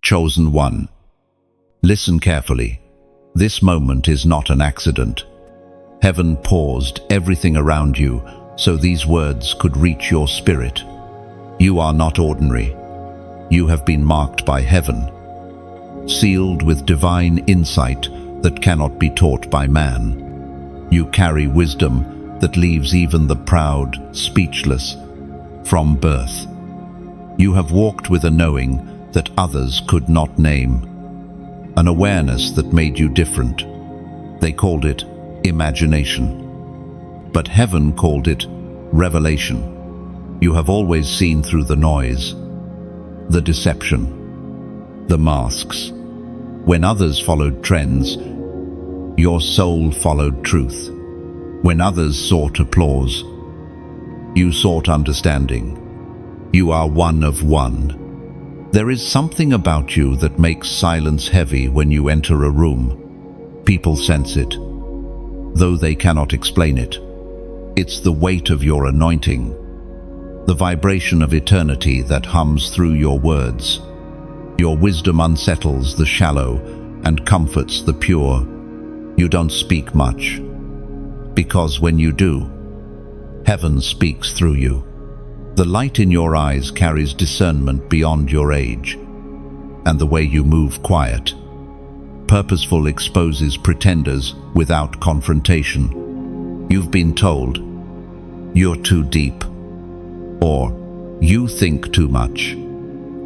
Chosen one. Listen carefully. This moment is not an accident. Heaven paused everything around you so these words could reach your spirit. You are not ordinary. You have been marked by heaven, sealed with divine insight that cannot be taught by man. You carry wisdom that leaves even the proud speechless from birth. You have walked with a knowing that others could not name, an awareness that made you different. They called it imagination, but heaven called it revelation. You have always seen through the noise, the deception, the masks. When others followed trends, your soul followed truth. When others sought applause, you sought understanding. You are one of one. There is something about you that makes silence heavy when you enter a room. People sense it, though they cannot explain it. It's the weight of your anointing, the vibration of eternity that hums through your words. Your wisdom unsettles the shallow and comforts the pure. You don't speak much, because when you do, heaven speaks through you. The light in your eyes carries discernment beyond your age, and the way you move quiet, purposeful exposes pretenders without confrontation. You've been told, you're too deep, or you think too much.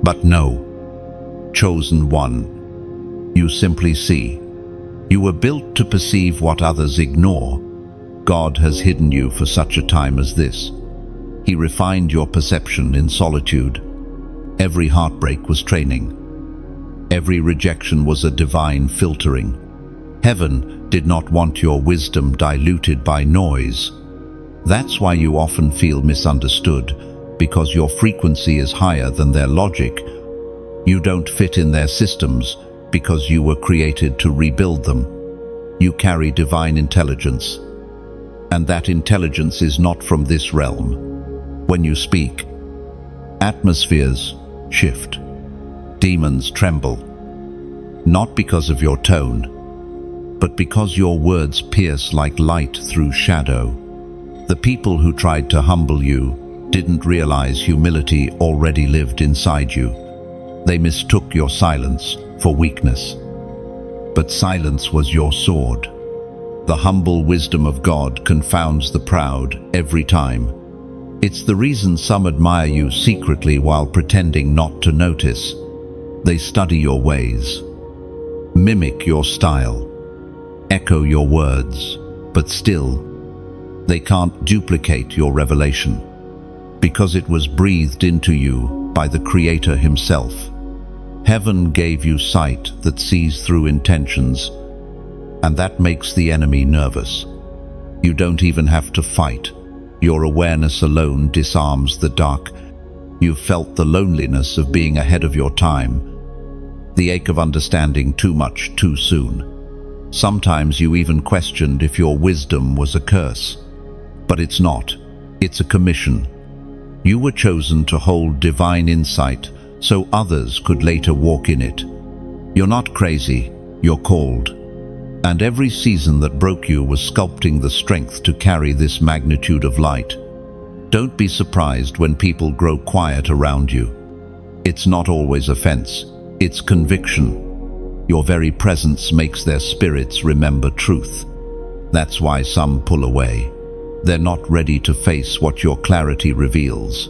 But no, chosen one, you simply see. You were built to perceive what others ignore. God has hidden you for such a time as this. He refined your perception in solitude. Every heartbreak was training. Every rejection was a divine filtering. Heaven did not want your wisdom diluted by noise. That's why you often feel misunderstood, because your frequency is higher than their logic. You don't fit in their systems because you were created to rebuild them. You carry divine intelligence, and that intelligence is not from this realm. When you speak, atmospheres shift, demons tremble, not because of your tone, but because your words pierce like light through shadow. The people who tried to humble you didn't realize humility already lived inside you. They mistook your silence for weakness. But silence was your sword. The humble wisdom of God confounds the proud every time. It's the reason some admire you secretly while pretending not to notice. They study your ways, mimic your style, echo your words, but still, they can't duplicate your revelation, because it was breathed into you by the Creator Himself. Heaven gave you sight that sees through intentions, and that makes the enemy nervous. You don't even have to fight. Your awareness alone disarms the dark. You've felt the loneliness of being ahead of your time, the ache of understanding too much too soon. Sometimes you even questioned if your wisdom was a curse. But it's not. It's a commission. You were chosen to hold divine insight so others could later walk in it. You're not crazy, you're called. And every season that broke you was sculpting the strength to carry this magnitude of light. Don't be surprised when people grow quiet around you. It's not always offense, it's conviction. Your very presence makes their spirits remember truth. That's why some pull away. They're not ready to face what your clarity reveals.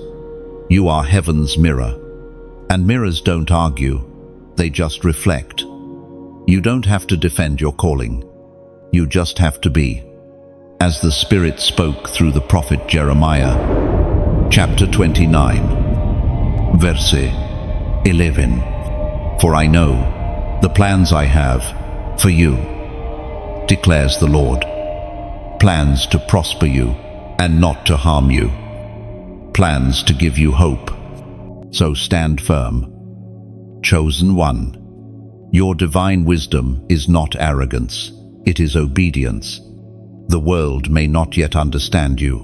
You are heaven's mirror. And mirrors don't argue, they just reflect. You don't have to defend your calling. You just have to be. As the Spirit spoke through the prophet Jeremiah, chapter 29, verse 11. For I know the plans I have for you, declares the Lord. Plans to prosper you and not to harm you. Plans to give you hope. So stand firm. Chosen one. Your divine wisdom is not arrogance, it is obedience. The world may not yet understand you,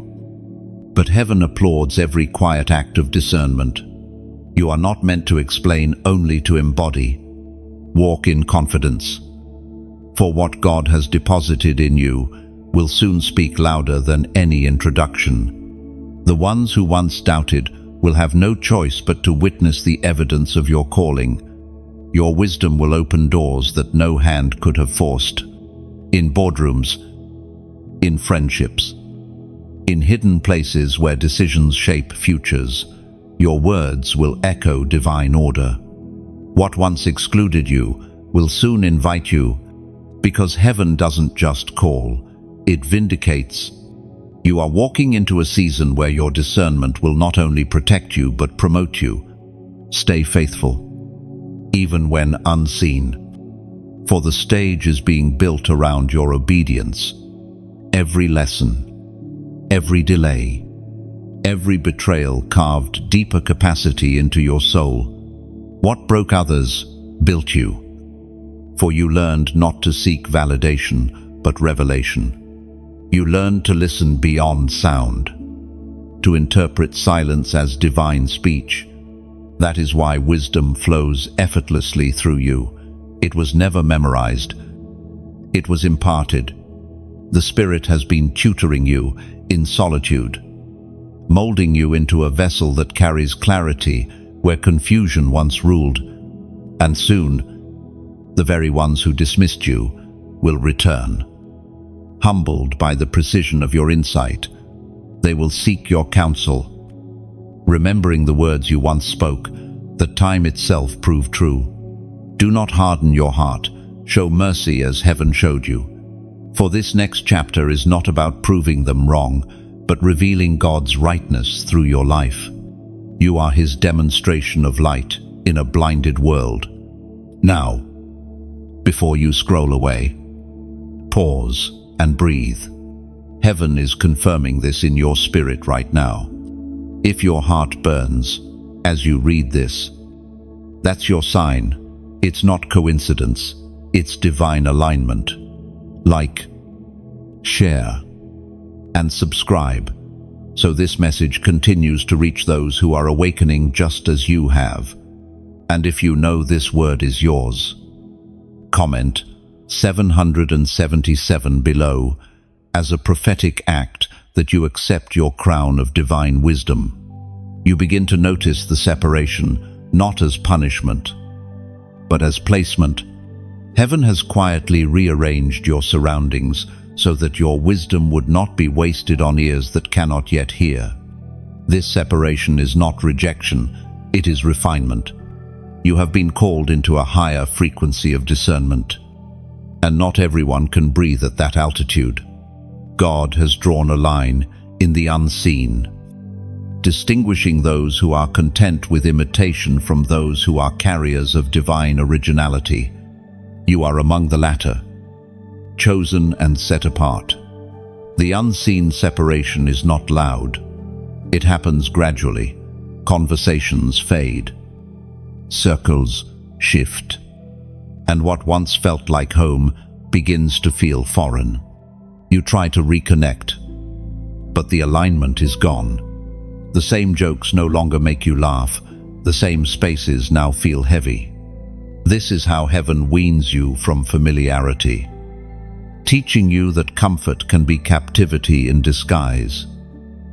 but heaven applauds every quiet act of discernment. You are not meant to explain, only to embody. Walk in confidence. For what God has deposited in you will soon speak louder than any introduction. The ones who once doubted will have no choice but to witness the evidence of your calling. Your wisdom will open doors that no hand could have forced. In boardrooms, in friendships, in hidden places where decisions shape futures, your words will echo divine order. What once excluded you will soon invite you, because heaven doesn't just call, it vindicates. You are walking into a season where your discernment will not only protect you but promote you. Stay faithful, even when unseen, for the stage is being built around your obedience. Every lesson, every delay, every betrayal carved deeper capacity into your soul. What broke others built you. For you learned not to seek validation, but revelation. You learned to listen beyond sound, to interpret silence as divine speech. That is why wisdom flows effortlessly through you. It was never memorized. It was imparted. The Spirit has been tutoring you in solitude, molding you into a vessel that carries clarity where confusion once ruled. And soon, the very ones who dismissed you will return. Humbled by the precision of your insight, they will seek your counsel, remembering the words you once spoke, that time itself proved true. Do not harden your heart, show mercy as heaven showed you. For this next chapter is not about proving them wrong, but revealing God's rightness through your life. You are His demonstration of light in a blinded world. Now, before you scroll away, pause and breathe. Heaven is confirming this in your spirit right now. If your heart burns as you read this, that's your sign. It's not coincidence, it's divine alignment. Like, share, and subscribe, so this message continues to reach those who are awakening just as you have. And if you know this word is yours, comment 777 below as a prophetic act that you accept your crown of divine wisdom. You begin to notice the separation, not as punishment, but as placement. Heaven has quietly rearranged your surroundings so that your wisdom would not be wasted on ears that cannot yet hear. This separation is not rejection, it is refinement. You have been called into a higher frequency of discernment, and not everyone can breathe at that altitude. God has drawn a line in the unseen, distinguishing those who are content with imitation from those who are carriers of divine originality. You are among the latter, chosen and set apart. The unseen separation is not loud. It happens gradually. Conversations fade. Circles shift. And what once felt like home begins to feel foreign. You try to reconnect, but the alignment is gone. The same jokes no longer make you laugh. The same spaces now feel heavy. This is how heaven weans you from familiarity, teaching you that comfort can be captivity in disguise.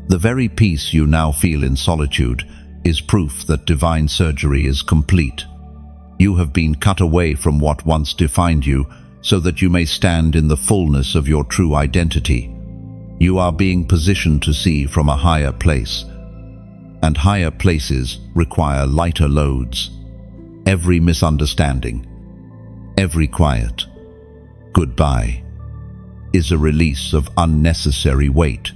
The very peace you now feel in solitude is proof that divine surgery is complete. You have been cut away from what once defined you so that you may stand in the fullness of your true identity. You are being positioned to see from a higher place, and higher places require lighter loads. Every misunderstanding, every quiet goodbye is a release of unnecessary weight.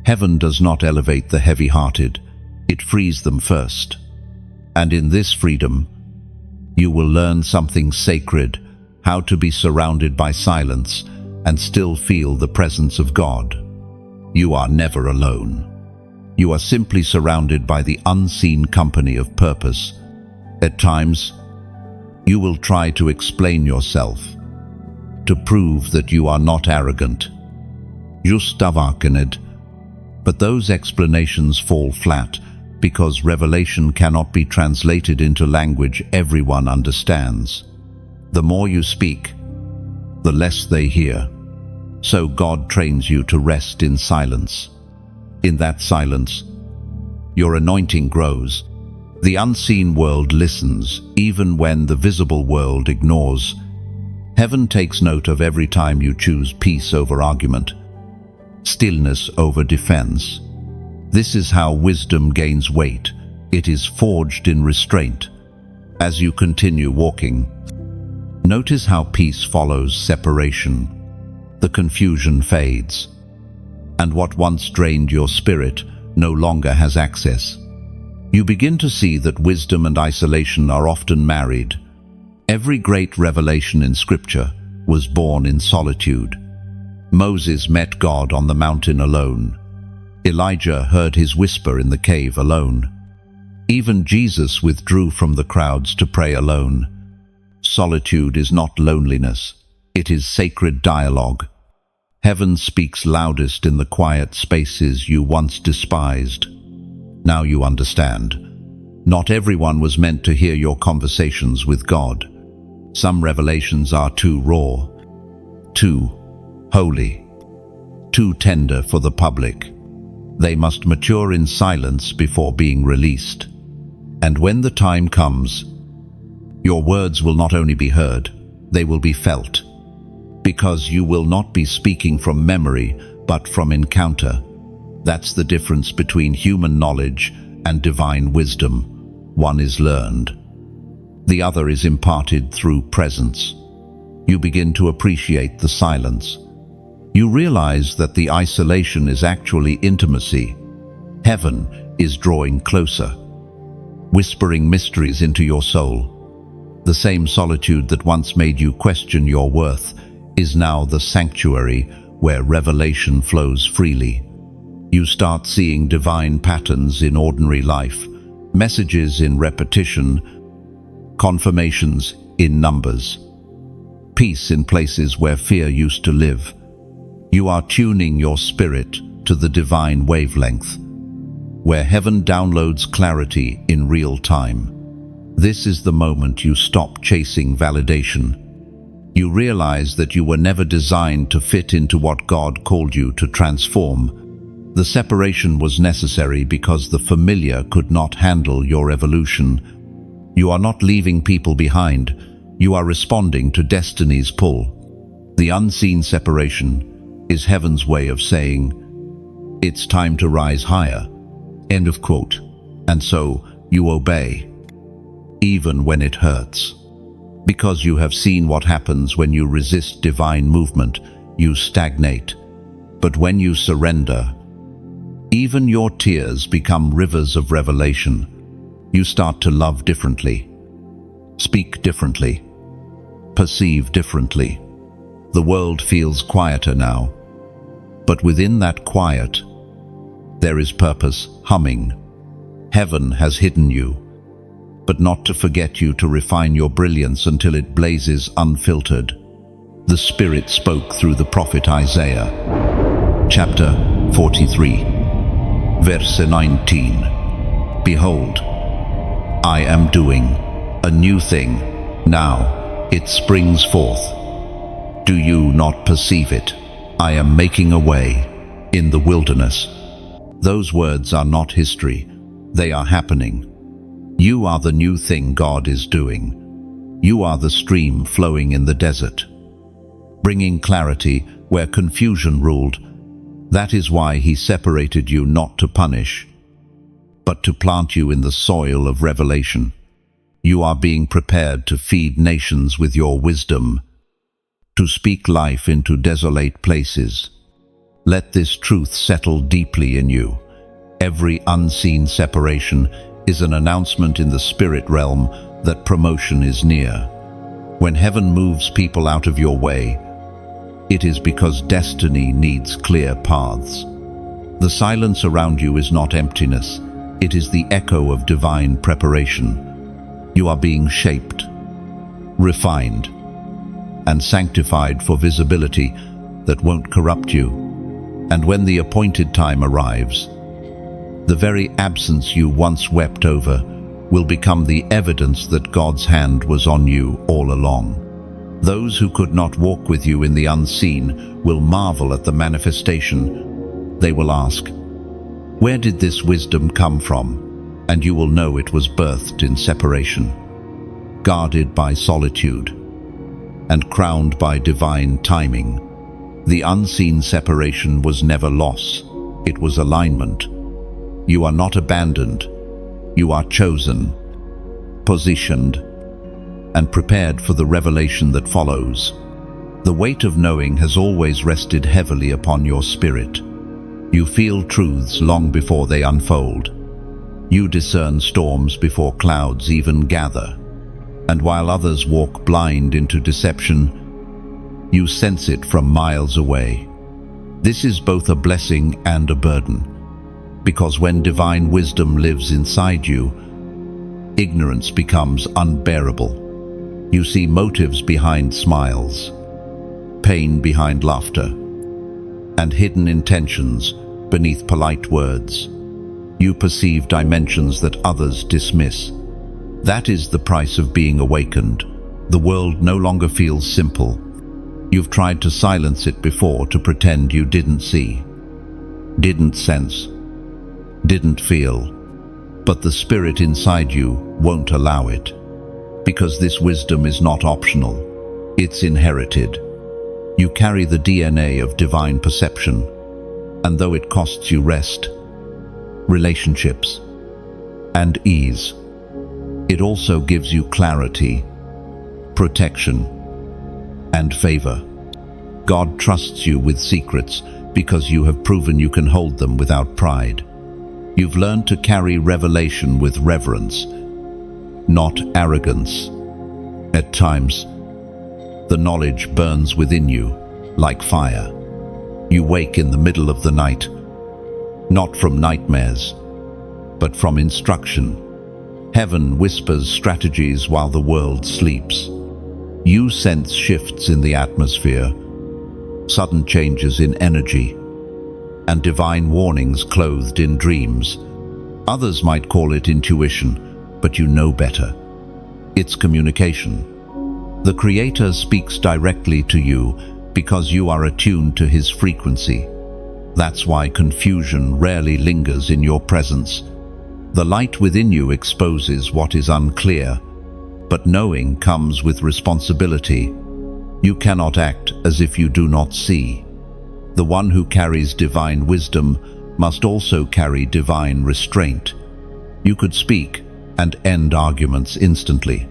Heaven does not elevate the heavy-hearted, it frees them first. And in this freedom, you will learn something sacred, how to be surrounded by silence and still feel the presence of God. You are never alone. You are simply surrounded by the unseen company of purpose. At times, you will try to explain yourself, to prove that you are not arrogant, just avakned, but those explanations fall flat because revelation cannot be translated into language everyone understands. The more you speak, the less they hear. So God trains you to rest in silence. In that silence, your anointing grows. The unseen world listens, even when the visible world ignores. Heaven takes note of every time you choose peace over argument, stillness over defense. This is how wisdom gains weight. It is forged in restraint. As you continue walking, notice how peace follows separation. The confusion fades, and what once drained your spirit no longer has access. You begin to see that wisdom and isolation are often married. Every great revelation in Scripture was born in solitude. Moses met God on the mountain alone. Elijah heard his whisper in the cave alone. Even Jesus withdrew from the crowds to pray alone. Solitude is not loneliness. It is sacred dialogue. Heaven speaks loudest in the quiet spaces you once despised. Now you understand. Not everyone was meant to hear your conversations with God. Some revelations are too raw, too holy, too tender for the public. They must mature in silence before being released. And when the time comes, your words will not only be heard, they will be felt. Because you will not be speaking from memory, but from encounter. That's the difference between human knowledge and divine wisdom. One is learned. The other is imparted through presence. You begin to appreciate the silence. You realize that the isolation is actually intimacy. Heaven is drawing closer, whispering mysteries into your soul. The same solitude that once made you question your worth is now the sanctuary where revelation flows freely. You start seeing divine patterns in ordinary life, messages in repetition, confirmations in numbers, peace in places where fear used to live. You are tuning your spirit to the divine wavelength, where heaven downloads clarity in real time. This is the moment you stop chasing validation. You realize that you were never designed to fit into what God called you to transform. The separation was necessary because the familiar could not handle your evolution. You are not leaving people behind. You are responding to destiny's pull. The unseen separation is heaven's way of saying, "It's time to rise higher." End of quote. And so you obey, even when it hurts. Because you have seen what happens when you resist divine movement, you stagnate. But when you surrender, even your tears become rivers of revelation. You start to love differently, speak differently, perceive differently. The world feels quieter now, but within that quiet, there is purpose humming. Heaven has hidden you, but not to forget you, to refine your brilliance until it blazes unfiltered. The Spirit spoke through the prophet Isaiah. Chapter 43, verse 19. Behold, I am doing a new thing. Now it springs forth. Do you not perceive it? I am making a way in the wilderness. Those words are not history. They are happening. You are the new thing God is doing. You are the stream flowing in the desert, bringing clarity where confusion ruled. That is why He separated you, not to punish, but to plant you in the soil of revelation. You are being prepared to feed nations with your wisdom, to speak life into desolate places. Let this truth settle deeply in you. Every unseen separation is an announcement in the spirit realm that promotion is near. When heaven moves people out of your way, it is because destiny needs clear paths. The silence around you is not emptiness. It is the echo of divine preparation. You are being shaped, refined, and sanctified for visibility that won't corrupt you. And when the appointed time arrives, The very absence you once wept over will become the evidence that God's hand was on you all along. Those who could not walk with you in the unseen will marvel at the manifestation. They will ask, "Where did this wisdom come from?" And you will know it was birthed in separation, guarded by solitude, and crowned by divine timing. The unseen separation was never loss, it was alignment. You are not abandoned, you are chosen, positioned, and prepared for the revelation that follows. The weight of knowing has always rested heavily upon your spirit. You feel truths long before they unfold. You discern storms before clouds even gather. And while others walk blind into deception, you sense it from miles away. This is both a blessing and a burden, because when divine wisdom lives inside you, ignorance becomes unbearable. You see motives behind smiles, pain behind laughter, and hidden intentions beneath polite words. You perceive dimensions that others dismiss. That is the price of being awakened. The world no longer feels simple. You've tried to silence it before to pretend you didn't see, didn't sense, didn't feel. But the spirit inside you won't allow it. Because this wisdom is not optional, it's inherited. You carry the DNA of divine perception, and though it costs you rest, relationships, and ease, it also gives you clarity, protection, and favor. God trusts you with secrets because you have proven you can hold them without pride. You've learned to carry revelation with reverence, not arrogance. At times, the knowledge burns within you like fire. You wake in the middle of the night, not from nightmares, but from instruction. Heaven whispers strategies while the world sleeps. You sense shifts in the atmosphere, sudden changes in energy, and divine warnings clothed in dreams. Others might call it intuition, but you know better. It's communication. The Creator speaks directly to you because you are attuned to His frequency. That's why confusion rarely lingers in your presence. The light within you exposes what is unclear, but knowing comes with responsibility. You cannot act as if you do not see. The one who carries divine wisdom must also carry divine restraint. You could speak and end arguments instantly,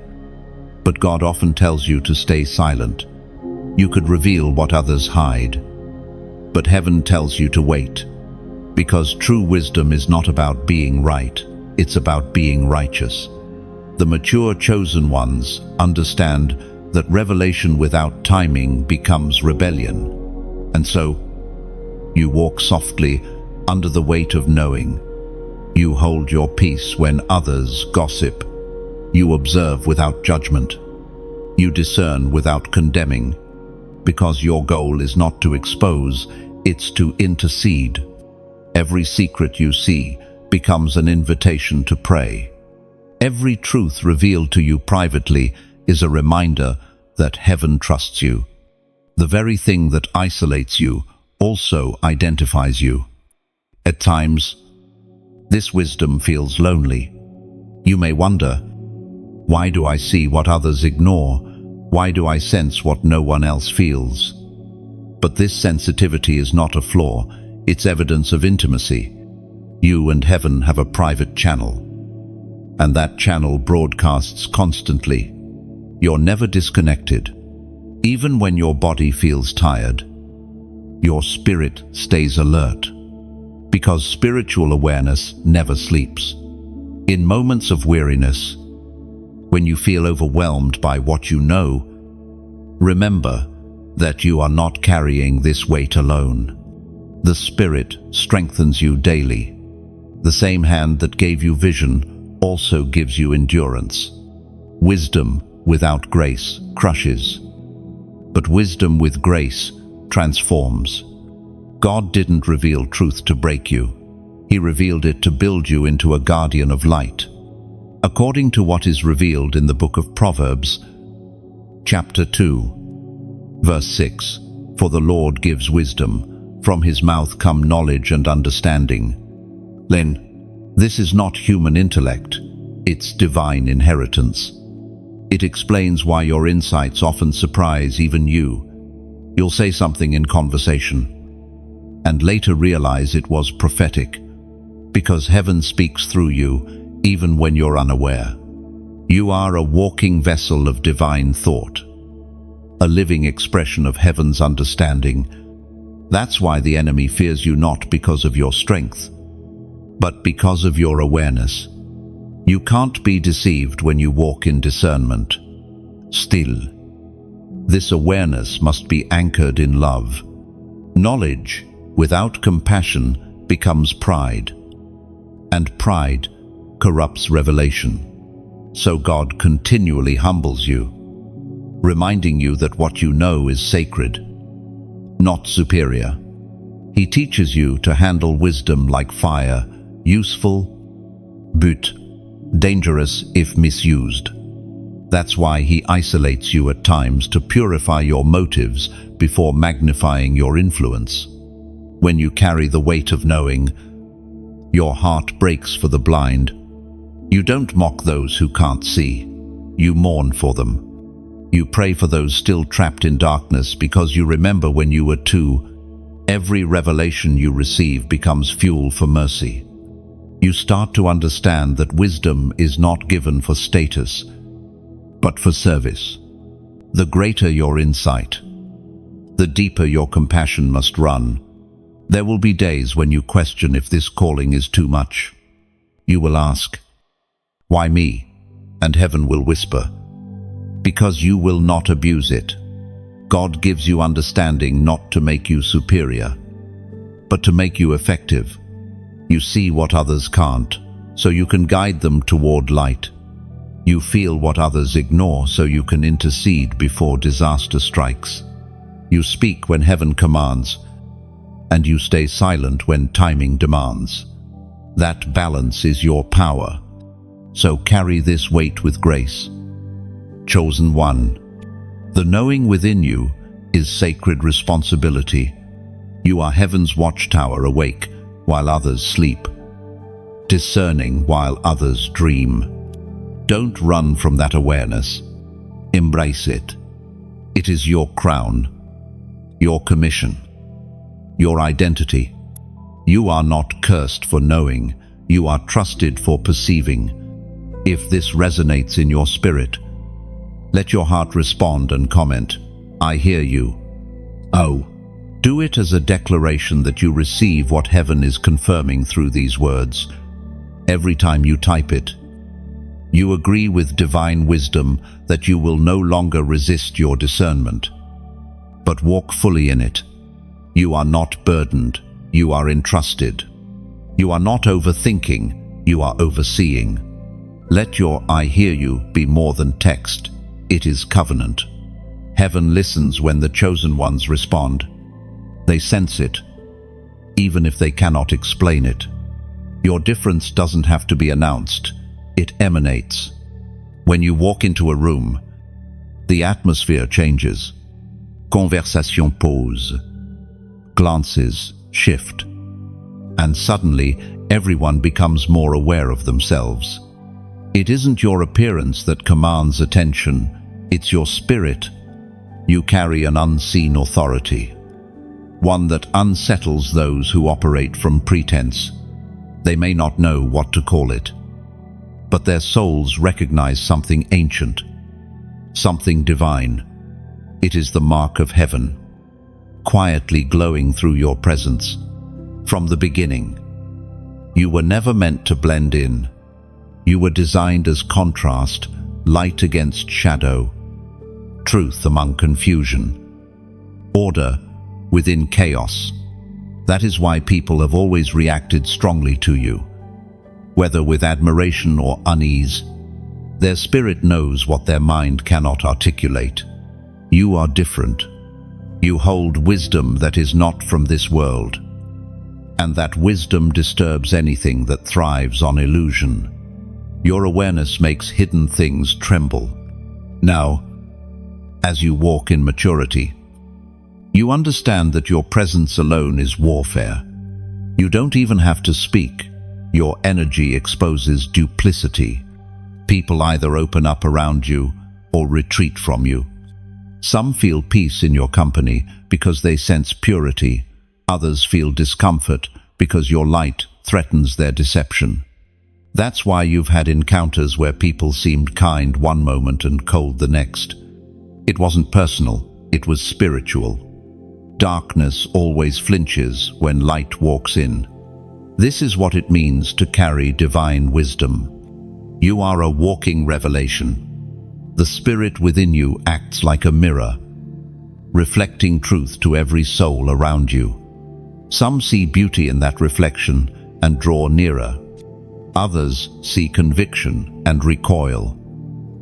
but God often tells you to stay silent. You could reveal what others hide, but heaven tells you to wait, because true wisdom is not about being right, it's about being righteous. The mature chosen ones understand that revelation without timing becomes rebellion. And so, you walk softly under the weight of knowing. You hold your peace when others gossip. You observe without judgment. You discern without condemning, because your goal is not to expose, it's to intercede. Every secret you see becomes an invitation to pray. Every truth revealed to you privately is a reminder that heaven trusts you. The very thing that isolates you also identifies you. At times, this wisdom feels lonely. You may wonder, why do I see what others ignore? Why do I sense what no one else feels? But this sensitivity is not a flaw, it's evidence of intimacy. You and heaven have a private channel, and that channel broadcasts constantly. You're never disconnected. Even when your body feels tired, your spirit stays alert, because spiritual awareness never sleeps. In moments of weariness, when you feel overwhelmed by what you know, remember that you are not carrying this weight alone. The Spirit strengthens you daily. The same hand that gave you vision also gives you endurance. Wisdom without grace crushes, but wisdom with grace transforms. God didn't reveal truth to break you. He revealed it to build you into a guardian of light, according to what is revealed in the book of Proverbs, chapter 2, verse 6. For the Lord gives wisdom, from his mouth come knowledge and understanding. This is not human intellect, it's divine inheritance. It explains why your insights often surprise even you. You'll say something in conversation, and later realize it was prophetic, because heaven speaks through you, even when you're unaware. You are a walking vessel of divine thought, a living expression of heaven's understanding. That's why the enemy fears you, not because of your strength, but because of your awareness. You can't be deceived when you walk in discernment. Still, this awareness must be anchored in love. Knowledge without compassion becomes pride, and pride corrupts revelation. So God continually humbles you, reminding you that what you know is sacred, not superior. He teaches you to handle wisdom like fire, useful, but dangerous if misused. That's why he isolates you at times to purify your motives before magnifying your influence. When you carry the weight of knowing, your heart breaks for the blind. You don't mock those who can't see. You mourn for them. You pray for those still trapped in darkness because you remember when you were two. Every revelation you receive becomes fuel for mercy. You start to understand that wisdom is not given for status, but for service. The greater your insight, the deeper your compassion must run. There will be days when you question if this calling is too much. You will ask, "Why me?" And heaven will whisper, "Because you will not abuse it." God gives you understanding not to make you superior, but to make you effective. You see what others can't, so you can guide them toward light. You feel what others ignore, so you can intercede before disaster strikes. You speak when heaven commands, and you stay silent when timing demands. That balance is your power, so carry this weight with grace. Chosen one, the knowing within you is sacred responsibility. You are heaven's watchtower, awake while others sleep, discerning while others dream. Don't run from that awareness. Embrace it. It is your crown, your commission, your identity. You are not cursed for knowing. You are trusted for perceiving. If this resonates in your spirit, let your heart respond and comment, "I hear you." Oh, do it as a declaration that you receive what heaven is confirming through these words. Every time you type it, you agree with divine wisdom that you will no longer resist your discernment, but walk fully in it. You are not burdened, you are entrusted. You are not overthinking, you are overseeing. Let your "I hear you" be more than text, it is covenant. Heaven listens when the chosen ones respond. They sense it, even if they cannot explain it. Your difference doesn't have to be announced, it emanates. When you walk into a room, the atmosphere changes. Conversation pause, glances shift, and suddenly everyone becomes more aware of themselves. It isn't your appearance that commands attention, it's your spirit. You carry an unseen authority, one that unsettles those who operate from pretense. They may not know what to call it, but their souls recognize something ancient, something divine. It is the mark of heaven, quietly glowing through your presence. From the beginning, you were never meant to blend in. You were designed as contrast, light against shadow, truth among confusion, order within chaos. That is why people have always reacted strongly to you, whether with admiration or unease. Their spirit knows what their mind cannot articulate. You are different. You hold wisdom that is not from this world. and that wisdom disturbs anything that thrives on illusion. Your awareness makes hidden things tremble. Now, as you walk in maturity, you understand that your presence alone is warfare. You don't even have to speak. Your energy exposes duplicity. People either open up around you or retreat from you. Some feel peace in your company because they sense purity. Others feel discomfort because your light threatens their deception. That's why you've had encounters where people seemed kind one moment and cold the next. It wasn't personal, it was spiritual. Darkness always flinches when light walks in. This is what it means to carry divine wisdom. You are a walking revelation. The Spirit within you acts like a mirror, reflecting truth to every soul around you. Some see beauty in that reflection and draw nearer. Others see conviction and recoil.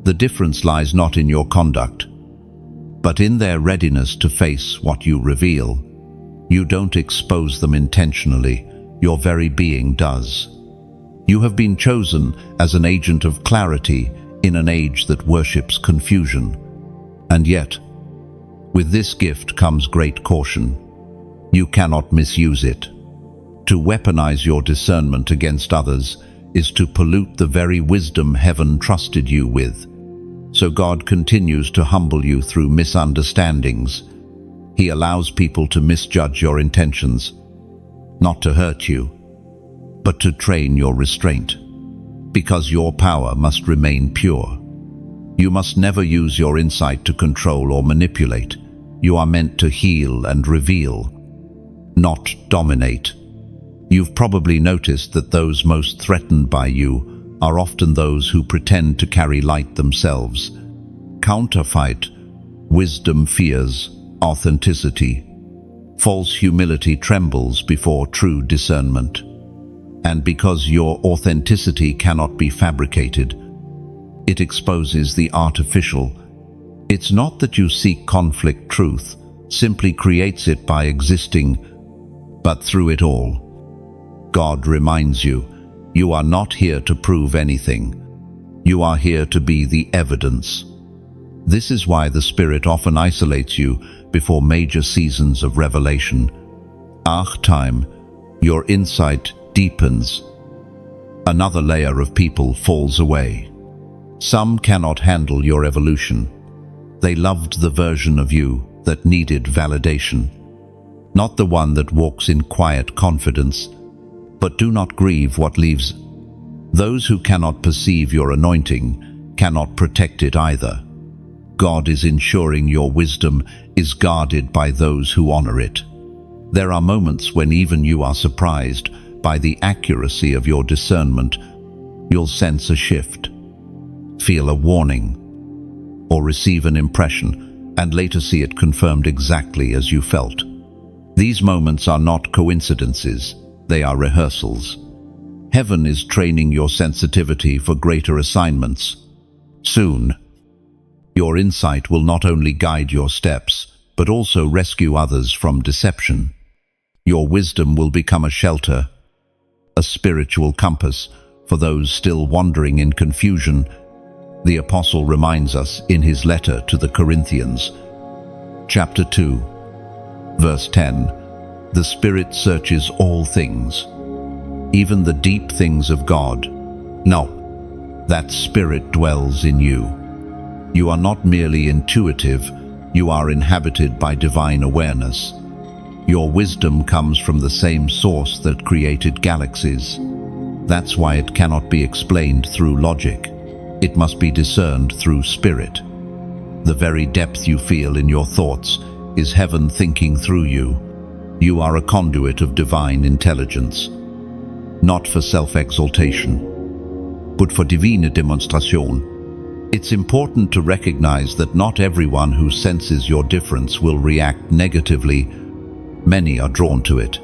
The difference lies not in your conduct, but in their readiness to face what you reveal. You don't expose them intentionally, your very being does. You have been chosen as an agent of clarity in an age that worships confusion. And yet, with this gift comes great caution. You cannot misuse it. To weaponize your discernment against others is to pollute the very wisdom heaven trusted you with. So God continues to humble you through misunderstandings. He allows people to misjudge your intentions, not to hurt you, but to train your restraint. Because your power must remain pure. You must never use your insight to control or manipulate. You are meant to heal and reveal, not dominate. You've probably noticed that those most threatened by you are often those who pretend to carry light themselves. Counterfeit wisdom fears authenticity. False humility trembles before true discernment. And because your authenticity cannot be fabricated, it exposes the artificial. It's not that you seek conflict, truth simply creates it by existing, but through it all, God reminds you, you are not here to prove anything. You are here to be the evidence. This is why the Spirit often isolates you before major seasons of revelation. Time, your insight deepens. Another layer of people falls away. Some cannot handle your evolution. They loved the version of you that needed validation, not the one that walks in quiet confidence. But do not grieve what leaves. Those who cannot perceive your anointing cannot protect it either. God is ensuring your wisdom is guarded by those who honor it. There are moments when even you are surprised by the accuracy of your discernment. You'll sense a shift, feel a warning, or receive an impression, and later see it confirmed exactly as you felt. These moments are not coincidences, they are rehearsals. Heaven is training your sensitivity for greater assignments. Soon, your insight will not only guide your steps, but also rescue others from deception. Your wisdom will become a shelter, a spiritual compass for those still wandering in confusion. The Apostle reminds us in his letter to the Corinthians, chapter 2, verse 10, "The Spirit searches all things, even the deep things of God." No, that Spirit dwells in you. You are not merely intuitive, you are inhabited by divine awareness. Your wisdom comes from the same source that created galaxies. That's why it cannot be explained through logic. It must be discerned through spirit. The very depth you feel in your thoughts is heaven thinking through you. You are a conduit of divine intelligence, not for self-exaltation, but for divine demonstration. It's important to recognize that not everyone who senses your difference will react negatively. Many are drawn to it.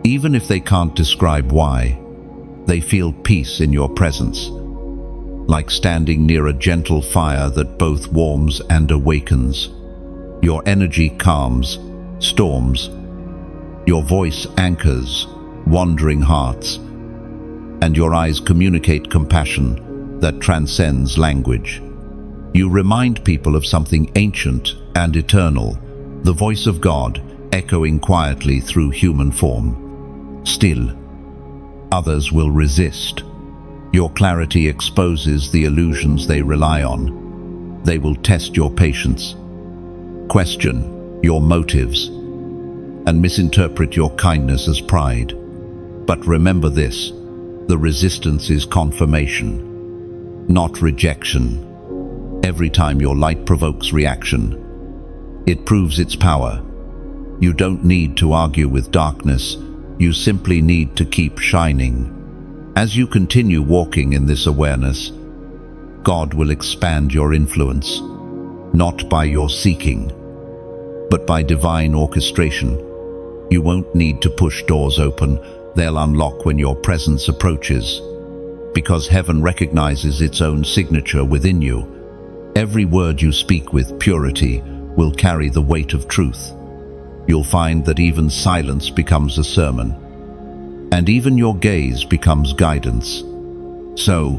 Even if they can't describe why, they feel peace in your presence, like standing near a gentle fire that both warms and awakens. Your energy calms storms. Your voice anchors wandering hearts, and your eyes communicate compassion that transcends language. You remind people of something ancient and eternal, the voice of God echoing quietly through human form. Still, others will resist. Your clarity exposes the illusions they rely on. They will test your patience, question your motives, and misinterpret your kindness as pride. But remember this: the resistance is confirmation, not rejection. Every time your light provokes reaction, it proves its power. You don't need to argue with darkness, you simply need to keep shining. As you continue walking in this awareness, God will expand your influence, not by your seeking, but by divine orchestration. You won't need to push doors open, they'll unlock when your presence approaches, because heaven recognizes its own signature within you. Every word you speak with purity will carry the weight of truth. You'll find that even silence becomes a sermon, and even your gaze becomes guidance. So,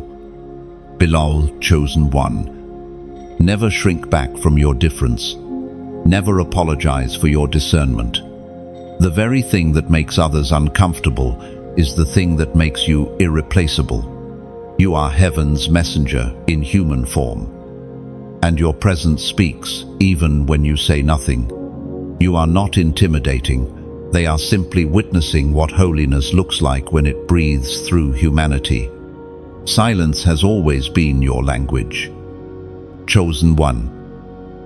beloved chosen one, never shrink back from your difference. Never apologize for your discernment. The very thing that makes others uncomfortable is the thing that makes you irreplaceable. You are heaven's messenger in human form, and your presence speaks even when you say nothing. You are not intimidating, they are simply witnessing what holiness looks like when it breathes through humanity. Silence has always been your language. Chosen one,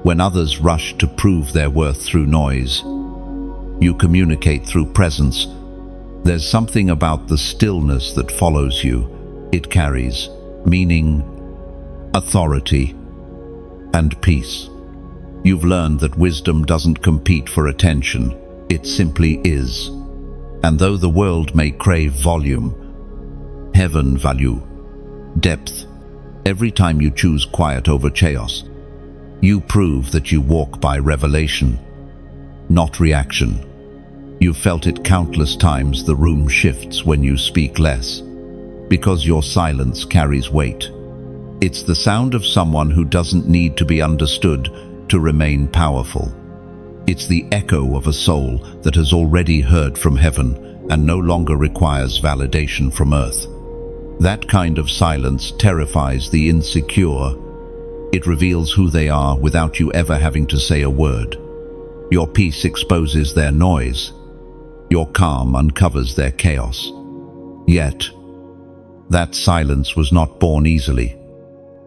when others rush to prove their worth through noise, you communicate through presence. There's something about the stillness that follows you. It carries meaning, authority, and peace. You've learned that wisdom doesn't compete for attention, it simply is. And though the world may crave volume, heaven value depth. Every time you choose quiet over chaos, you prove that you walk by revelation, not reaction. You've felt it countless times. The room shifts when you speak less, because your silence carries weight. It's the sound of someone who doesn't need to be understood to remain powerful. It's the echo of a soul that has already heard from heaven and no longer requires validation from earth. That kind of silence terrifies the insecure. It reveals who they are without you ever having to say a word. Your peace exposes their noise. Your calm uncovers their chaos. Yet, that silence was not born easily.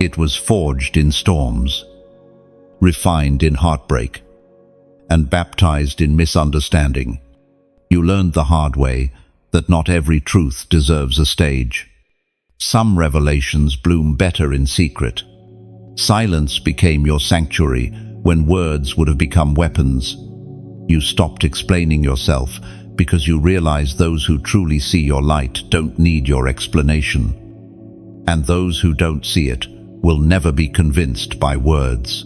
It was forged in storms, refined in heartbreak, and baptized in misunderstanding. You learned the hard way that not every truth deserves a stage. Some revelations bloom better in secret. Silence became your sanctuary when words would have become weapons. You stopped explaining yourself because you realized those who truly see your light don't need your explanation. And those who don't see it will never be convinced by words.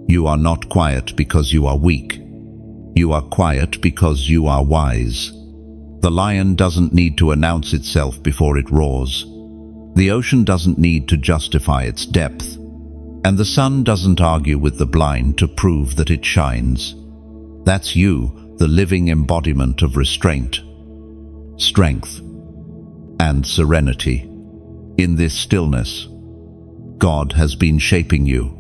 You are not quiet because you are weak. You are quiet because you are wise. The lion doesn't need to announce itself before it roars. The ocean doesn't need to justify its depth. And the sun doesn't argue with the blind to prove that it shines. That's you, the living embodiment of restraint, strength, and serenity. In this stillness, God has been shaping you.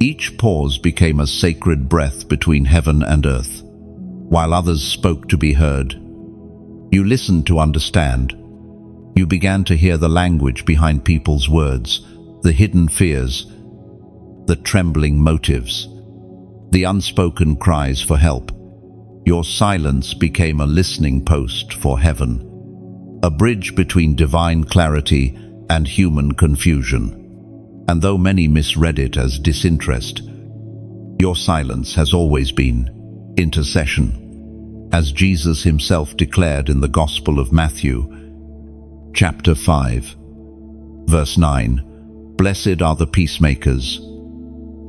Each pause became a sacred breath between heaven and earth. While others spoke to be heard, you listened to understand. You began to hear the language behind people's words, the hidden fears, the trembling motives, the unspoken cries for help. Your silence became a listening post for heaven, a bridge between divine clarity and human confusion. And though many misread it as disinterest, your silence has always been intercession. As Jesus himself declared in the Gospel of Matthew, chapter 5, verse 9, "Blessed are the peacemakers,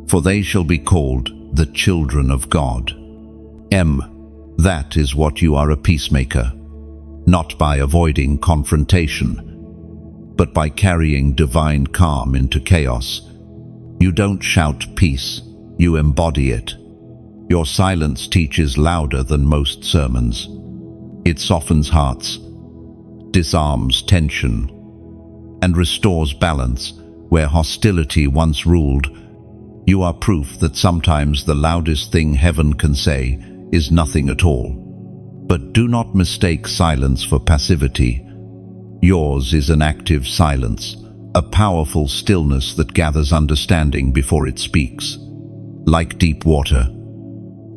for they shall be called the children of God." That is what you are, a peacemaker. not by avoiding confrontation, but by carrying divine calm into chaos. You don't shout peace, you embody it. Your silence teaches louder than most sermons. It softens hearts, disarms tension, and restores balance where hostility once ruled. You are proof that sometimes the loudest thing heaven can say is nothing at all. But do not mistake silence for passivity. Yours is an active silence, a powerful stillness that gathers understanding before it speaks. Like deep water,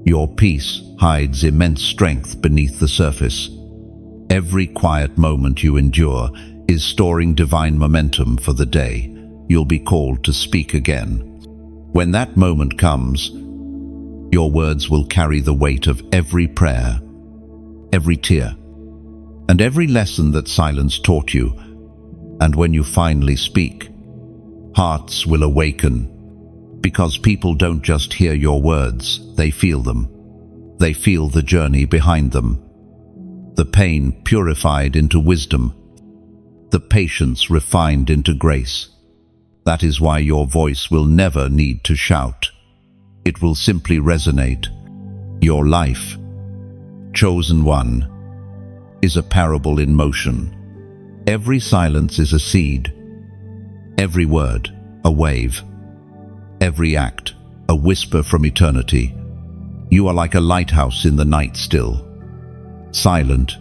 your peace hides immense strength beneath the surface. Every quiet moment you endure is storing divine momentum for the day you'll be called to speak again. When that moment comes, your words will carry the weight of every prayer, every tear, and every lesson that silence taught you. And when you finally speak, hearts will awaken, because people don't just hear your words, they feel them. They feel the journey behind them, the pain purified into wisdom, the patience refined into grace. That is why your voice will never need to shout. It will simply resonate. Your life, chosen one, is a parable in motion. Every silence is a seed, every word a wave, every act a whisper from eternity. You are like a lighthouse in the night still, silent,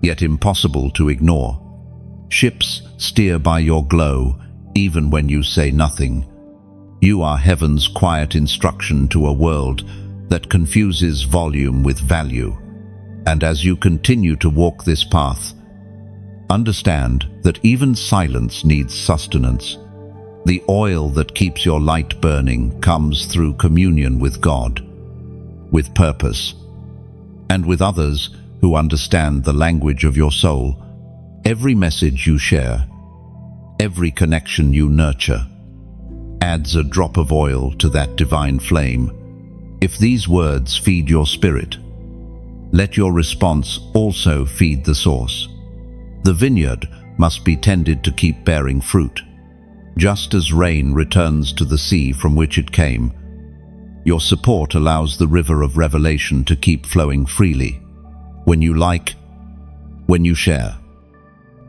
yet impossible to ignore. Ships steer by your glow, even when you say nothing. You are heaven's quiet instruction to a world that confuses volume with value. And as you continue to walk this path, understand that even silence needs sustenance. The oil that keeps your light burning comes through communion with God, with purpose, and with others who understand the language of your soul. Every message you share, every connection you nurture, adds a drop of oil to that divine flame. If these words feed your spirit, let your response also feed the source. The vineyard must be tended to keep bearing fruit. Just as rain returns to the sea from which it came, your support allows the river of revelation to keep flowing freely. When you like, when you share,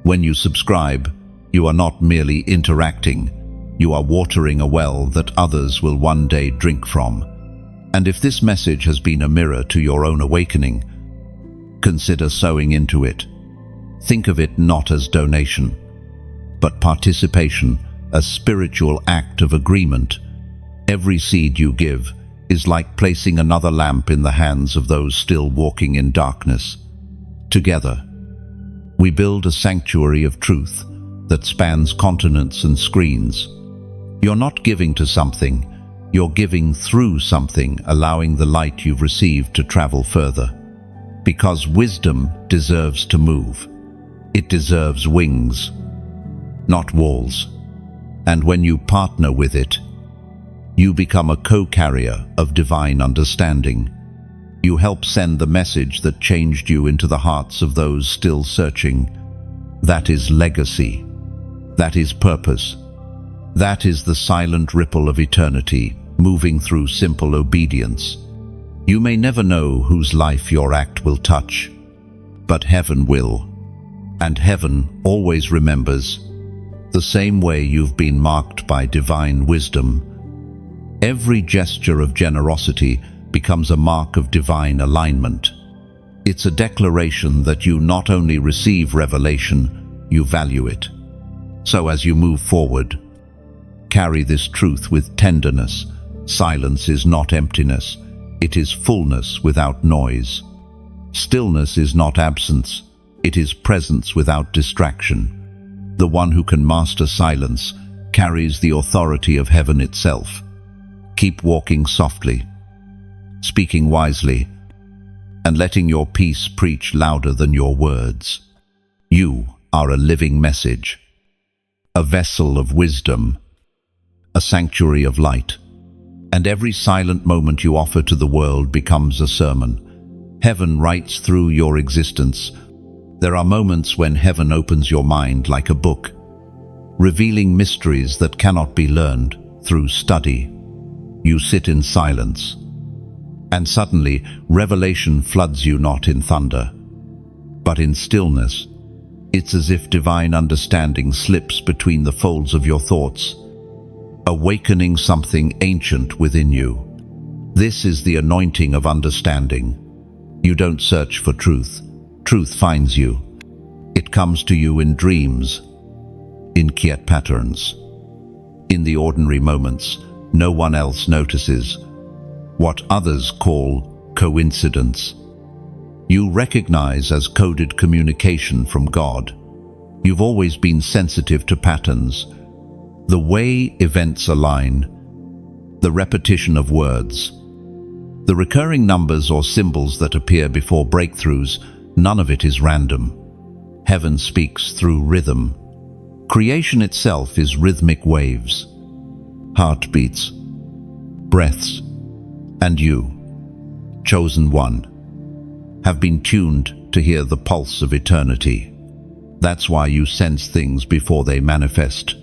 when you subscribe, you are not merely interacting, you are watering a well that others will one day drink from. And if this message has been a mirror to your own awakening, consider sowing into it. Think of it not as donation, but participation, a spiritual act of agreement. Every seed you give is like placing another lamp in the hands of those still walking in darkness. Together, we build a sanctuary of truth that spans continents and screens. You're not giving to something, you're giving through something, allowing the light you've received to travel further. Because wisdom deserves to move. It deserves wings, not walls. And when you partner with it, you become a co-carrier of divine understanding. You help send the message that changed you into the hearts of those still searching. That is legacy. That is purpose. That is the silent ripple of eternity, moving through simple obedience. You may never know whose life your act will touch, but heaven will. And heaven always remembers. The same way you've been marked by divine wisdom, every gesture of generosity becomes a mark of divine alignment. It's a declaration that you not only receive revelation, you value it. So as you move forward, carry this truth with tenderness. Silence is not emptiness, it is fullness without noise. Stillness is not absence, it is presence without distraction. The one who can master silence carries the authority of heaven itself. Keep walking softly, speaking wisely, and letting your peace preach louder than your words. You are a living message, a vessel of wisdom, a sanctuary of light, and every silent moment you offer to the world becomes a sermon. Heaven writes through your existence, There are moments when heaven opens your mind like a book, revealing mysteries that cannot be learned through study. You sit in silence, and suddenly revelation floods you, not in thunder, but in stillness. It's as if divine understanding slips between the folds of your thoughts, awakening something ancient within you. This is the anointing of understanding. You don't search for truth. Truth finds you. It comes to you in dreams, in quiet patterns, in the ordinary moments no one else notices, what others call coincidence. You recognize as coded communication from God. You've always been sensitive to patterns, the way events align, the repetition of words, the recurring numbers or symbols that appear before breakthroughs. None of it is random. Heaven speaks through rhythm. Creation itself is rhythmic waves, heartbeats, breaths, and you, chosen one, have been tuned to hear the pulse of eternity. That's why you sense things before they manifest.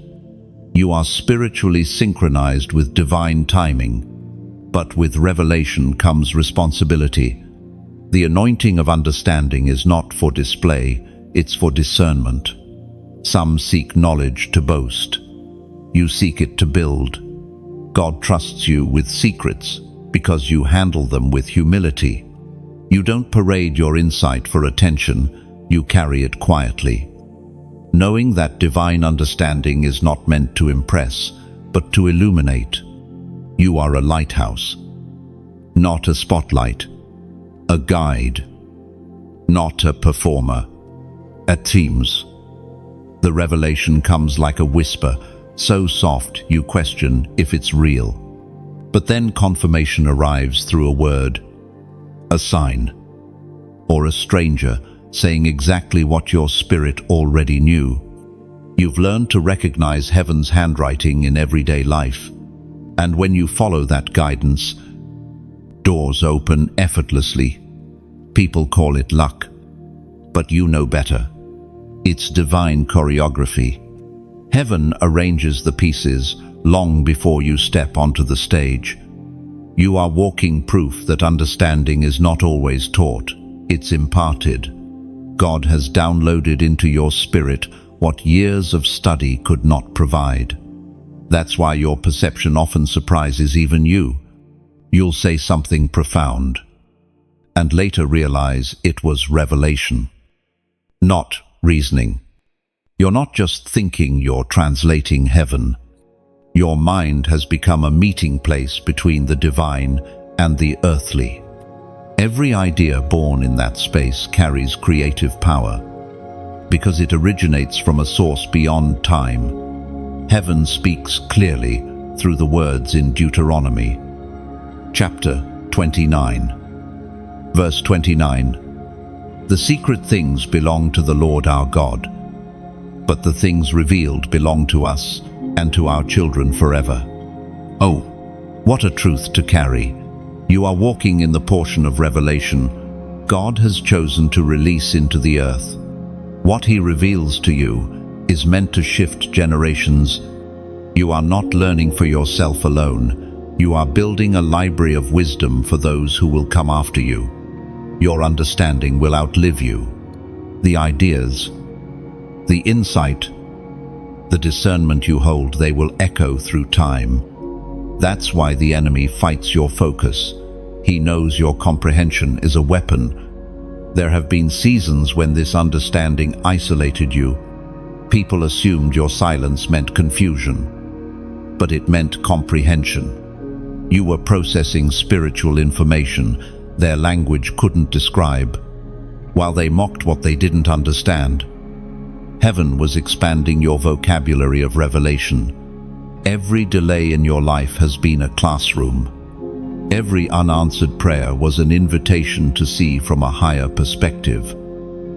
You are spiritually synchronized with divine timing, but with revelation comes responsibility. The anointing of understanding is not for display, it's for discernment. Some seek knowledge to boast. You seek it to build. God trusts you with secrets because you handle them with humility. You don't parade your insight for attention, you carry it quietly, knowing that divine understanding is not meant to impress, but to illuminate. You are a lighthouse, not a spotlight, a guide, not a performer. At times, the revelation comes like a whisper, so soft you question if it's real. But then confirmation arrives through a word, a sign, or a stranger saying exactly what your spirit already knew. You've learned to recognize heaven's handwriting in everyday life, and when you follow that guidance, doors open effortlessly. People call it luck, but you know better. It's divine choreography. Heaven arranges the pieces long before you step onto the stage. You are walking proof that understanding is not always taught, it's imparted. God has downloaded into your spirit what years of study could not provide. That's why your perception often surprises even you. You'll say something profound, and later realize it was revelation, not reasoning. You're not just thinking, you're translating heaven. Your mind has become a meeting place between the divine and the earthly. Every idea born in that space carries creative power, because it originates from a source beyond time. Heaven speaks clearly through the words in Deuteronomy, chapter 29, verse 29. The secret things belong to the Lord our God, but the things revealed belong to us and to our children forever. Oh, what a truth to carry! You are walking in the portion of revelation God has chosen to release into the earth. What He reveals to you is meant to shift generations. You are not learning for yourself alone. You are building a library of wisdom for those who will come after you. Your understanding will outlive you. The ideas, the insight, the discernment you hold, they will echo through time. That's why the enemy fights your focus. He knows your comprehension is a weapon. There have been seasons when this understanding isolated you. People assumed your silence meant confusion, but it meant comprehension. You were processing spiritual information their language couldn't describe. While they mocked what they didn't understand, heaven was expanding your vocabulary of revelation. Every delay in your life has been a classroom. Every unanswered prayer was an invitation to see from a higher perspective.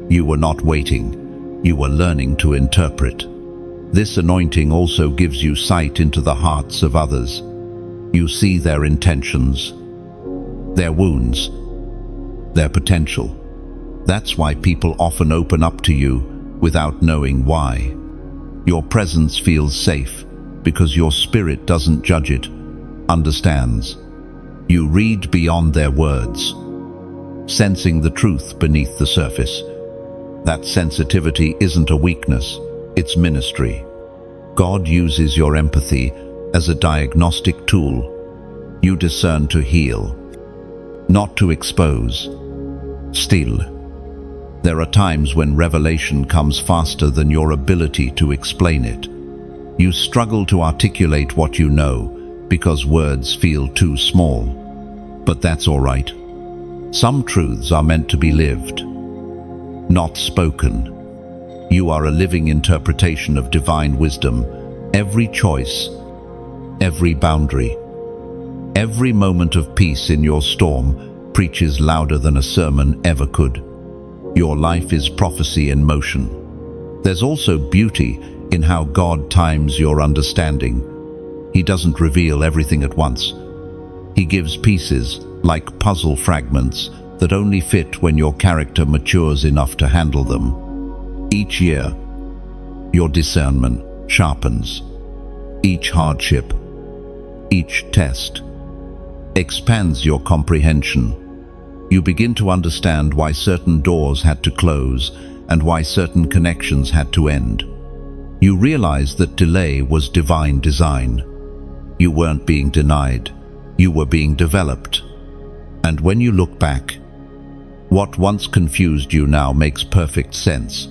You were not waiting, you were learning to interpret. This anointing also gives you sight into the hearts of others. You see their intentions, their wounds, their potential. That's why people often open up to you without knowing why. Your presence feels safe because your spirit doesn't judge it, understands. You read beyond their words, sensing the truth beneath the surface. That sensitivity isn't a weakness, it's ministry. God uses your empathy as a diagnostic tool. You discern to heal, not to expose. Still, there are times when revelation comes faster than your ability to explain it. You struggle to articulate what you know because words feel too small. But that's all right. Some truths are meant to be lived, not spoken. You are a living interpretation of divine wisdom. Every choice, every boundary, every moment of peace in your storm preaches louder than a sermon ever could. Your life is prophecy in motion. There's also beauty in how God times your understanding. He doesn't reveal everything at once. He gives pieces, like puzzle fragments, that only fit when your character matures enough to handle them. Each year, your discernment sharpens. Each hardship, each test, expands your comprehension. You begin to understand why certain doors had to close and why certain connections had to end. You realize that delay was divine design. You weren't being denied, you were being developed. And when you look back, what once confused you now makes perfect sense.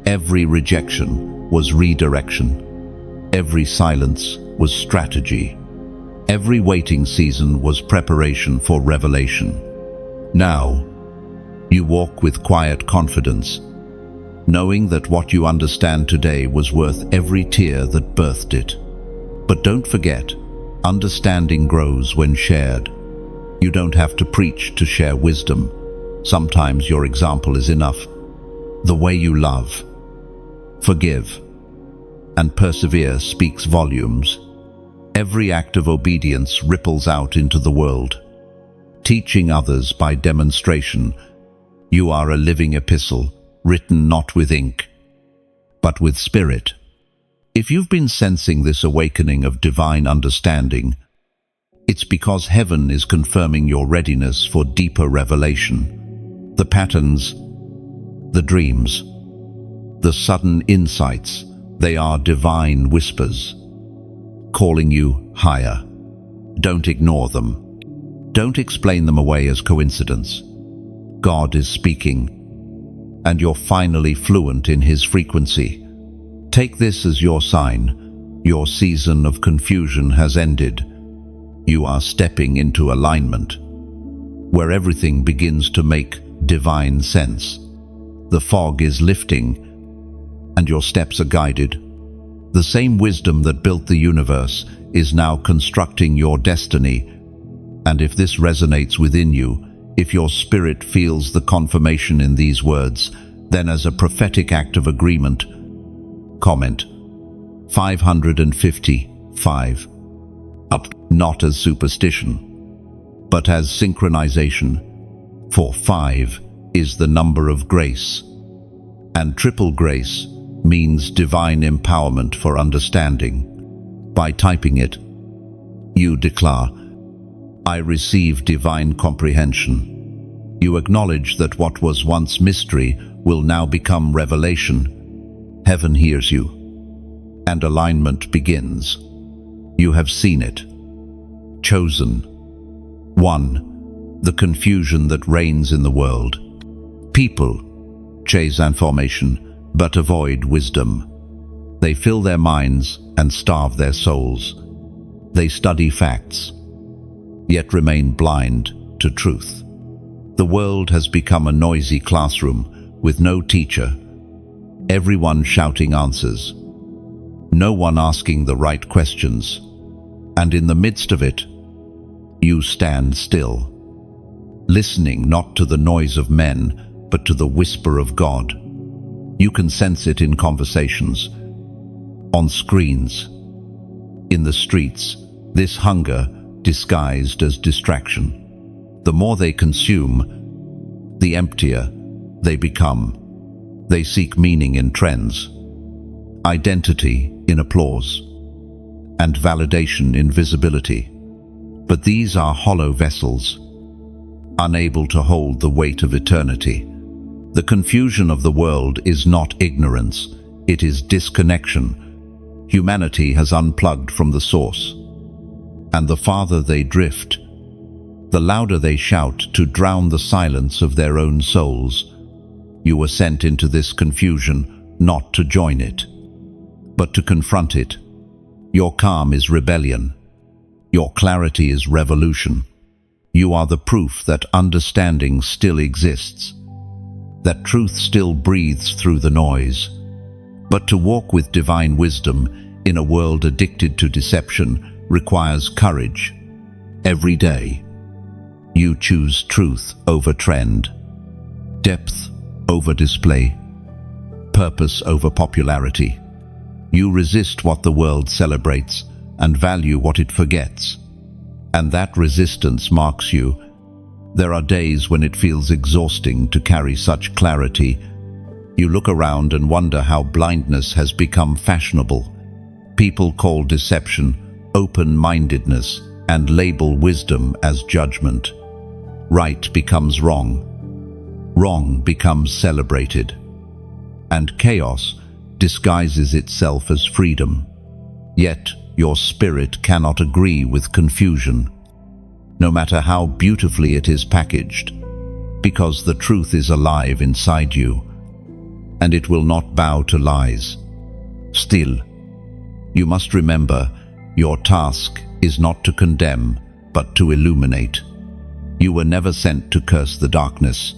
Every rejection was redirection. Every silence was strategy. Every waiting season was preparation for revelation. Now, you walk with quiet confidence, knowing that what you understand today was worth every tear that birthed it. But don't forget, understanding grows when shared. You don't have to preach to share wisdom. Sometimes your example is enough. The way you love, forgive, and persevere speaks volumes. Every act of obedience ripples out into the world. Teaching others by demonstration, you are a living epistle, written not with ink, but with spirit. If you've been sensing this awakening of divine understanding, it's because heaven is confirming your readiness for deeper revelation. The patterns, the dreams, the sudden insights, they are divine whispers, calling you higher. Don't ignore them. Don't explain them away as coincidence. God is speaking, and you're finally fluent in His frequency. Take this as your sign. Your season of confusion has ended. You are stepping into alignment, where everything begins to make divine sense. The fog is lifting, and your steps are guided. The same wisdom that built the universe is now constructing your destiny. And if this resonates within you, if your spirit feels the confirmation in these words, then as a prophetic act of agreement, comment 555 up, not as superstition, but as synchronization. For 5 is the number of grace, and triple grace means divine empowerment for understanding. By typing it, you declare, I receive divine comprehension. You acknowledge that what was once mystery will now become revelation. Heaven hears you, and alignment begins. You have seen it. Chosen. 1. The confusion that reigns in the world. People chase information, but avoid wisdom. They fill their minds and starve their souls. They study facts, yet remain blind to truth. The world has become a noisy classroom with no teacher, everyone shouting answers, no one asking the right questions, and in the midst of it, you stand still, listening not to the noise of men, but to the whisper of God. You can sense it in conversations, on screens, in the streets, this hunger disguised as distraction. The more they consume, the emptier they become. They seek meaning in trends, identity in applause, and validation in visibility. But these are hollow vessels, unable to hold the weight of eternity. The confusion of the world is not ignorance, it is disconnection. Humanity has unplugged from the source, and the farther they drift, the louder they shout to drown the silence of their own souls. You were sent into this confusion not to join it, but to confront it. Your calm is rebellion. Your clarity is revolution. You are the proof that understanding still exists, that truth still breathes through the noise. But to walk with divine wisdom in a world addicted to deception requires courage. Every day, you choose truth over trend, depth over display, purpose over popularity. You resist what the world celebrates and value what it forgets. And that resistance marks you. There are days when it feels exhausting to carry such clarity. You look around and wonder how blindness has become fashionable. People call deception open-mindedness and label wisdom as judgment. Right becomes wrong. Wrong becomes celebrated. And chaos disguises itself as freedom. Yet your spirit cannot agree with confusion, no matter how beautifully it is packaged, because the truth is alive inside you, and it will not bow to lies. Still, you must remember, your task is not to condemn, but to illuminate. You were never sent to curse the darkness,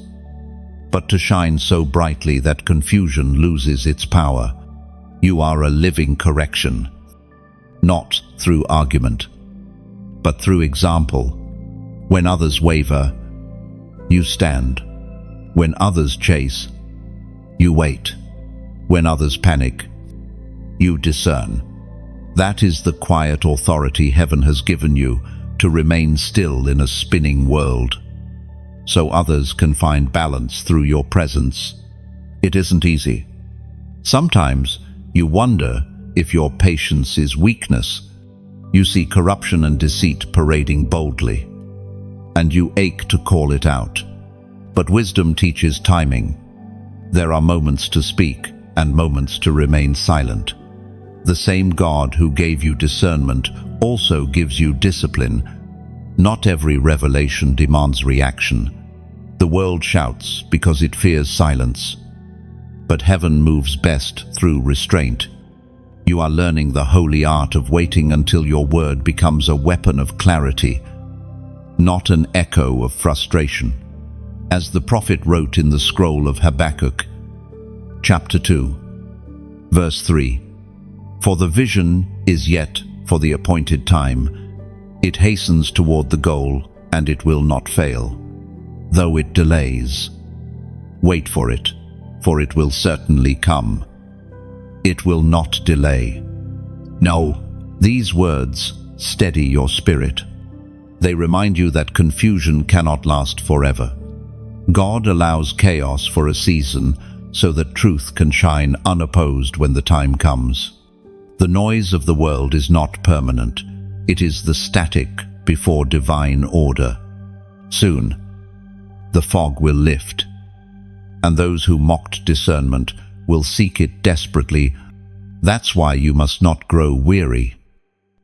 but to shine so brightly that confusion loses its power. You are a living correction, not through argument, but through example. When others waver, you stand. When others chase, you wait. When others panic, you discern. That is the quiet authority heaven has given you to remain still in a spinning world, so others can find balance through your presence. It isn't easy. Sometimes you wonder if your patience is weakness. You see corruption and deceit parading boldly, and you ache to call it out. But wisdom teaches timing. There are moments to speak and moments to remain silent. The same God who gave you discernment also gives you discipline. Not every revelation demands reaction. The world shouts because it fears silence, but heaven moves best through restraint. You are learning the holy art of waiting until your word becomes a weapon of clarity, not an echo of frustration. As the prophet wrote in the scroll of Habakkuk, chapter 2, verse 3, "For the vision is yet for the appointed time. It hastens toward the goal, and it will not fail. Though it delays, wait for it will certainly come. It will not delay." No, these words steady your spirit. They remind you that confusion cannot last forever. God allows chaos for a season so that truth can shine unopposed when the time comes. The noise of the world is not permanent. It is the static before divine order. Soon, the fog will lift, and those who mocked discernment will seek it desperately. That's why you must not grow weary.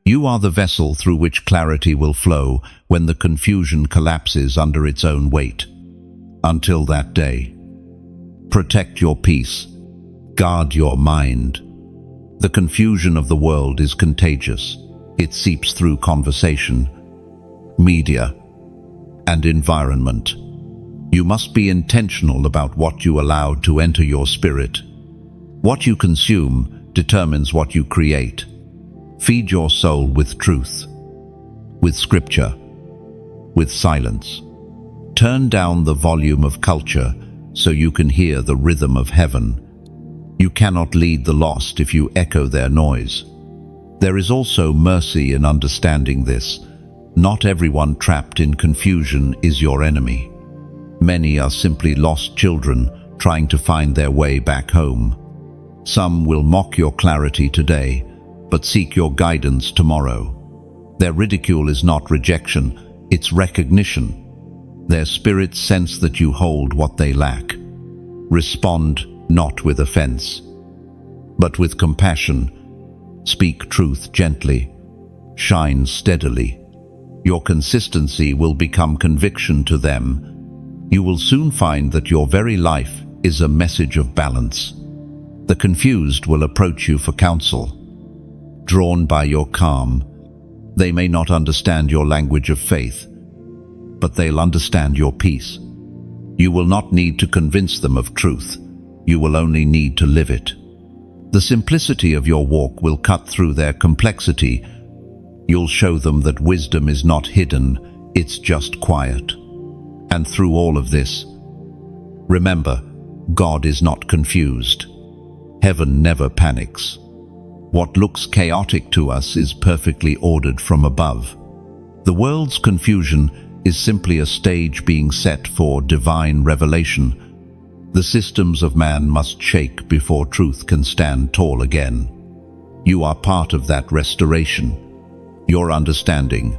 You are the vessel through which clarity will flow when the confusion collapses under its own weight. Until that day, protect your peace, guard your mind. The confusion of the world is contagious. It seeps through conversation, media, and environment. You must be intentional about what you allow to enter your spirit. What you consume determines what you create. Feed your soul with truth, with scripture, with silence. Turn down the volume of culture so you can hear the rhythm of heaven. You cannot lead the lost if you echo their noise. There is also mercy in understanding this. Not everyone trapped in confusion is your enemy. Many are simply lost children trying to find their way back home. Some will mock your clarity today, but seek your guidance tomorrow. Their ridicule is not rejection, it's recognition. Their spirits sense that you hold what they lack. Respond not with offense, but with compassion. Speak truth gently. Shine steadily. Your consistency will become conviction to them. You will soon find that your very life is a message of balance. The confused will approach you for counsel. Drawn by your calm, they may not understand your language of faith, but they'll understand your peace. You will not need to convince them of truth. You will only need to live it. The simplicity of your walk will cut through their complexity. You'll show them that wisdom is not hidden, it's just quiet. And through all of this, remember, God is not confused. Heaven never panics. What looks chaotic to us is perfectly ordered from above. The world's confusion is simply a stage being set for divine revelation. The systems of man must shake before truth can stand tall again. You are part of that restoration. Your understanding,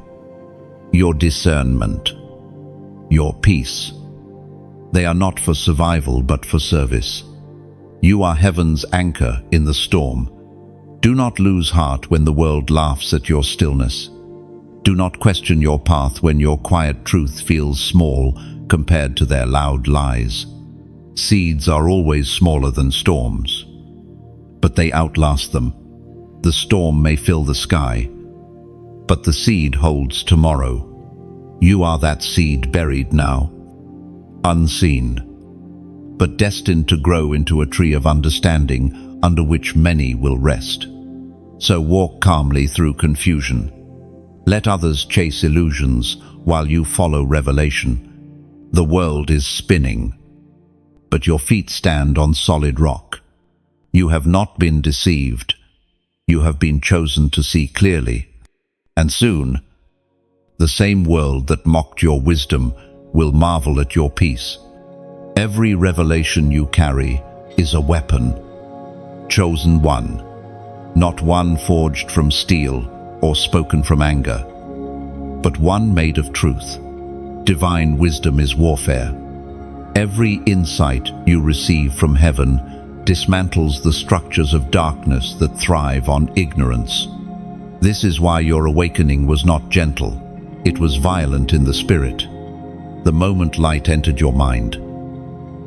your discernment, your peace. They are not for survival but for service. You are heaven's anchor in the storm. Do not lose heart when the world laughs at your stillness. Do not question your path when your quiet truth feels small compared to their loud lies. Seeds are always smaller than storms, but they outlast them. The storm may fill the sky, but the seed holds tomorrow. You are that seed buried now, unseen, but destined to grow into a tree of understanding under which many will rest. So walk calmly through confusion. Let others chase illusions while you follow revelation. The world is spinning, but your feet stand on solid rock. You have not been deceived. You have been chosen to see clearly. And soon, the same world that mocked your wisdom will marvel at your peace. Every revelation you carry is a weapon. Chosen one, not one forged from steel or spoken from anger, but one made of truth. Divine wisdom is warfare. Every insight you receive from heaven dismantles the structures of darkness that thrive on ignorance. This is why your awakening was not gentle. It was violent in the spirit. The moment light entered your mind,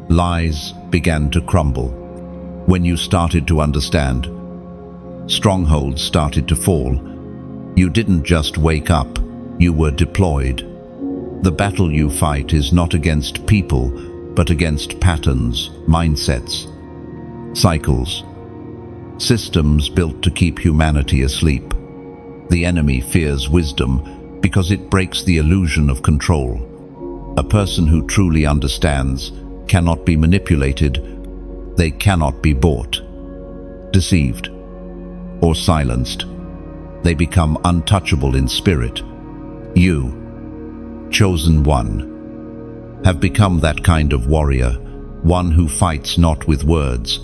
lies began to crumble. When you started to understand, strongholds started to fall. You didn't just wake up, you were deployed. The battle you fight is not against people, but against patterns, mindsets, cycles, systems built to keep humanity asleep. The enemy fears wisdom because it breaks the illusion of control. A person who truly understands cannot be manipulated. They cannot be bought, deceived, or silenced. They become untouchable in spirit. You, chosen one, have become that kind of warrior, one who fights not with words,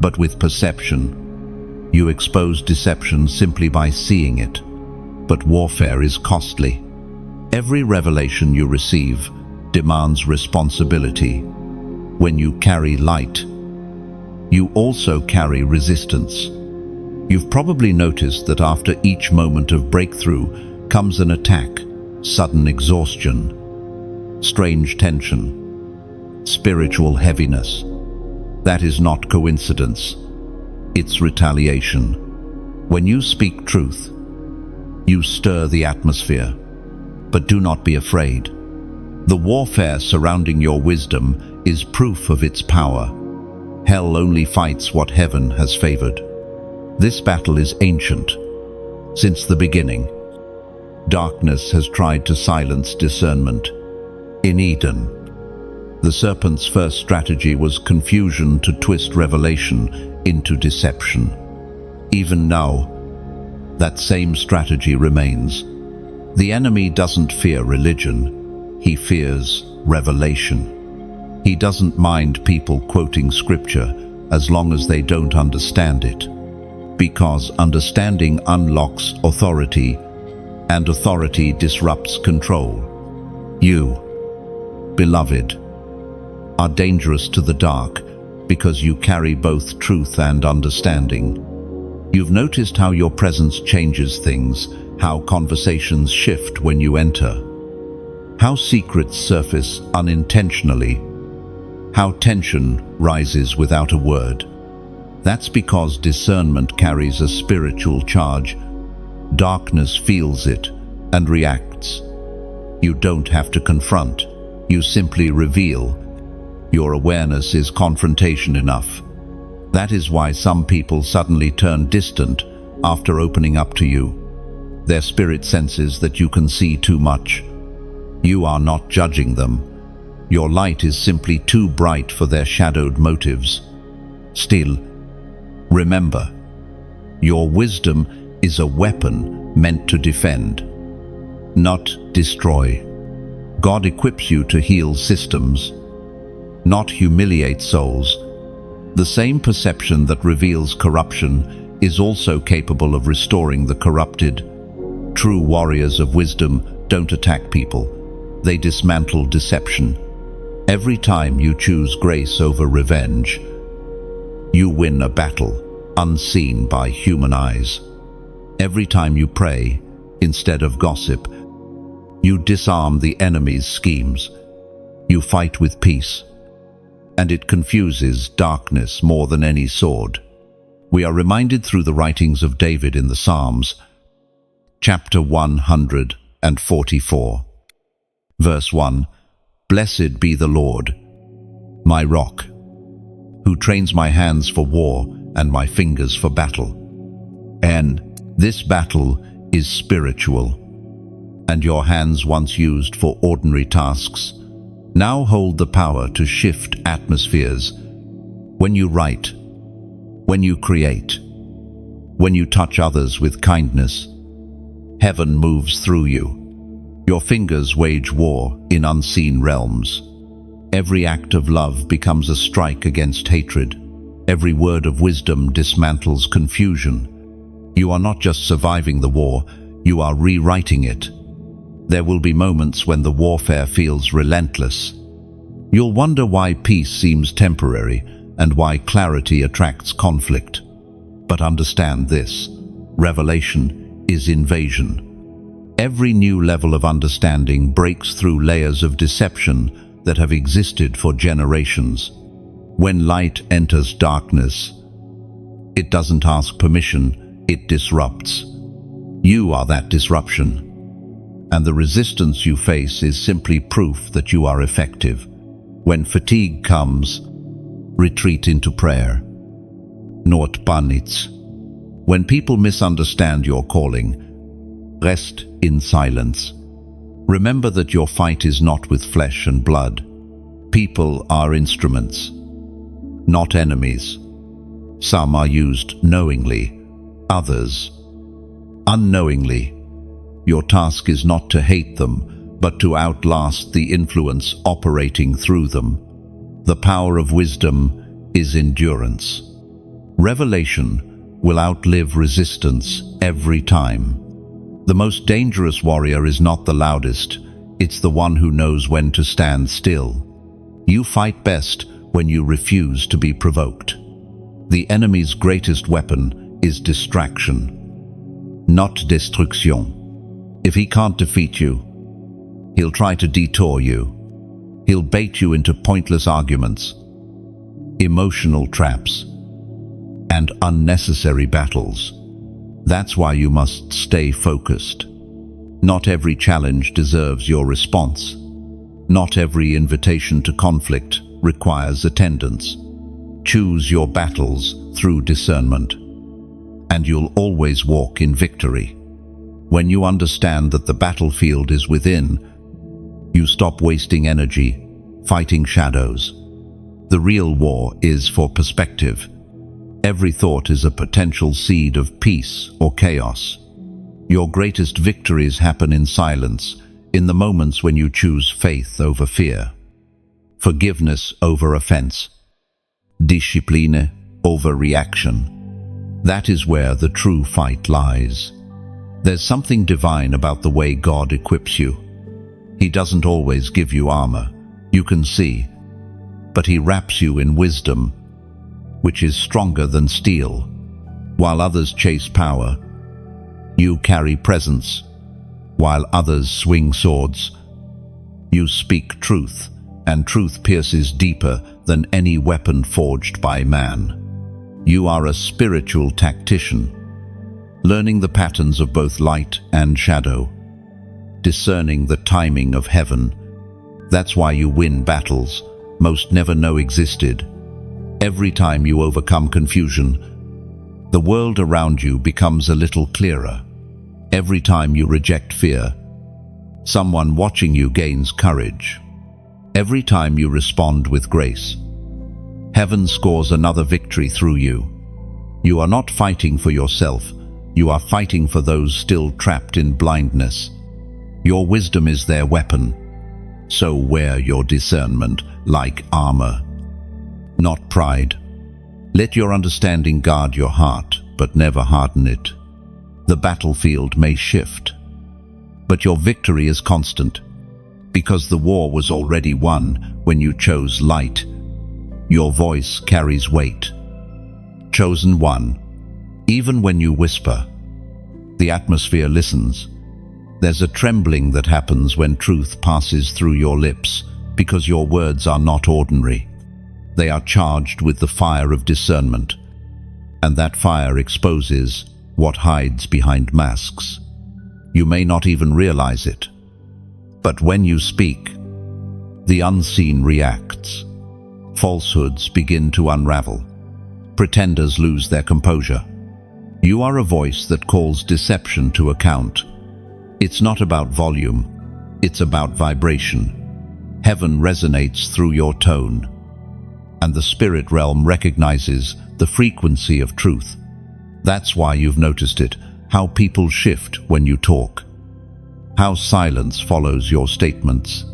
but with perception. You expose deception simply by seeing it, but warfare is costly. Every revelation you receive demands responsibility. When you carry light, you also carry resistance. You've probably noticed that after each moment of breakthrough comes an attack, sudden exhaustion, strange tension, spiritual heaviness. That is not coincidence. It's retaliation. When you speak truth, you stir the atmosphere. But do not be afraid. The warfare surrounding your wisdom is proof of its power. Hell only fights what heaven has favored. This battle is ancient. Since the beginning, darkness has tried to silence discernment. In Eden, the serpent's first strategy was confusion to twist revelation into deception. Even now, that same strategy remains. The enemy doesn't fear religion, he fears revelation. He doesn't mind people quoting scripture as long as they don't understand it, because understanding unlocks authority, and authority disrupts control. You, beloved, are dangerous to the dark because you carry both truth and understanding. You've noticed how your presence changes things, how conversations shift when you enter, how secrets surface unintentionally, how tension rises without a word. That's because discernment carries a spiritual charge. Darkness feels it and reacts. You don't have to confront, you simply reveal. Your awareness is confrontation enough. That is why some people suddenly turn distant after opening up to you. Their spirit senses that you can see too much. You are not judging them. Your light is simply too bright for their shadowed motives. Still, remember, your wisdom is a weapon meant to defend, not destroy. God equips you to heal systems, not humiliate souls. The same perception that reveals corruption is also capable of restoring the corrupted. True warriors of wisdom don't attack people, they dismantle deception. Every time you choose grace over revenge, you win a battle unseen by human eyes. Every time you pray instead of gossip, you disarm the enemy's schemes. You fight with peace, and it confuses darkness more than any sword. We are reminded through the writings of David in the Psalms, chapter 144, verse 1, "Blessed be the Lord, my rock, who trains my hands for war and my fingers for battle." And this battle is spiritual, and your hands once used for ordinary tasks now hold the power to shift atmospheres. When you write, when you create, when you touch others with kindness, heaven moves through you. Your fingers wage war in unseen realms. Every act of love becomes a strike against hatred. Every word of wisdom dismantles confusion. You are not just surviving the war, you are rewriting it. There will be moments when the warfare feels relentless. You'll wonder why peace seems temporary and why clarity attracts conflict. But understand this: revelation is invasion. Every new level of understanding breaks through layers of deception that have existed for generations. When light enters darkness, it doesn't ask permission, it disrupts. You are that disruption. And the resistance you face is simply proof that you are effective. When fatigue comes, retreat into prayer. Not panitz. When people misunderstand your calling, rest in silence. Remember that your fight is not with flesh and blood. People are instruments, not enemies. Some are used knowingly, others unknowingly. Your task is not to hate them, but to outlast the influence operating through them. The power of wisdom is endurance. Revelation will outlive resistance every time. The most dangerous warrior is not the loudest, it's the one who knows when to stand still. You fight best when you refuse to be provoked. The enemy's greatest weapon is distraction, not destruction. If he can't defeat you, he'll try to detour you. He'll bait you into pointless arguments, emotional traps, and unnecessary battles. That's why you must stay focused. Not every challenge deserves your response. Not every invitation to conflict requires attendance. Choose your battles through discernment, and you'll always walk in victory. When you understand that the battlefield is within, you stop wasting energy fighting shadows. The real war is for perspective. Every thought is a potential seed of peace or chaos. Your greatest victories happen in silence, in the moments when you choose faith over fear. Forgiveness over offense. Discipline over reaction. That is where the true fight lies. There's something divine about the way God equips you. He doesn't always give you armor, you can see, but He wraps you in wisdom, which is stronger than steel. While others chase power, you carry presence. While others swing swords, you speak truth, and truth pierces deeper than any weapon forged by man. You are a spiritual tactician, learning the patterns of both light and shadow, discerning the timing of heaven. That's why you win battles most never know existed. Every time you overcome confusion, the world around you becomes a little clearer. Every time you reject fear, someone watching you gains courage. Every time you respond with grace, heaven scores another victory through you. You are not fighting for yourself, you are fighting for those still trapped in blindness. Your wisdom is their weapon, so wear your discernment like armor, not pride. Let your understanding guard your heart, but never harden it. The battlefield may shift, but your victory is constant, because the war was already won when you chose light. Your voice carries weight. Chosen one. Even when you whisper, the atmosphere listens. There's a trembling that happens when truth passes through your lips, because your words are not ordinary. They are charged with the fire of discernment, and that fire exposes what hides behind masks. You may not even realize it, but when you speak, the unseen reacts. Falsehoods begin to unravel. Pretenders lose their composure. You are a voice that calls deception to account. It's not about volume, it's about vibration. Heaven resonates through your tone, and the spirit realm recognizes the frequency of truth. That's why you've noticed it, how people shift when you talk, how silence follows your statements.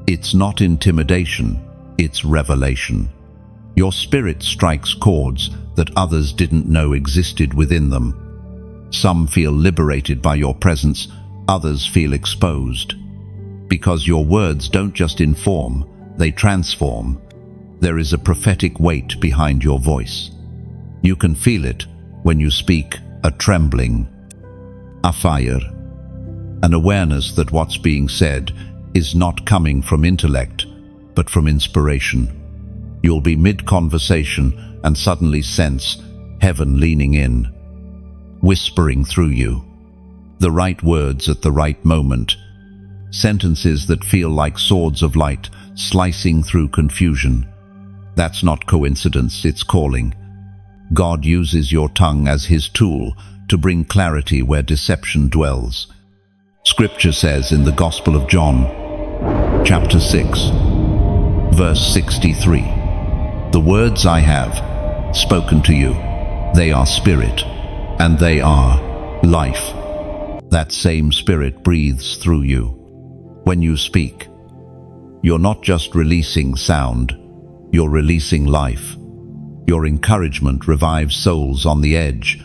It's not intimidation, it's revelation. Your spirit strikes chords that others didn't know existed within them. Some feel liberated by your presence, others feel exposed. Because your words don't just inform, they transform. There is a prophetic weight behind your voice. You can feel it when you speak, a trembling, a fire, an awareness that what's being said is not coming from intellect, but from inspiration. You'll be mid-conversation and suddenly sense heaven leaning in, whispering through you. The right words at the right moment. Sentences that feel like swords of light slicing through confusion. That's not coincidence, it's calling. God uses your tongue as His tool to bring clarity where deception dwells. Scripture says in the Gospel of John, chapter 6, verse 63, "The words I have spoken to you, they are spirit, and they are life." That same spirit breathes through you. When you speak, you're not just releasing sound, you're releasing life. Your encouragement revives souls on the edge.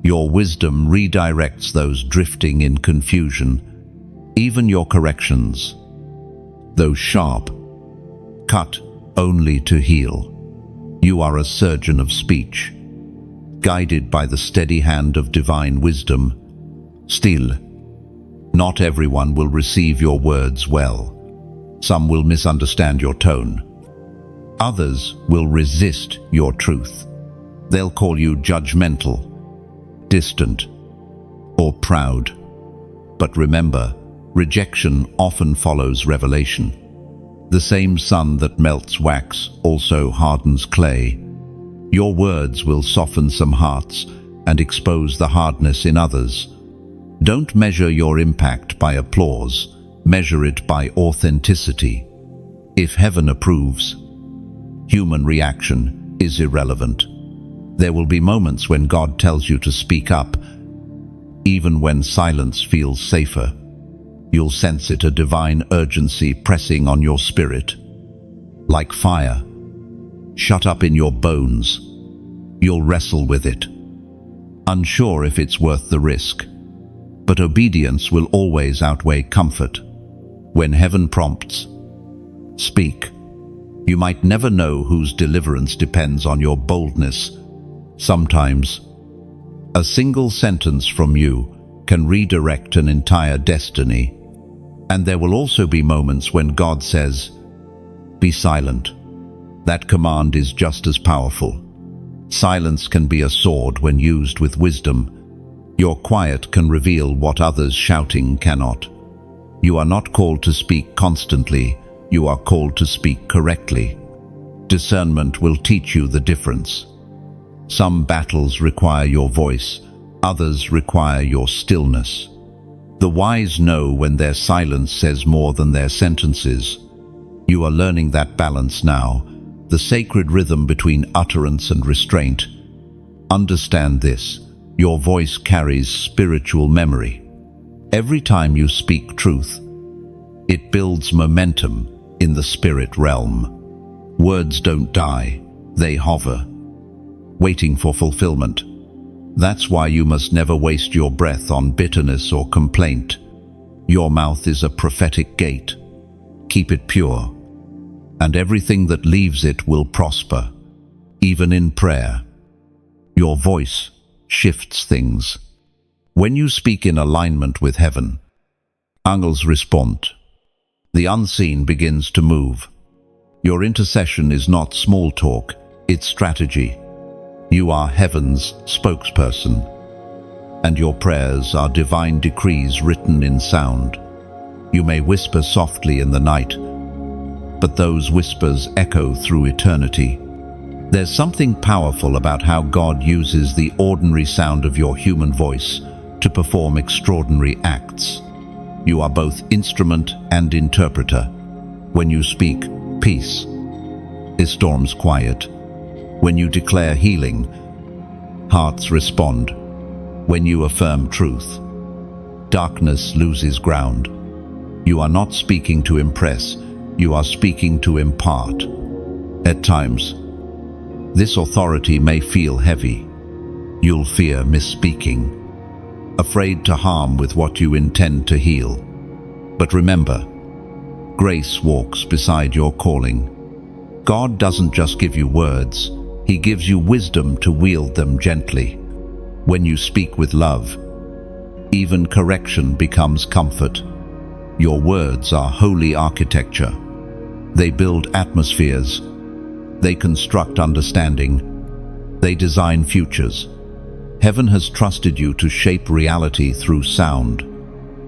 Your wisdom redirects those drifting in confusion. Even your corrections, though sharp, cut only to heal. You are a surgeon of speech, guided by the steady hand of divine wisdom. Still, not everyone will receive your words well. Some will misunderstand your tone. Others will resist your truth. They'll call you judgmental, distant, or proud. But remember, rejection often follows revelation. The same sun that melts wax also hardens clay. Your words will soften some hearts and expose the hardness in others. Don't measure your impact by applause, measure it by authenticity. If heaven approves, human reaction is irrelevant. There will be moments when God tells you to speak up, even when silence feels safer. You'll sense it, a divine urgency pressing on your spirit. like fire, shut up in your bones. You'll wrestle with it, unsure if it's worth the risk. But obedience will always outweigh comfort. When heaven prompts, speak. You might never know whose deliverance depends on your boldness. Sometimes, a single sentence from you can redirect an entire destiny. And there will also be moments when God says, "Be silent." That command is just as powerful. Silence can be a sword when used with wisdom. Your quiet can reveal what others shouting cannot. You are not called to speak constantly, you are called to speak correctly. Discernment will teach you the difference. Some battles require your voice, others require your stillness. The wise know when their silence says more than their sentences. You are learning that balance now, the sacred rhythm between utterance and restraint. Understand this, your voice carries spiritual memory. Every time you speak truth, it builds momentum in the spirit realm. Words don't die, they hover, waiting for fulfillment. That's why you must never waste your breath on bitterness or complaint. Your mouth is a prophetic gate. Keep it pure, and everything that leaves it will prosper. Even in prayer, your voice shifts things. When you speak in alignment with heaven, angels respond. The unseen begins to move. Your intercession is not small talk, it's strategy. You are heaven's spokesperson, and your prayers are divine decrees written in sound. You may whisper softly in the night, but those whispers echo through eternity. There's something powerful about how God uses the ordinary sound of your human voice to perform extraordinary acts. You are both instrument and interpreter. When you speak peace, the storms quiet. When you declare healing, hearts respond. When you affirm truth, darkness loses ground. You are not speaking to impress, you are speaking to impart. At times, this authority may feel heavy. You'll fear misspeaking, afraid to harm with what you intend to heal. But remember, grace walks beside your calling. God doesn't just give you words, He gives you wisdom to wield them gently. When you speak with love, even correction becomes comfort. Your words are holy architecture. They build atmospheres. They construct understanding. They design futures. Heaven has trusted you to shape reality through sound.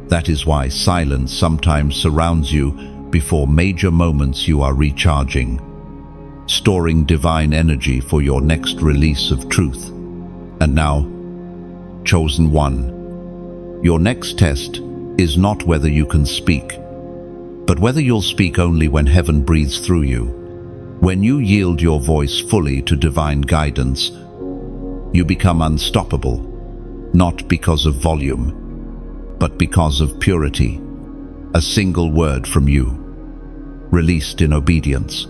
That is why silence sometimes surrounds you before major moments. You are recharging, storing divine energy for your next release of truth. And now, chosen one, your next test is not whether you can speak, but whether you'll speak only when heaven breathes through you. When you yield your voice fully to divine guidance, you become unstoppable, not because of volume, but because of purity. A single word from you, released in obedience,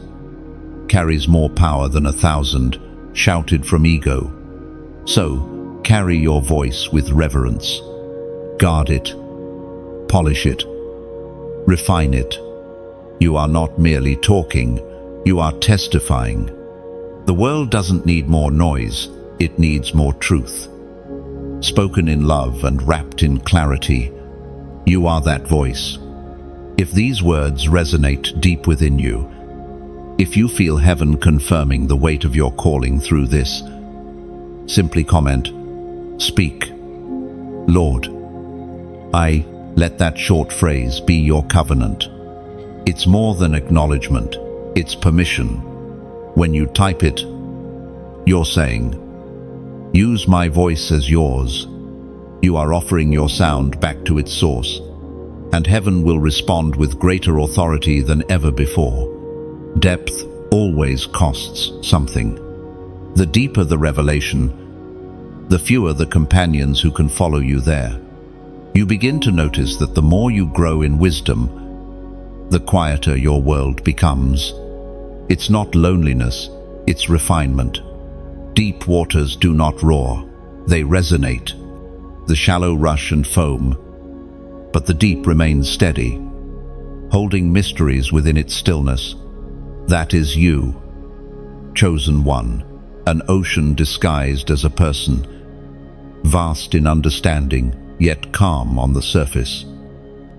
carries more power than 1,000 shouted from ego. So, carry your voice with reverence. Guard it, polish it, refine it. You are not merely talking, you are testifying. The world doesn't need more noise, it needs more truth. Spoken in love and wrapped in clarity, you are that voice. If these words resonate deep within you, if you feel heaven confirming the weight of your calling through this, simply comment, "Speak, Lord." Let that short phrase be your covenant. It's more than acknowledgement, it's permission. When you type it, you're saying, "Use my voice as yours." You are offering your sound back to its source, and heaven will respond with greater authority than ever before. Depth always costs something. The deeper the revelation, the fewer the companions who can follow you there. You begin to notice that the more you grow in wisdom, the quieter your world becomes. It's not loneliness, it's refinement. Deep waters do not roar, they resonate. The shallow rush and foam, but the deep remains steady, holding mysteries within its stillness. That is you, chosen one, an ocean disguised as a person, vast in understanding, yet calm on the surface.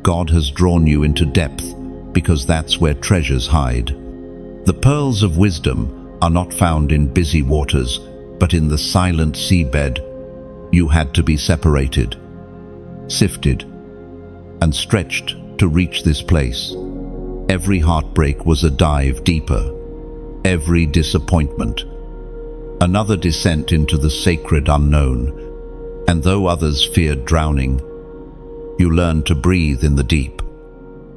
God has drawn you into depth because that's where treasures hide. The pearls of wisdom are not found in busy waters, but in the silent seabed. You had to be separated, sifted, and stretched to reach this place. Every heartbreak was a dive deeper, every disappointment another descent into the sacred unknown. And though others feared drowning, you learned to breathe in the deep.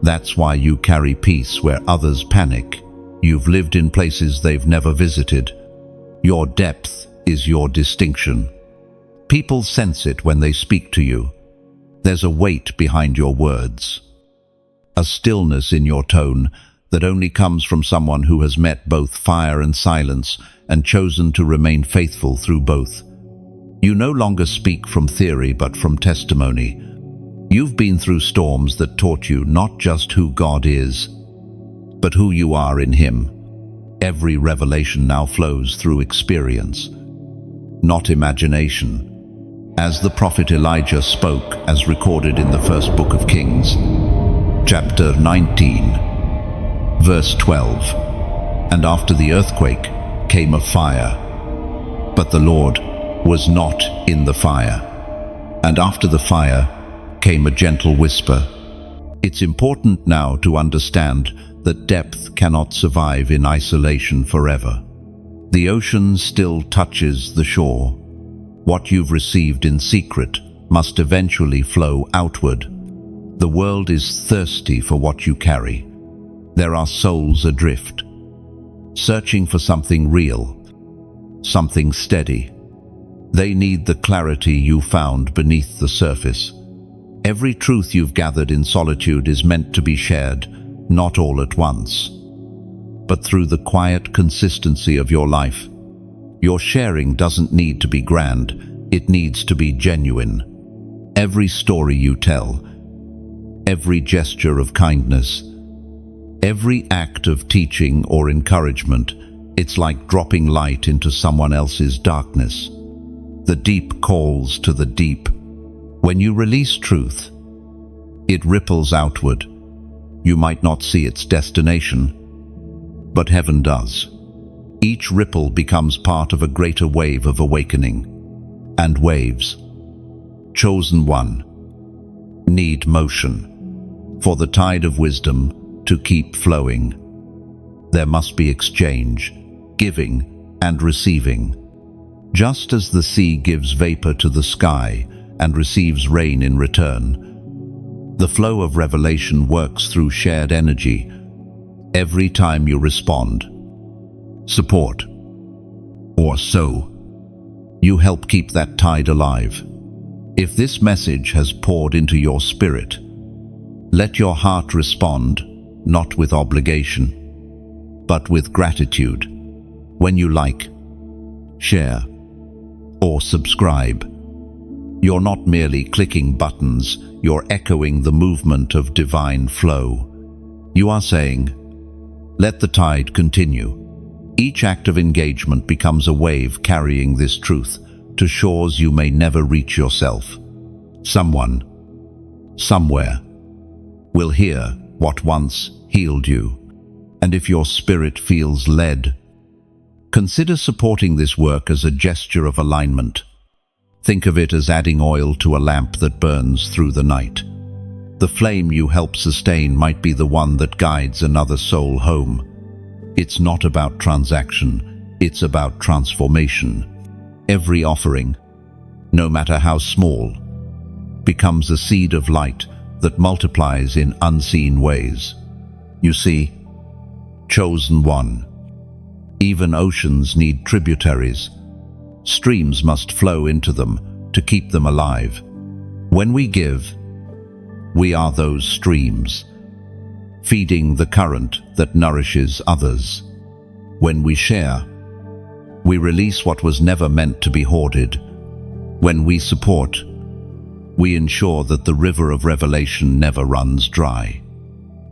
That's why you carry peace where others panic. You've lived in places they've never visited. Your depth is your distinction. People sense it when they speak to you. There's a weight behind your words, a stillness in your tone that only comes from someone who has met both fire and silence and chosen to remain faithful through both. You no longer speak from theory but from testimony. You've been through storms that taught you not just who God is, but who you are in Him. Every revelation now flows through experience, not imagination. As the prophet Elijah spoke, as recorded in the first book of Kings, chapter 19, verse 12, "And after the earthquake came a fire, but the Lord was not in the fire. And after the fire came a gentle whisper." It's important now to understand that depth cannot survive in isolation forever. The ocean still touches the shore. What you've received in secret must eventually flow outward. The world is thirsty for what you carry. There are souls adrift, searching for something real, something steady. They need the clarity you found beneath the surface. Every truth you've gathered in solitude is meant to be shared, not all at once, but through the quiet consistency of your life. Your sharing doesn't need to be grand, it needs to be genuine. Every story you tell, every gesture of kindness, every act of teaching or encouragement, it's like dropping light into someone else's darkness. The deep calls to the deep. When you release truth, it ripples outward. You might not see its destination, but heaven does. Each ripple becomes part of a greater wave of awakening. And waves, chosen one, need motion. For the tide of wisdom to keep flowing, there must be exchange, giving and receiving. Just as the sea gives vapor to the sky and receives rain in return, the flow of revelation works through shared energy. Every time you respond, support, or sow, you help keep that tide alive. If this message has poured into your spirit, let your heart respond, not with obligation, but with gratitude. When you like, share, or subscribe, you're not merely clicking buttons, you're echoing the movement of divine flow. You are saying, let the tide continue. Each act of engagement becomes a wave carrying this truth to shores you may never reach yourself. Someone, somewhere, will hear what once healed you. And if your spirit feels led, consider supporting this work as a gesture of alignment. Think of it as adding oil to a lamp that burns through the night. The flame you help sustain might be the one that guides another soul home. It's not about transaction, it's about transformation. Every offering, no matter how small, becomes a seed of light that multiplies in unseen ways. You see, chosen one, even oceans need tributaries. Streams must flow into them to keep them alive. When we give, we are those streams, feeding the current that nourishes others. When we share, we release what was never meant to be hoarded. When we support, we ensure that the river of revelation never runs dry.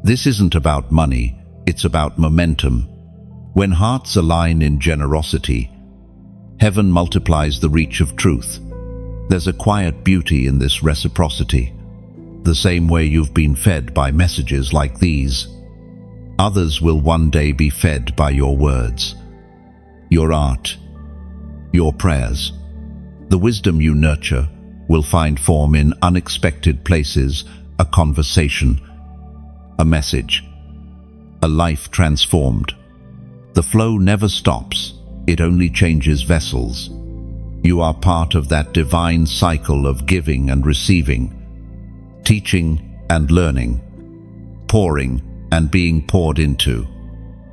This isn't about money, it's about momentum. When hearts align in generosity, heaven multiplies the reach of truth. There's a quiet beauty in this reciprocity. The same way you've been fed by messages like these, others will one day be fed by your words, your art, your prayers. The wisdom you nurture will find form in unexpected places, a conversation, a message, a life transformed. The flow never stops, it only changes vessels. You are part of that divine cycle of giving and receiving, teaching and learning, pouring and being poured into.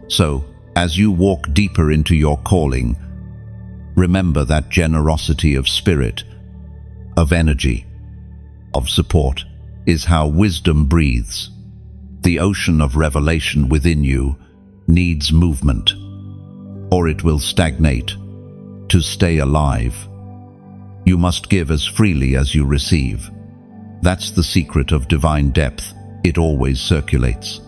So, as you walk deeper into your calling, remember that generosity of spirit, of energy, of support, is how wisdom breathes. The ocean of revelation within you needs movement, or it will stagnate. To stay alive, you must give as freely as you receive. That's the secret of divine depth. It always circulates.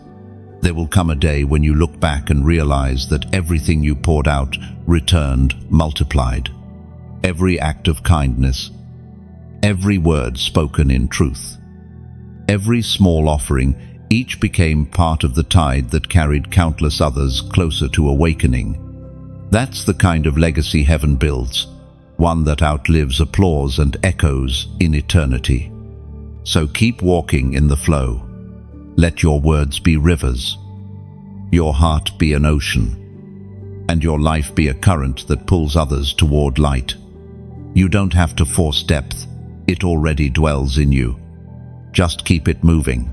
There will come a day when you look back and realize that everything you poured out returned multiplied. Every act of kindness, every word spoken in truth, every small offering, each became part of the tide that carried countless others closer to awakening. That's the kind of legacy heaven builds, one that outlives applause and echoes in eternity. So keep walking in the flow. Let your words be rivers, your heart be an ocean, and your life be a current that pulls others toward light. You don't have to force depth, it already dwells in you. Just keep it moving,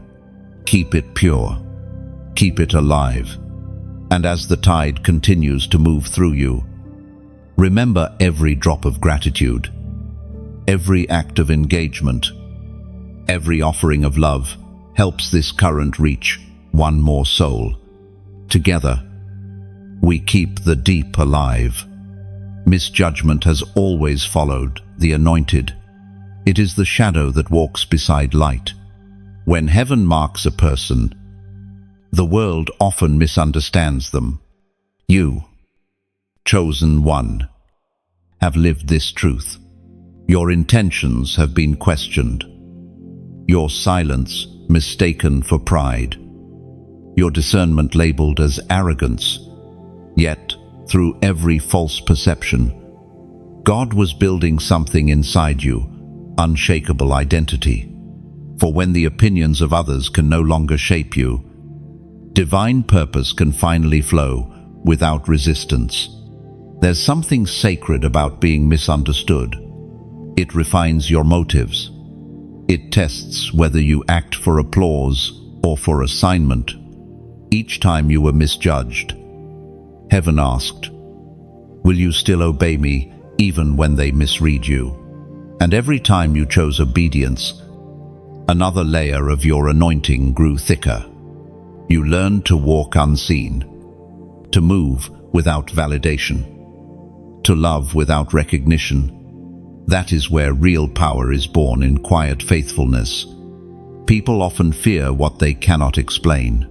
keep it pure, keep it alive. And as the tide continues to move through you, remember every drop of gratitude, every act of engagement, every offering of love helps this current reach one more soul. Together, we keep the deep alive. Misjudgment has always followed the anointed. It is the shadow that walks beside light. When heaven marks a person, the world often misunderstands them. You, chosen one, have lived this truth. Your intentions have been questioned, your silence mistaken for pride, your discernment labeled as arrogance. Yet, through every false perception, God was building something inside you, unshakable identity. For when the opinions of others can no longer shape you, divine purpose can finally flow without resistance. There's something sacred about being misunderstood. It refines your motives. It tests whether you act for applause or for assignment. Each time you were misjudged, heaven asked, "Will you still obey me even when they misread you?" And every time you chose obedience, another layer of your anointing grew thicker. You learned to walk unseen, to move without validation, to love without recognition. That is where real power is born, in quiet faithfulness. People often fear what they cannot explain.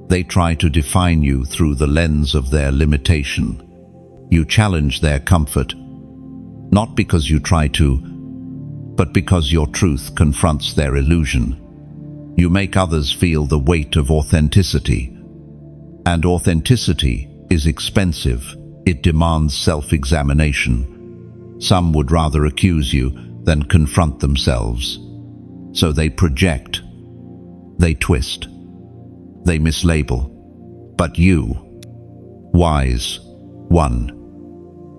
They try to define you through the lens of their limitation. You challenge their comfort, not because you try to, but because your truth confronts their illusion. You make others feel the weight of authenticity. And authenticity is expensive. It demands self-examination. Some would rather accuse you than confront themselves. So they project, they twist, they mislabel. But you, wise one,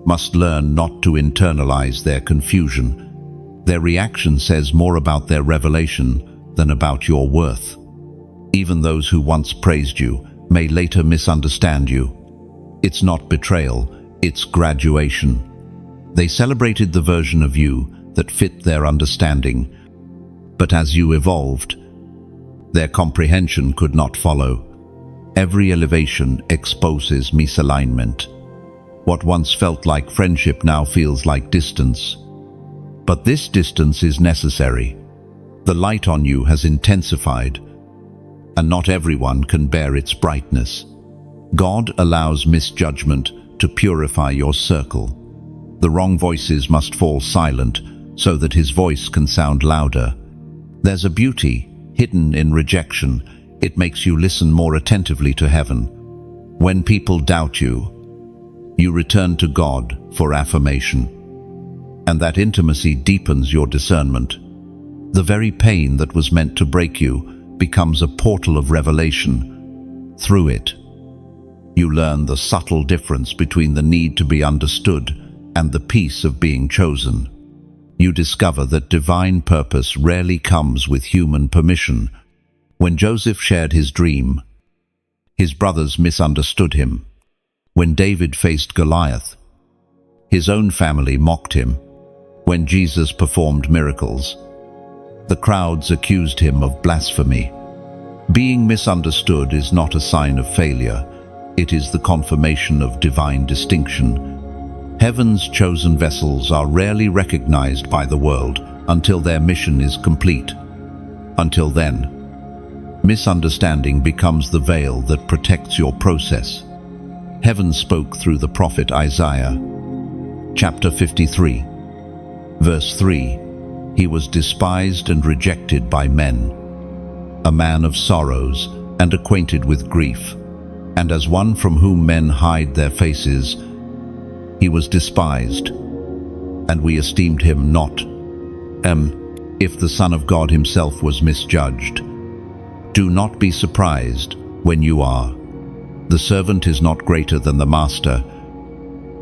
must learn not to internalize their confusion. Their reaction says more about their revelation than about your worth. Even those who once praised you may later misunderstand you. It's not betrayal, it's graduation. They celebrated the version of you that fit their understanding, but as you evolved, their comprehension could not follow. Every elevation exposes misalignment. What once felt like friendship now feels like distance. But this distance is necessary. The light on you has intensified, and not everyone can bear its brightness. God allows misjudgment to purify your circle. The wrong voices must fall silent so that His voice can sound louder. There's a beauty hidden in rejection. It makes you listen more attentively to heaven. When people doubt you, you return to God for affirmation. And that intimacy deepens your discernment. The very pain that was meant to break you becomes a portal of revelation. Through it, you learn the subtle difference between the need to be understood and the peace of being chosen. You discover that divine purpose rarely comes with human permission. When Joseph shared his dream, his brothers misunderstood him. When David faced Goliath, his own family mocked him. When Jesus performed miracles, the crowds accused him of blasphemy. Being misunderstood is not a sign of failure. It is the confirmation of divine distinction. Heaven's chosen vessels are rarely recognized by the world until their mission is complete. Until then, misunderstanding becomes the veil that protects your process. Heaven spoke through the prophet Isaiah. Chapter 53, verse 3. He was despised and rejected by men, a man of sorrows and acquainted with grief, and as one from whom men hide their faces. He was despised, and we esteemed him not. If the Son of God himself was misjudged, do not be surprised when you are. The servant is not greater than the master.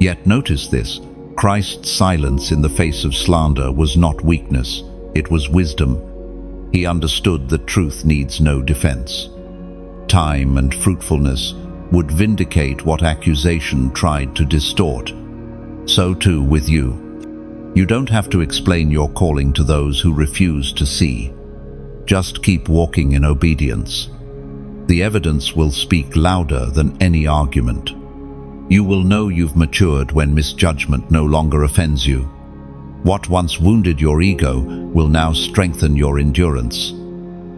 Yet notice this: Christ's silence in the face of slander was not weakness, it was wisdom. He understood that truth needs no defense. Time and fruitfulness would vindicate what accusation tried to distort. So too with you. You don't have to explain your calling to those who refuse to see. Just keep walking in obedience. The evidence will speak louder than any argument. You will know you've matured when misjudgment no longer offends you. What once wounded your ego will now strengthen your endurance.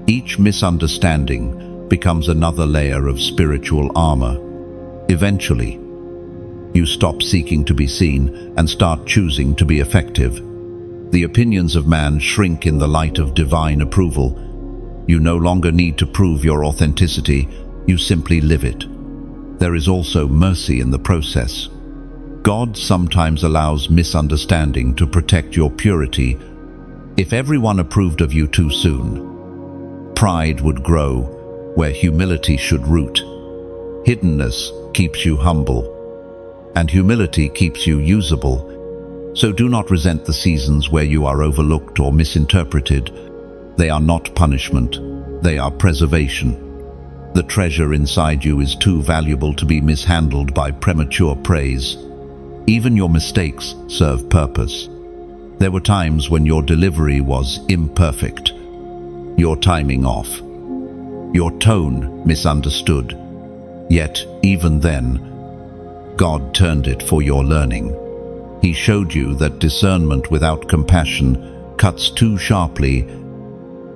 Each misunderstanding becomes another layer of spiritual armor. Eventually, you stop seeking to be seen and start choosing to be effective. The opinions of man shrink in the light of divine approval. You no longer need to prove your authenticity, you simply live it. There is also mercy in the process. God sometimes allows misunderstanding to protect your purity. If everyone approved of you too soon, pride would grow where humility should root. Hiddenness keeps you humble, and humility keeps you usable. So do not resent the seasons where you are overlooked or misinterpreted. They are not punishment, they are preservation. The treasure inside you is too valuable to be mishandled by premature praise. Even your mistakes serve purpose. There were times when your delivery was imperfect, your timing off, your tone misunderstood. Yet, even then, God turned it for your learning. He showed you that discernment without compassion cuts too sharply,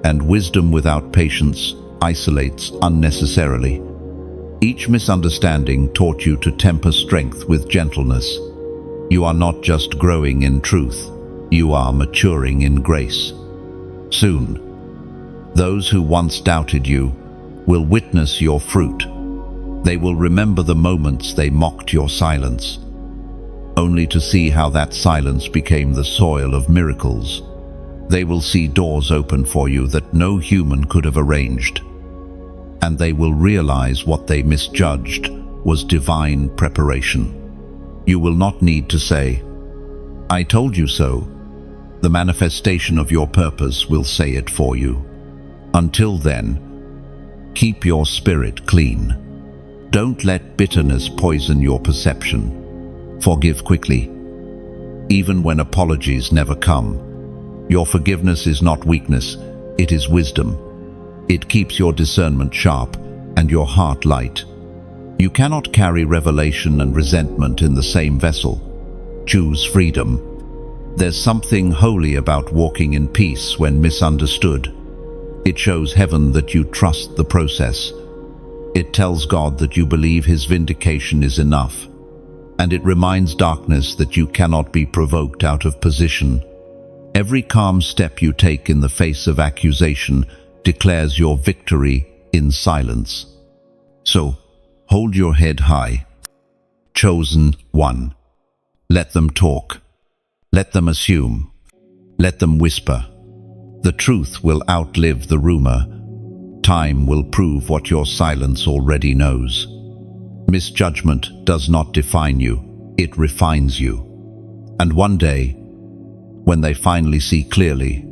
and wisdom without patience isolates unnecessarily. Each misunderstanding taught you to temper strength with gentleness. You are not just growing in truth, you are maturing in grace. Soon, those who once doubted you will witness your fruit. They will remember the moments they mocked your silence, only to see how that silence became the soil of miracles. They will see doors open for you that no human could have arranged, and they will realize what they misjudged was divine preparation. You will not need to say, "I told you so." The manifestation of your purpose will say it for you. Until then, keep your spirit clean. Don't let bitterness poison your perception. Forgive quickly, even when apologies never come. Your forgiveness is not weakness, it is wisdom. It keeps your discernment sharp and your heart light. You cannot carry revelation and resentment in the same vessel. Choose freedom. There's something holy about walking in peace when misunderstood. It shows heaven that you trust the process. It tells God that you believe His vindication is enough. And it reminds darkness that you cannot be provoked out of position. Every calm step you take in the face of accusation declares your victory in silence. So, hold your head high. Chosen one. Let them talk. Let them assume. Let them whisper. The truth will outlive the rumor. Time will prove what your silence already knows. Misjudgment does not define you, it refines you. And one day, when they finally see clearly,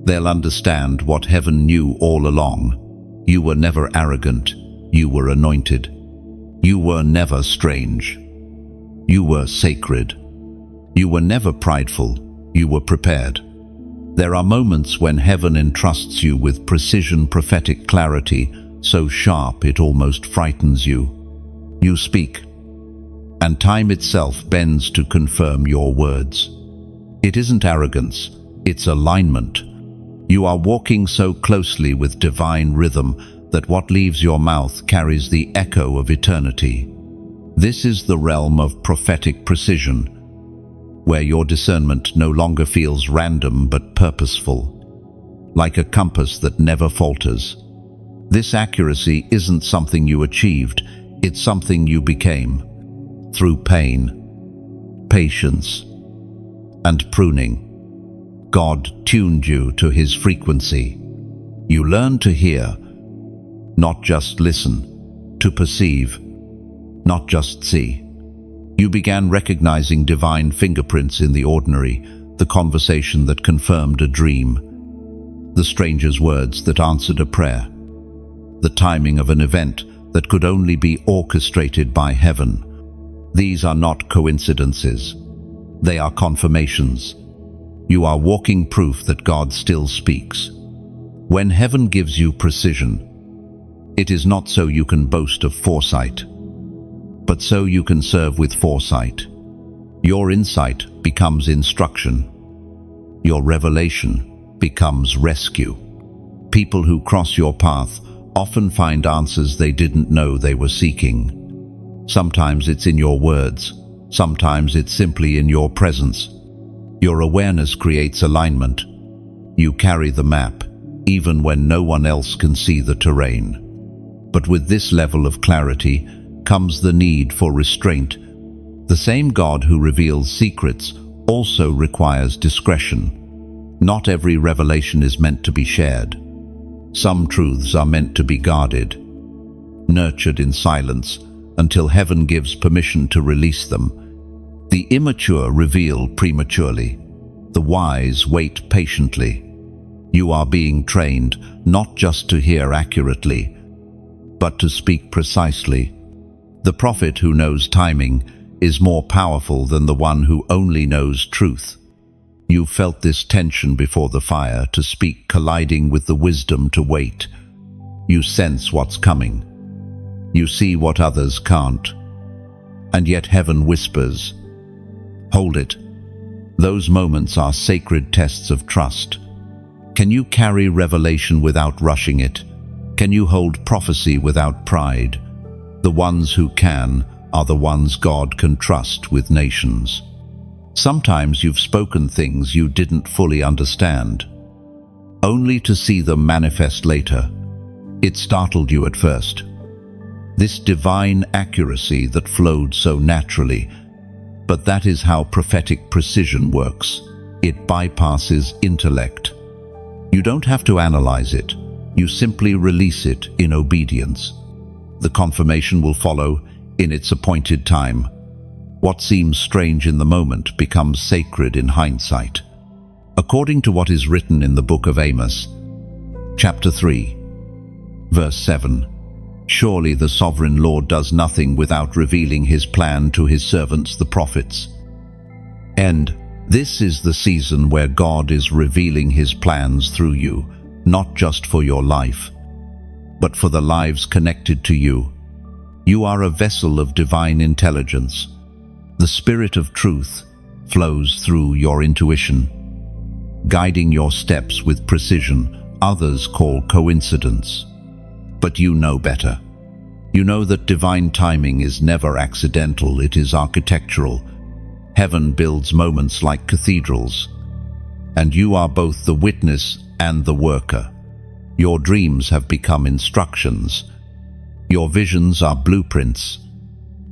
they'll understand what heaven knew all along. You were never arrogant, you were anointed. You were never strange. You were sacred. You were never prideful, you were prepared. There are moments when heaven entrusts you with precision prophetic clarity, so sharp it almost frightens you. You speak, and time itself bends to confirm your words. It isn't arrogance, it's alignment. You are walking so closely with divine rhythm that what leaves your mouth carries the echo of eternity. This is the realm of prophetic precision, where your discernment no longer feels random but purposeful, like a compass that never falters. This accuracy isn't something you achieved, it's something you became. Through pain, patience, and pruning, God tuned you to His frequency. You learned to hear, not just listen, to perceive, not just see. You began recognizing divine fingerprints in the ordinary, the conversation that confirmed a dream, the stranger's words that answered a prayer, the timing of an event that could only be orchestrated by heaven. These are not coincidences. They are confirmations. You are walking proof that God still speaks. When heaven gives you precision, it is not so you can boast of foresight, but so you can serve with foresight. Your insight becomes instruction. Your revelation becomes rescue. People who cross your path often find answers they didn't know they were seeking. Sometimes it's in your words, sometimes it's simply in your presence. Your awareness creates alignment. You carry the map, even when no one else can see the terrain. But with this level of clarity comes the need for restraint. The same God who reveals secrets also requires discretion. Not every revelation is meant to be shared. Some truths are meant to be guarded, nurtured in silence, until heaven gives permission to release them. The immature reveal prematurely. The wise wait patiently. You are being trained not just to hear accurately, but to speak precisely. The prophet who knows timing is more powerful than the one who only knows truth. You felt this tension before the fire, to speak colliding with the wisdom to wait. You sense what's coming. You see what others can't. And yet heaven whispers, "Hold it." Those moments are sacred tests of trust. Can you carry revelation without rushing it? Can you hold prophecy without pride? The ones who can are the ones God can trust with nations. Sometimes you've spoken things you didn't fully understand, only to see them manifest later. It startled you at first. This divine accuracy that flowed so naturally, but that is how prophetic precision works. It bypasses intellect. You don't have to analyze it. You simply release it in obedience. The confirmation will follow in its appointed time. What seems strange in the moment becomes sacred in hindsight. According to what is written in the book of Amos, chapter 3, verse 7, "Surely the sovereign Lord does nothing without revealing His plan to His servants the prophets." And this is the season where God is revealing His plans through you, not just for your life, but for the lives connected to you. You are a vessel of divine intelligence. The Spirit of truth flows through your intuition, guiding your steps with precision others call coincidence. But you know better. You know that divine timing is never accidental, it is architectural. Heaven builds moments like cathedrals, and you are both the witness and the worker. Your dreams have become instructions. Your visions are blueprints.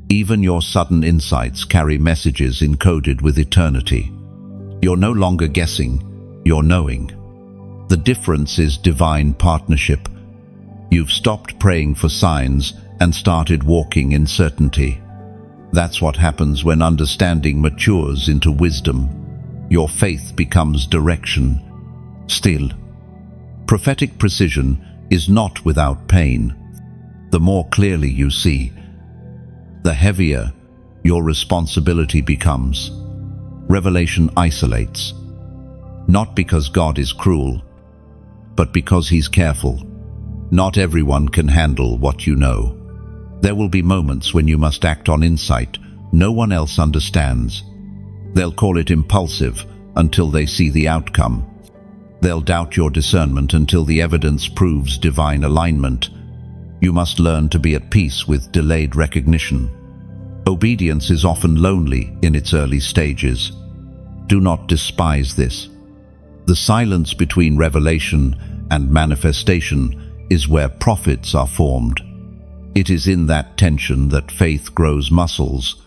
Even your sudden insights carry messages encoded with eternity. You're no longer guessing, you're knowing. The difference is divine partnership. You've stopped praying for signs and started walking in certainty. That's what happens when understanding matures into wisdom. Your faith becomes direction. Still, prophetic precision is not without pain. The more clearly you see, the heavier your responsibility becomes. Revelation isolates, not because God is cruel, but because He's careful. Not everyone can handle what you know. There will be moments when you must act on insight no one else understands. They'll call it impulsive until they see the outcome. They'll doubt your discernment until the evidence proves divine alignment. You must learn to be at peace with delayed recognition. Obedience is often lonely in its early stages. Do not despise this. The silence between revelation and manifestation is where prophets are formed. It is in that tension that faith grows muscles.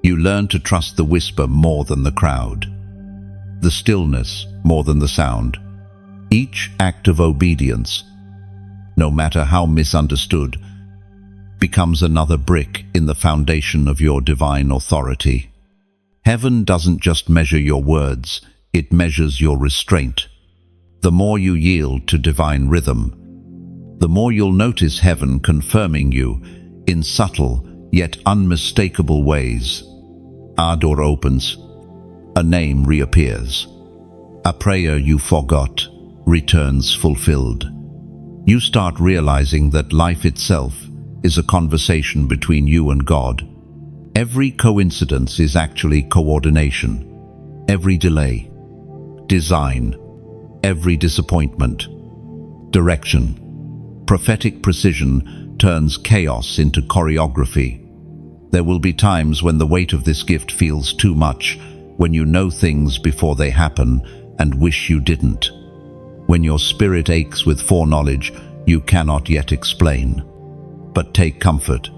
You learn to trust the whisper more than the crowd, the stillness more than the sound. Each act of obedience, no matter how misunderstood, becomes another brick in the foundation of your divine authority. Heaven doesn't just measure your words, it measures your restraint. The more you yield to divine rhythm, the more you'll notice heaven confirming you in subtle yet unmistakable ways. A door opens, a name reappears. A prayer you forgot returns fulfilled. You start realizing that life itself is a conversation between you and God. Every coincidence is actually coordination. Every delay, design, every disappointment, direction. Prophetic precision turns chaos into choreography. There will be times when the weight of this gift feels too much, when you know things before they happen and wish you didn't. When your spirit aches with foreknowledge you cannot yet explain. But take comfort.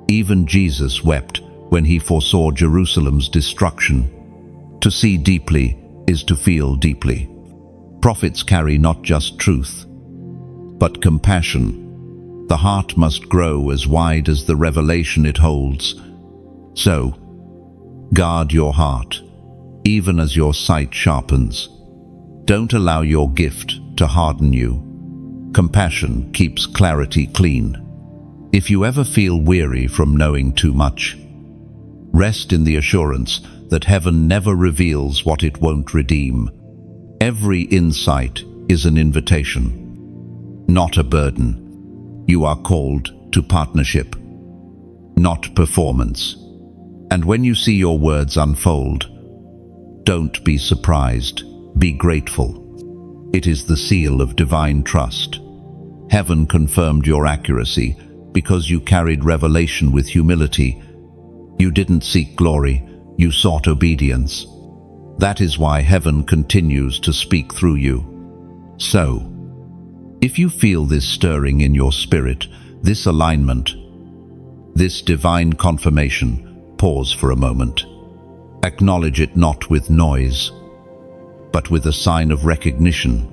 Even Jesus wept when he foresaw Jerusalem's destruction. To see deeply is to feel deeply. Prophets carry not just truth, but compassion. The heart must grow as wide as the revelation it holds. So, guard your heart, even as your sight sharpens. Don't allow your gift to harden you. Compassion keeps clarity clean. If you ever feel weary from knowing too much, rest in the assurance that heaven never reveals what it won't redeem. Every insight is an invitation, not a burden. You are called to partnership, not performance. And when you see your words unfold, don't be surprised, be grateful. It is the seal of divine trust. Heaven confirmed your accuracy because you carried revelation with humility. You didn't seek glory, you sought obedience. That is why heaven continues to speak through you. So, if you feel this stirring in your spirit, this alignment, this divine confirmation, pause for a moment. Acknowledge it not with noise, but with a sign of recognition.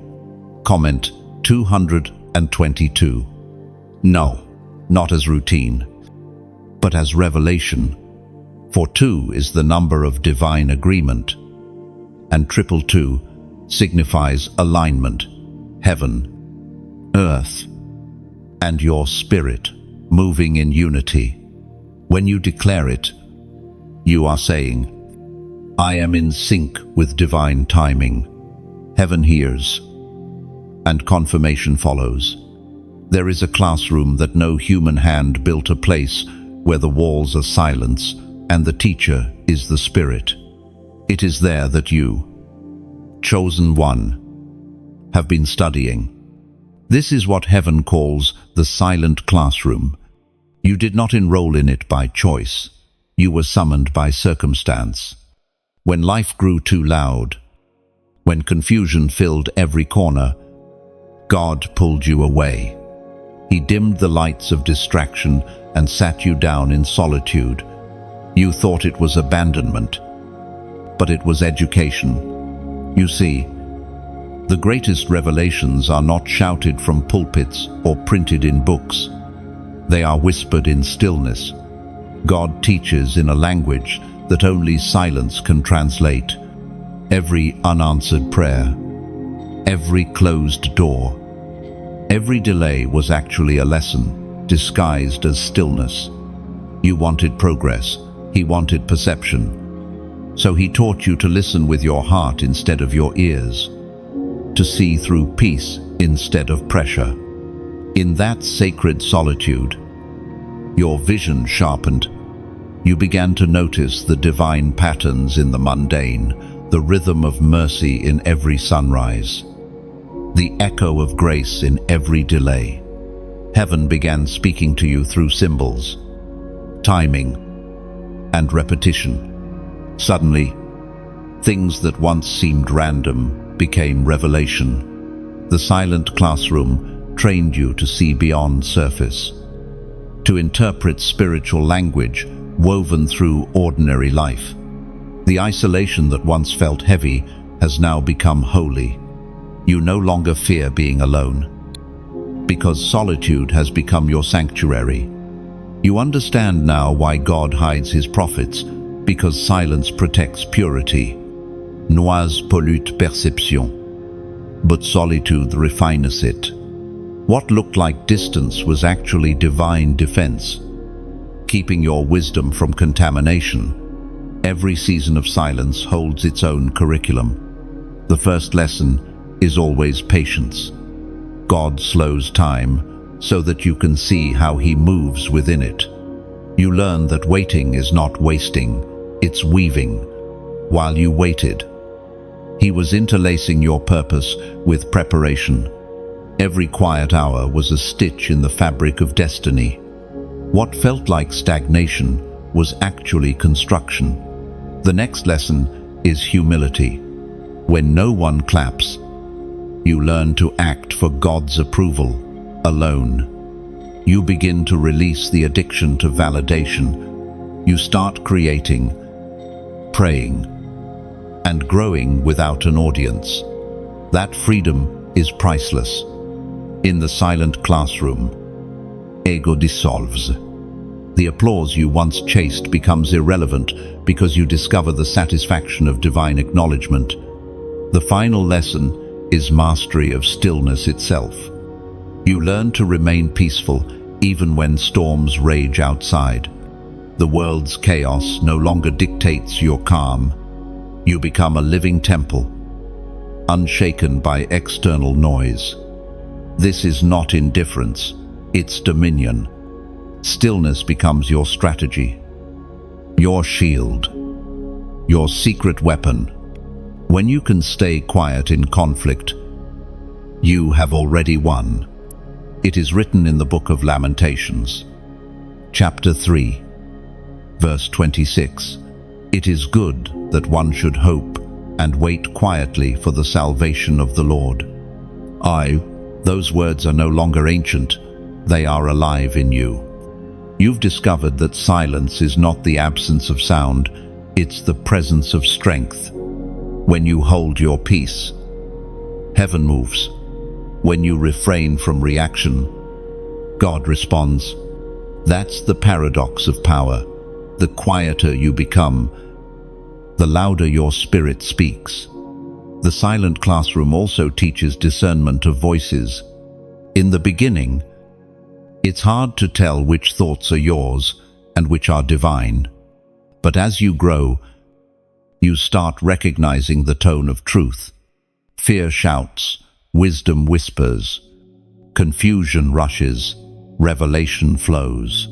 Comment 222. No, not as routine, but as revelation. For 2 is the number of divine agreement, and 222 signifies alignment, heaven, earth, and your spirit moving in unity. When you declare it, you are saying, I am in sync with divine timing. Heaven hears, and confirmation follows. There is a classroom that no human hand built, a place where the walls are silence and the teacher is the Spirit. It is there that you, chosen one, have been studying. This is what heaven calls the silent classroom. You did not enroll in it by choice. You were summoned by circumstance. When life grew too loud, when confusion filled every corner, God pulled you away. He dimmed the lights of distraction and sat you down in solitude. You thought it was abandonment, but it was education. You see, the greatest revelations are not shouted from pulpits or printed in books. They are whispered in stillness. God teaches in a language that only silence can translate. Every unanswered prayer, every closed door, every delay was actually a lesson, disguised as stillness. You wanted progress, he wanted perception. So he taught you to listen with your heart instead of your ears, to see through peace instead of pressure. In that sacred solitude, your vision sharpened. You began to notice the divine patterns in the mundane, the rhythm of mercy in every sunrise, the echo of grace in every delay. Heaven began speaking to you through symbols, timing, and repetition. Suddenly, things that once seemed random became revelation. The silent classroom trained you to see beyond surface, to interpret spiritual language woven through ordinary life. The isolation that once felt heavy has now become holy. You no longer fear being alone, because solitude has become your sanctuary. You understand now why God hides his prophets, because silence protects purity. Noise pollute perception, but solitude refines it. What looked like distance was actually divine defense, keeping your wisdom from contamination. Every season of silence holds its own curriculum. The first lesson is always patience. God slows time so that you can see how he moves within it. You learn that waiting is not wasting, it's weaving. While you waited, he was interlacing your purpose with preparation. Every quiet hour was a stitch in the fabric of destiny. What felt like stagnation was actually construction. The next lesson is humility. When no one claps, you learn to act for God's approval, alone. You begin to release the addiction to validation. You start creating, praying, and growing without an audience. That freedom is priceless. In the silent classroom, ego dissolves. The applause you once chased becomes irrelevant because you discover the satisfaction of divine acknowledgement. The final lesson is mastery of stillness itself. You learn to remain peaceful even when storms rage outside. The world's chaos no longer dictates your calm. You become a living temple, unshaken by external noise. This is not indifference, it's dominion. Stillness becomes your strategy, your shield, your secret weapon. When you can stay quiet in conflict, you have already won. It is written in the book of Lamentations, chapter 3, verse 26. It is good that one should hope and wait quietly for the salvation of the Lord. Those words are no longer ancient, they are alive in you. You've discovered that silence is not the absence of sound, it's the presence of strength. When you hold your peace, heaven moves. When you refrain from reaction, God responds. That's the paradox of power. The quieter you become, the louder your spirit speaks. The silent classroom also teaches discernment of voices. In the beginning, it's hard to tell which thoughts are yours and which are divine. But as you grow, you start recognizing the tone of truth. Fear shouts, wisdom whispers, Confusion rushes, revelation flows.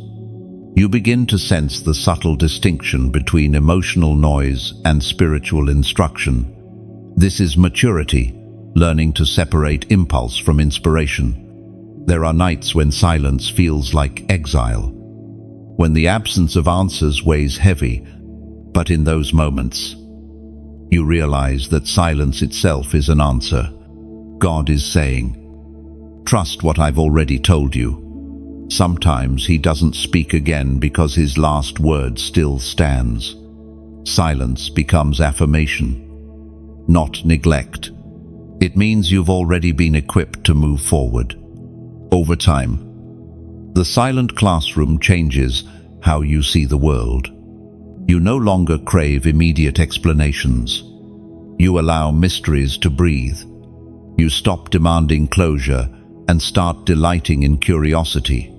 You begin to sense the subtle distinction between emotional noise and spiritual instruction. This is maturity, learning to separate impulse from inspiration. There are nights when silence feels like exile, when the absence of answers weighs heavy, but in those moments, you realize that silence itself is an answer. God is saying, "Trust what I've already told you." Sometimes he doesn't speak again because his last word still stands. Silence becomes affirmation, not neglect. It means you've already been equipped to move forward. Over time, the silent classroom changes how you see the world. You no longer crave immediate explanations. You allow mysteries to breathe. You stop demanding closure and start delighting in curiosity.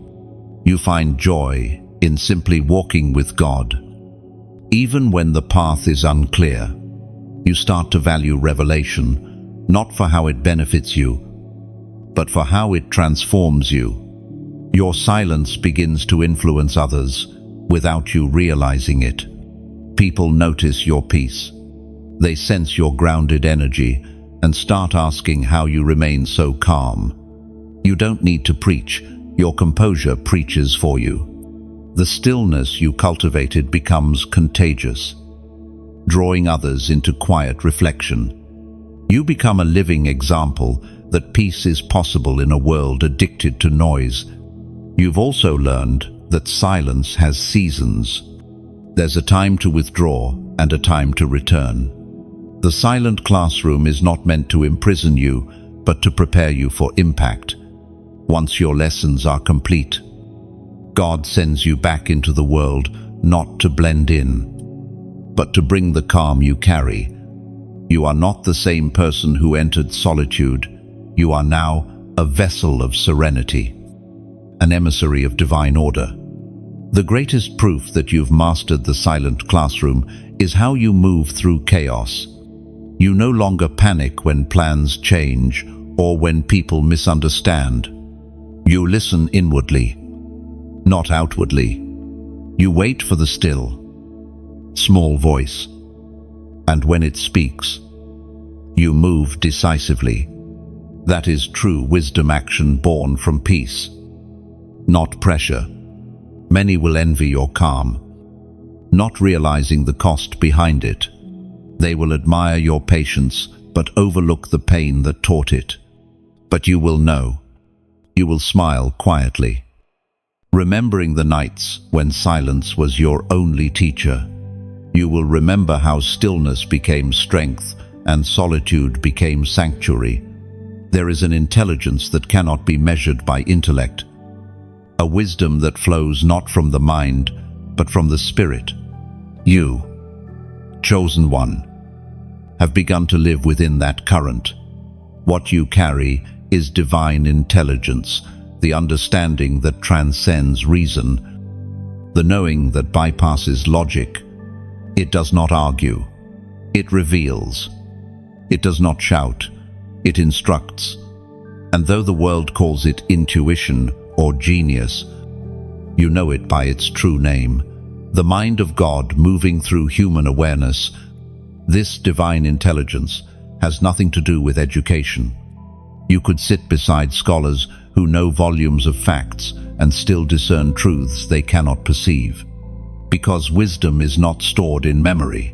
You find joy in simply walking with God. Even when the path is unclear, you start to value revelation, not for how it benefits you, but for how it transforms you. Your silence begins to influence others without you realizing it. People notice your peace. They sense your grounded energy and start asking how you remain so calm. You don't need to preach. Your composure preaches for you. The stillness you cultivated becomes contagious, drawing others into quiet reflection. You become a living example that peace is possible in a world addicted to noise. You've also learned that silence has seasons. There's a time to withdraw and a time to return. The silent classroom is not meant to imprison you, but to prepare you for impact. Once your lessons are complete, God sends you back into the world not to blend in, but to bring the calm you carry. You are not the same person who entered solitude. You are now a vessel of serenity, an emissary of divine order. The greatest proof that you've mastered the silent classroom is how you move through chaos. You no longer panic when plans change or when people misunderstand. You listen inwardly, not outwardly. You wait for the still, small voice, and when it speaks, you move decisively. That is true wisdom, action born from peace, not pressure. Many will envy your calm, not realizing the cost behind it. They will admire your patience, but overlook the pain that taught it. But you will know. You will smile quietly, remembering the nights when silence was your only teacher. You will remember how stillness became strength and solitude became sanctuary. There is an intelligence that cannot be measured by intellect, a wisdom that flows not from the mind, but from the spirit. You, chosen one, have begun to live within that current. What you carry is divine intelligence, the understanding that transcends reason, the knowing that bypasses logic. It does not argue. It reveals. It does not shout. It instructs. And though the world calls it intuition or genius, you know it by its true name, the mind of God moving through human awareness. This divine intelligence has nothing to do with education. You could sit beside scholars who know volumes of facts and still discern truths they cannot perceive. Because wisdom is not stored in memory,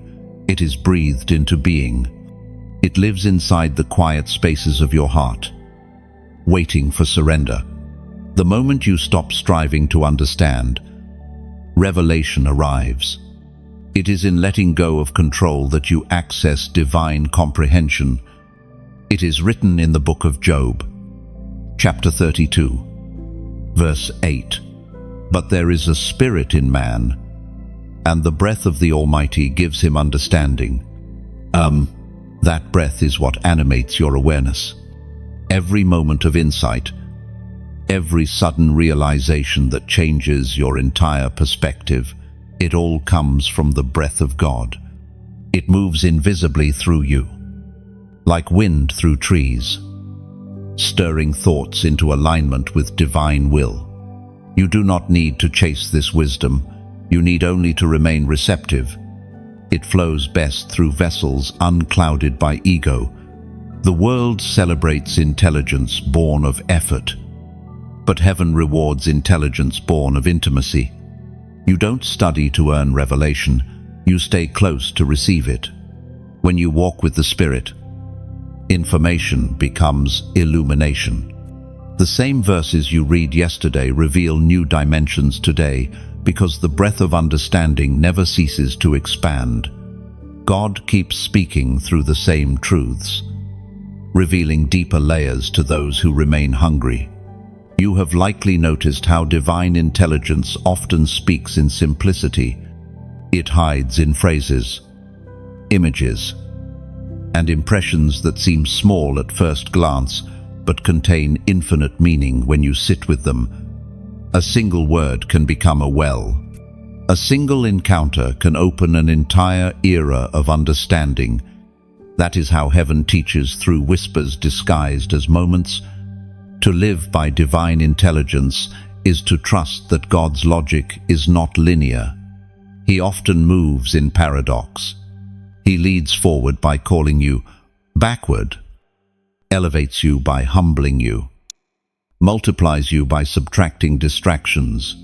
it is breathed into being. It lives inside the quiet spaces of your heart, waiting for surrender. The moment you stop striving to understand, revelation arrives. It is in letting go of control that you access divine comprehension. It is written in the book of Job, chapter 32, verse 8. But there is a spirit in man, and the breath of the Almighty gives him understanding. That breath is what animates your awareness. Every moment of insight, every sudden realization that changes your entire perspective, it all comes from the breath of God. It moves invisibly through you, like wind through trees, stirring thoughts into alignment with divine will. You do not need to chase this wisdom. You need only to remain receptive. It flows best through vessels unclouded by ego. The world celebrates intelligence born of effort, but heaven rewards intelligence born of intimacy. You don't study to earn revelation. You stay close to receive it. When you walk with the Spirit, information becomes illumination. The same verses you read yesterday reveal new dimensions today because the breath of understanding never ceases to expand. God keeps speaking through the same truths, revealing deeper layers to those who remain hungry. You have likely noticed how divine intelligence often speaks in simplicity. It hides in phrases, images, and impressions that seem small at first glance, but contain infinite meaning when you sit with them. A single word can become a well. A single encounter can open an entire era of understanding. That is how heaven teaches through whispers disguised as moments. To live by divine intelligence is to trust that God's logic is not linear. He often moves in paradox. He leads forward by calling you backward, elevates you by humbling you, multiplies you by subtracting distractions.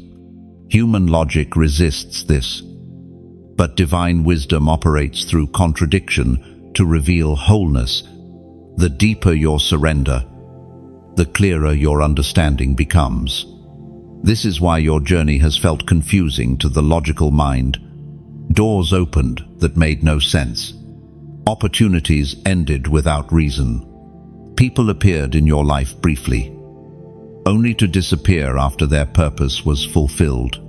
Human logic resists this, but divine wisdom operates through contradiction to reveal wholeness. The deeper your surrender, the clearer your understanding becomes. This is why your journey has felt confusing to the logical mind. Doors opened that made no sense. Opportunities ended without reason. People appeared in your life briefly, only to disappear after their purpose was fulfilled.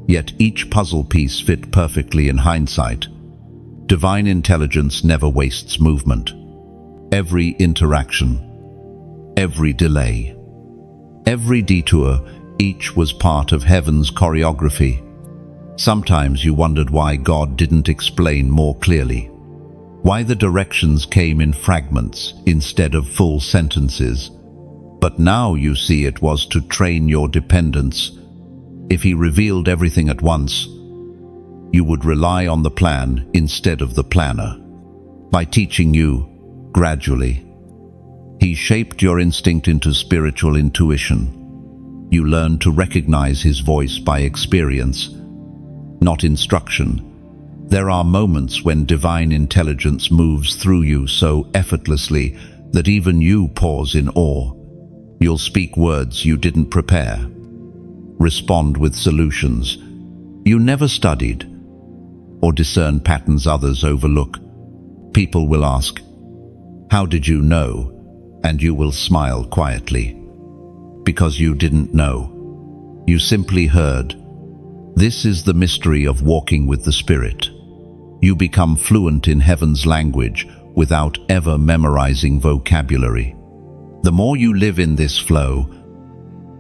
Yet each puzzle piece fit perfectly in hindsight. Divine intelligence never wastes movement. Every interaction, every delay, every detour, each was part of heaven's choreography. Sometimes you wondered why God didn't explain more clearly, why the directions came in fragments instead of full sentences. But now you see it was to train your dependence. If He revealed everything at once, you would rely on the plan instead of the planner. By teaching you gradually, He shaped your instinct into spiritual intuition. You learned to recognize His voice by experience, not instruction. There are moments when divine intelligence moves through you so effortlessly that even you pause in awe. You'll speak words you didn't prepare, respond with solutions you never studied, or discern patterns others overlook. People will ask, "How did you know?" And you will smile quietly. Because you didn't know. You simply heard. This is the mystery of walking with the Spirit. You become fluent in heaven's language without ever memorizing vocabulary. The more you live in this flow,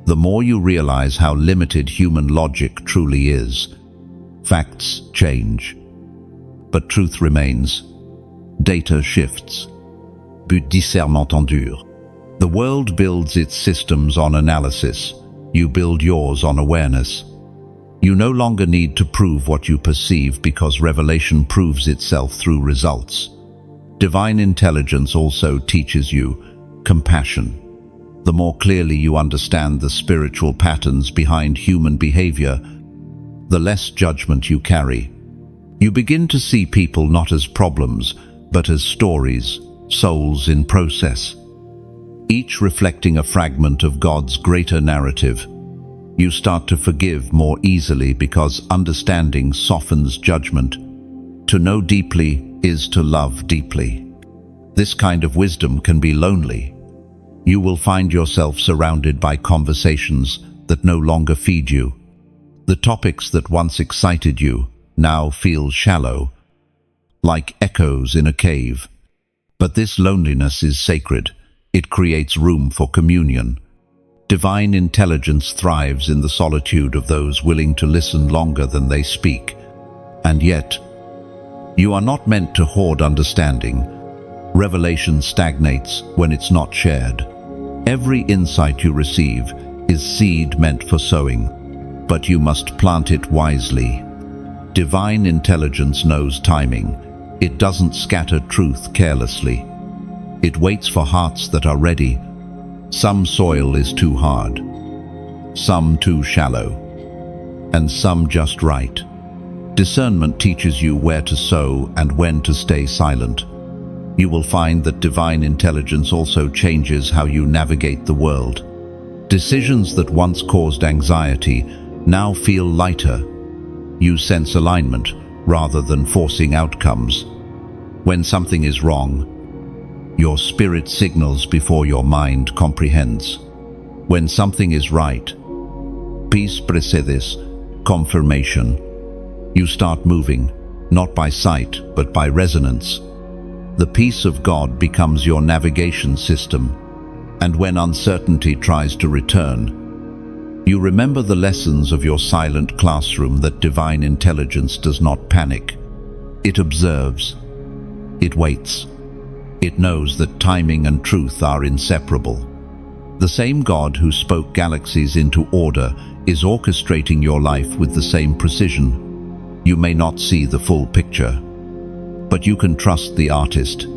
the more you realize how limited human logic truly is. Facts change, but truth remains. Data shifts, but discernement endure. The world builds its systems on analysis. You build yours on awareness. You no longer need to prove what you perceive because revelation proves itself through results. Divine intelligence also teaches you compassion. The more clearly you understand the spiritual patterns behind human behavior, the less judgment you carry. You begin to see people not as problems, but as stories, souls in process, each reflecting a fragment of God's greater narrative. You start to forgive more easily because understanding softens judgment. To know deeply is to love deeply. This kind of wisdom can be lonely. You will find yourself surrounded by conversations that no longer feed you. The topics that once excited you now feel shallow, like echoes in a cave. But this loneliness is sacred. It creates room for communion. Divine intelligence thrives in the solitude of those willing to listen longer than they speak. And yet, you are not meant to hoard understanding. Revelation stagnates when it's not shared. Every insight you receive is seed meant for sowing, but you must plant it wisely. Divine intelligence knows timing. It doesn't scatter truth carelessly. It waits for hearts that are ready. Some soil is too hard, some too shallow, and some just right. Discernment teaches you where to sow and when to stay silent. You will find that divine intelligence also changes how you navigate the world. Decisions that once caused anxiety now feel lighter. You sense alignment rather than forcing outcomes. When something is wrong, your spirit signals before your mind comprehends. When something is right, peace precedes confirmation. You start moving, not by sight, but by resonance. The peace of God becomes your navigation system, and when uncertainty tries to return, you remember the lessons of your silent classroom that divine intelligence does not panic. It observes. It waits. It knows that timing and truth are inseparable. The same God who spoke galaxies into order is orchestrating your life with the same precision. You may not see the full picture, but you can trust the artist.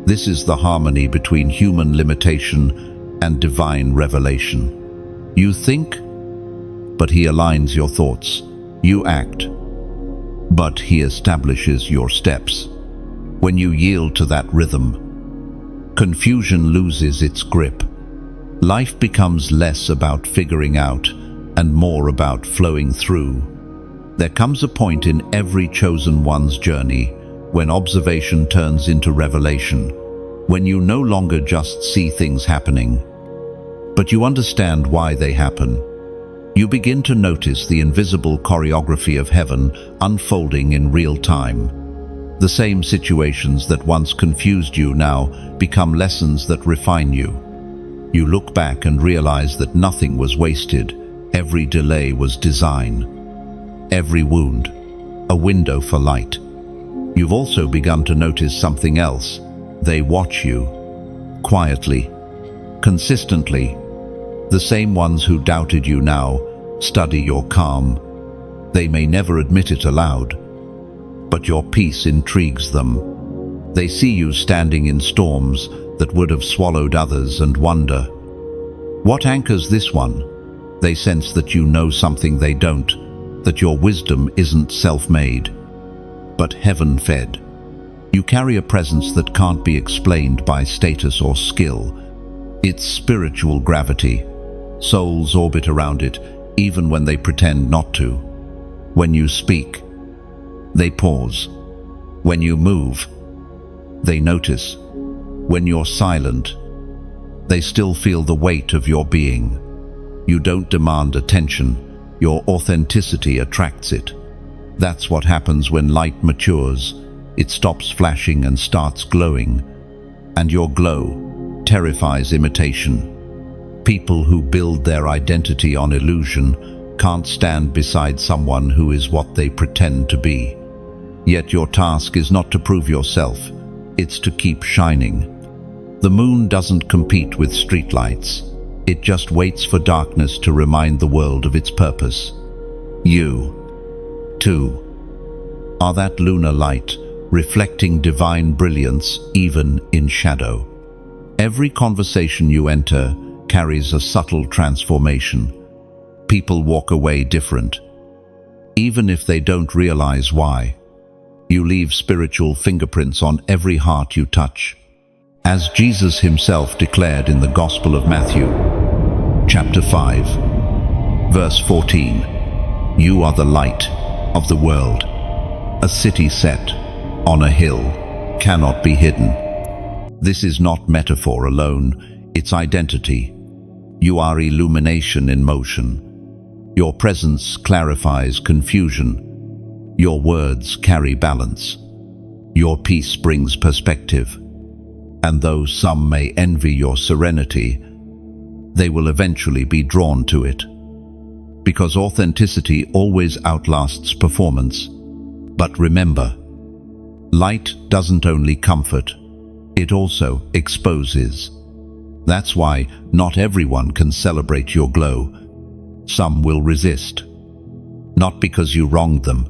This is the harmony between human limitation and divine revelation. You think, but he aligns your thoughts. You act, but he establishes your steps. When you yield to that rhythm, confusion loses its grip. Life becomes less about figuring out and more about flowing through. There comes a point in every chosen one's journey when observation turns into revelation, when you no longer just see things happening, but you understand why they happen. You begin to notice the invisible choreography of heaven unfolding in real time. The same situations that once confused you now become lessons that refine you. You look back and realize that nothing was wasted. Every delay was design. Every wound, a window for light. You've also begun to notice something else. They watch you, quietly, consistently. The same ones who doubted you now study your calm. They may never admit it aloud, but your peace intrigues them. They see you standing in storms that would have swallowed others and wonder, what anchors this one? They sense that you know something they don't, that your wisdom isn't self-made, but heaven-fed. You carry a presence that can't be explained by status or skill. It's spiritual gravity. Souls orbit around it, even when they pretend not to. When you speak, they pause. When you move, they notice. When you're silent, they still feel the weight of your being. You don't demand attention. Your authenticity attracts it. That's what happens when light matures. It stops flashing and starts glowing. And your glow terrifies imitation. People who build their identity on illusion can't stand beside someone who is what they pretend to be. Yet your task is not to prove yourself, it's to keep shining. The moon doesn't compete with streetlights. It just waits for darkness to remind the world of its purpose. You, too, are that lunar light, reflecting divine brilliance even in shadow. Every conversation you enter carries a subtle transformation. People walk away different, even if they don't realize why. You leave spiritual fingerprints on every heart you touch. As Jesus himself declared in the Gospel of Matthew, chapter 5, verse 14, "You are the light of the world. A city set on a hill cannot be hidden." This is not metaphor alone, it's identity. You are illumination in motion. Your presence clarifies confusion. Your words carry balance. Your peace brings perspective. And though some may envy your serenity, they will eventually be drawn to it. Because authenticity always outlasts performance. But remember, light doesn't only comfort, it also exposes. That's why not everyone can celebrate your glow. Some will resist, not because you wronged them,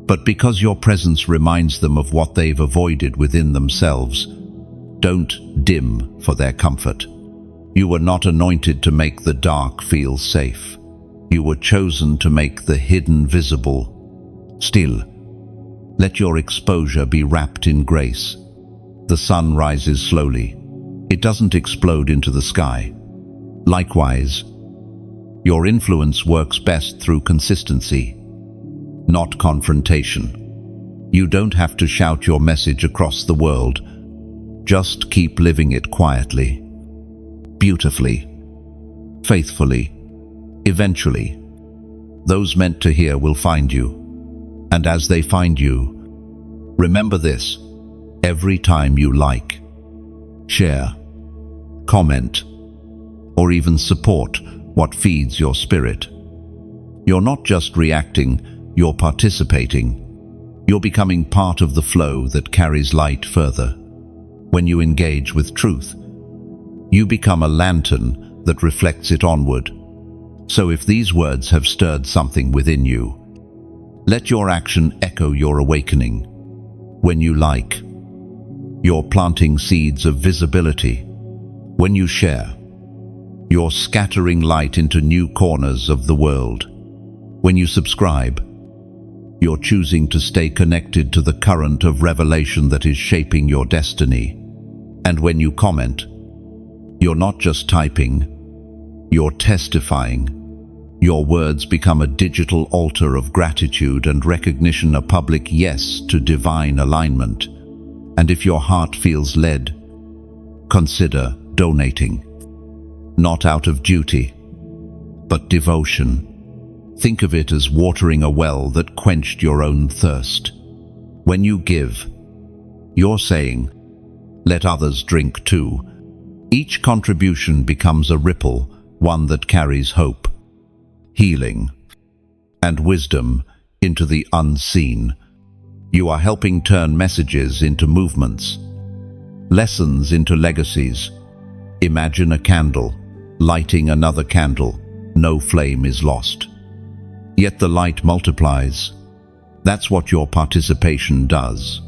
but because your presence reminds them of what they've avoided within themselves. Don't dim for their comfort. You were not anointed to make the dark feel safe. You were chosen to make the hidden visible. Still, let your exposure be wrapped in grace. The sun rises slowly. It doesn't explode into the sky. Likewise, your influence works best through consistency, not confrontation. You don't have to shout your message across the world. Just keep living it quietly, beautifully, faithfully. Eventually, those meant to hear will find you. And as they find you, remember this: every time you like, share, comment, or even support what feeds your spirit, you're not just reacting, you're participating. You're becoming part of the flow that carries light further. When you engage with truth, you become a lantern that reflects it onward. So if these words have stirred something within you, let your action echo your awakening. When you like, you're planting seeds of visibility. When you share, you're scattering light into new corners of the world. When you subscribe, you're choosing to stay connected to the current of revelation that is shaping your destiny. And when you comment, you're not just typing, you're testifying. Your words become a digital altar of gratitude and recognition, a public yes to divine alignment. And if your heart feels led, consider donating. Not out of duty, but devotion. Think of it as watering a well that quenched your own thirst. When you give, you're saying, let others drink too. Each contribution becomes a ripple, one that carries hope, healing, and wisdom into the unseen. You are helping turn messages into movements, lessons into legacies. Imagine a candle lighting another candle. No flame is lost, yet the light multiplies. That's what your participation does.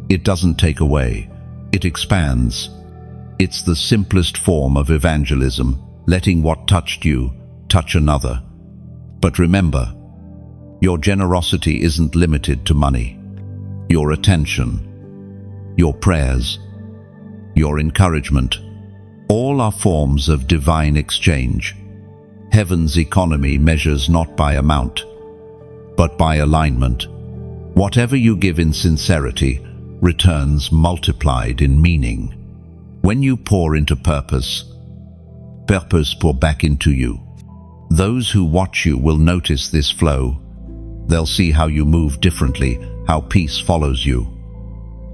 It doesn't take away, it expands. It's the simplest form of evangelism, letting what touched you touch another. But remember, your generosity isn't limited to money. Your attention, your prayers, your encouragement, all are forms of divine exchange. Heaven's economy measures not by amount, but by alignment. Whatever you give in sincerity returns multiplied in meaning. When you pour into purpose, purpose pour back into you. Those who watch you will notice this flow. They'll see how you move differently, how peace follows you,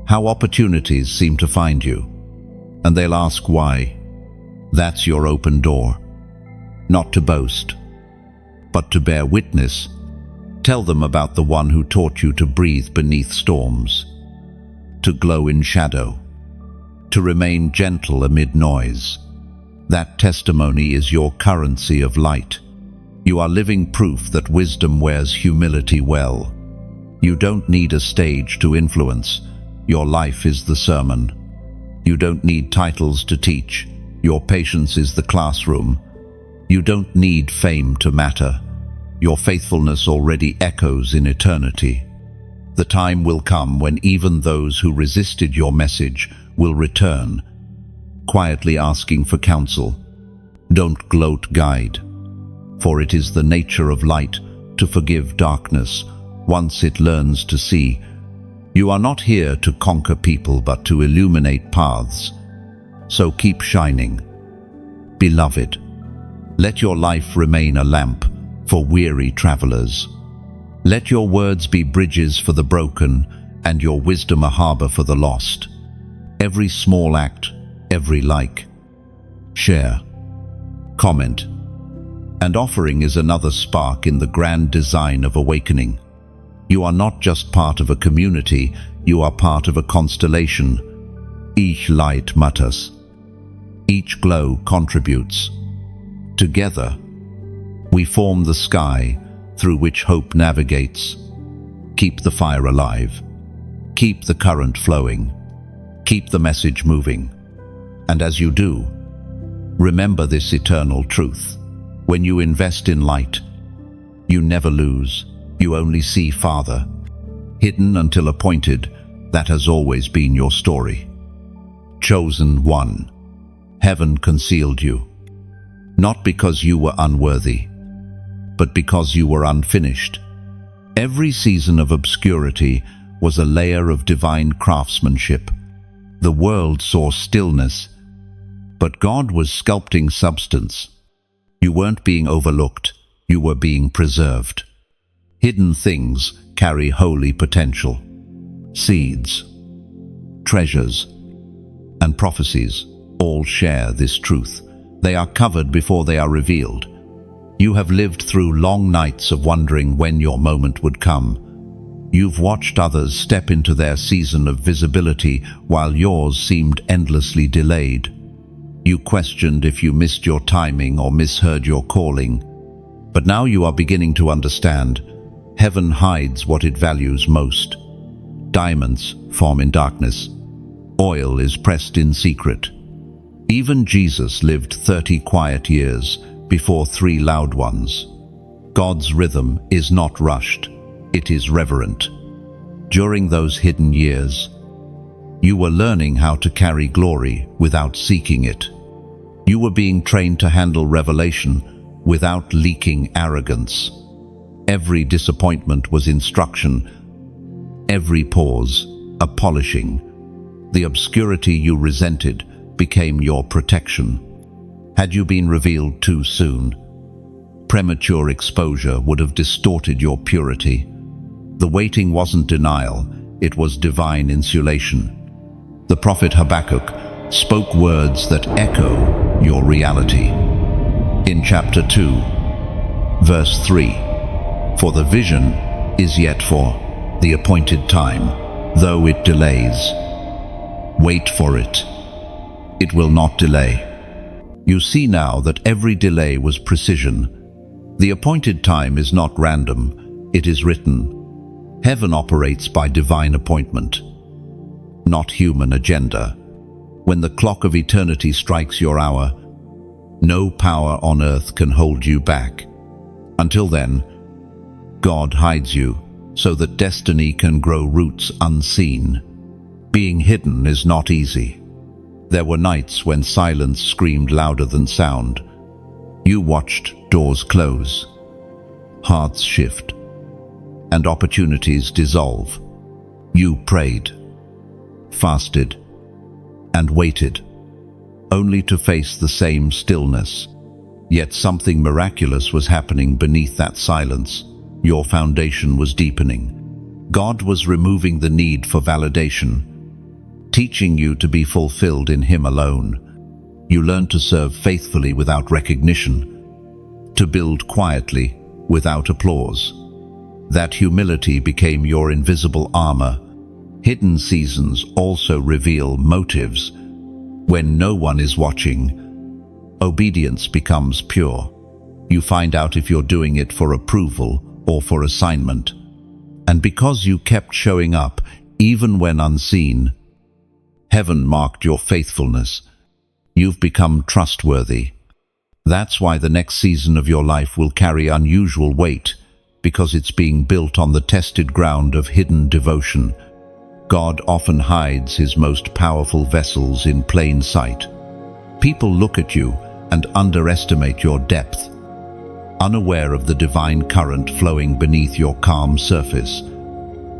how opportunities seem to find you. And they'll ask why. That's your open door. Not to boast, but to bear witness. Tell them about the one who taught you to breathe beneath storms, to glow in shadow, to remain gentle amid noise. That testimony is your currency of light. You are living proof that wisdom wears humility well. You don't need a stage to influence. Your life is the sermon. You don't need titles to teach. Your patience is the classroom. You don't need fame to matter. Your faithfulness already echoes in eternity. The time will come when even those who resisted your message will return, quietly asking for counsel. Don't gloat, guide, for it is the nature of light to forgive darkness once it learns to see. You are not here to conquer people, but to illuminate paths. So keep shining. Beloved, let your life remain a lamp for weary travelers. Let your words be bridges for the broken, and your wisdom a harbor for the lost. Every small act, every like, share, comment, and offering is another spark in the grand design of awakening. You are not just part of a community, you are part of a constellation. Ich light matters. Each glow contributes. Together, we form the sky through which hope navigates. Keep the fire alive. Keep the current flowing. Keep the message moving. And as you do, remember this eternal truth. When you invest in light, you never lose. You only see farther. Hidden until appointed, that has always been your story. Chosen one. Heaven concealed you. Not because you were unworthy, but because you were unfinished. Every season of obscurity was a layer of divine craftsmanship. The world saw stillness, but God was sculpting substance. You weren't being overlooked, you were being preserved. Hidden things carry holy potential. Seeds, treasures, and prophecies all share this truth. They are covered before they are revealed. You have lived through long nights of wondering when your moment would come. You've watched others step into their season of visibility while yours seemed endlessly delayed. You questioned if you missed your timing or misheard your calling. But now you are beginning to understand. Heaven hides what it values most. Diamonds form in darkness. Oil is pressed in secret. Even Jesus lived 30 quiet years before 3 loud ones. God's rhythm is not rushed, it is reverent. During those hidden years, you were learning how to carry glory without seeking it. You were being trained to handle revelation without leaking arrogance. Every disappointment was instruction, every pause a polishing. The obscurity you resented became your protection. Had you been revealed too soon, premature exposure would have distorted your purity. The waiting wasn't denial, it was divine insulation. The prophet Habakkuk spoke words that echo your reality. In chapter 2, verse 3, "For the vision is yet for the appointed time, though it delays. Wait for it. It will not delay." You see now that every delay was precision. The appointed time is not random, it is written. Heaven operates by divine appointment, not human agenda. When the clock of eternity strikes your hour, no power on earth can hold you back. Until then, God hides you so that destiny can grow roots unseen. Being hidden is not easy. There were nights when silence screamed louder than sound. You watched doors close, hearts shift, and opportunities dissolve. You prayed, fasted, and waited, only to face the same stillness. Yet something miraculous was happening beneath that silence. Your foundation was deepening. God was removing the need for validation, teaching you to be fulfilled in Him alone. You learned to serve faithfully without recognition, to build quietly without applause. That humility became your invisible armor. Hidden seasons also reveal motives. When no one is watching, obedience becomes pure. You find out if you're doing it for approval or for assignment. And because you kept showing up, even when unseen, heaven marked your faithfulness. You've become trustworthy. That's why the next season of your life will carry unusual weight, because it's being built on the tested ground of hidden devotion. God often hides His most powerful vessels in plain sight. People look at you and underestimate your depth, unaware of the divine current flowing beneath your calm surface.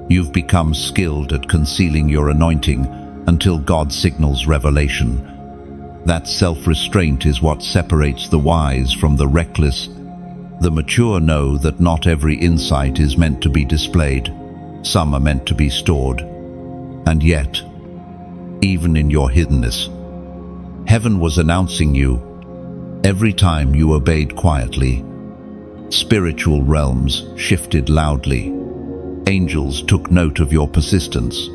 You've become skilled at concealing your anointing until God signals revelation. That self-restraint is what separates the wise from the reckless. The mature know that not every insight is meant to be displayed. Some are meant to be stored. And yet, even in your hiddenness, heaven was announcing you. Every time you obeyed quietly, spiritual realms shifted loudly. Angels took note of your persistence.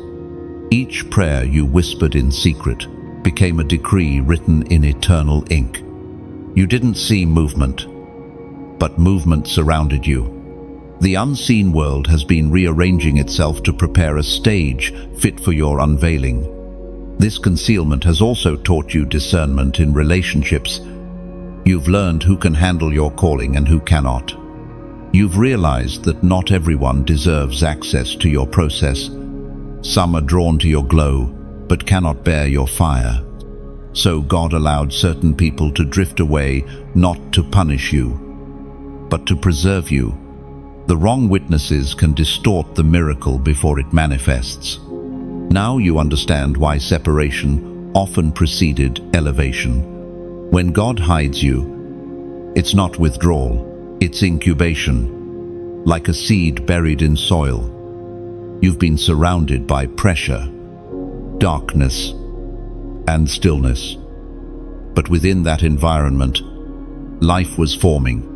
Each prayer you whispered in secret, became a decree written in eternal ink. You didn't see movement, but movement surrounded you. The unseen world has been rearranging itself to prepare a stage fit for your unveiling. This concealment has also taught you discernment in relationships. You've learned who can handle your calling and who cannot. You've realized that not everyone deserves access to your process. Some are drawn to your glow, but cannot bear your fire. So God allowed certain people to drift away, not to punish you, but to preserve you. The wrong witnesses can distort the miracle before it manifests. Now you understand why separation often preceded elevation. When God hides you, it's not withdrawal, it's incubation. Like a seed buried in soil, you've been surrounded by pressure, darkness, and stillness. But within that environment, life was forming.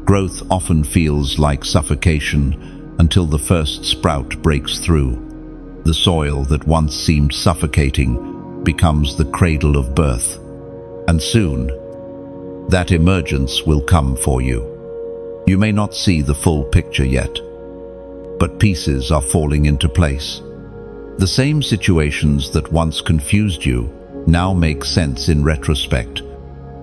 Growth often feels like suffocation until the first sprout breaks through. The soil that once seemed suffocating becomes the cradle of birth. And soon, that emergence will come for you. You may not see the full picture yet, but pieces are falling into place. The same situations that once confused you now make sense in retrospect.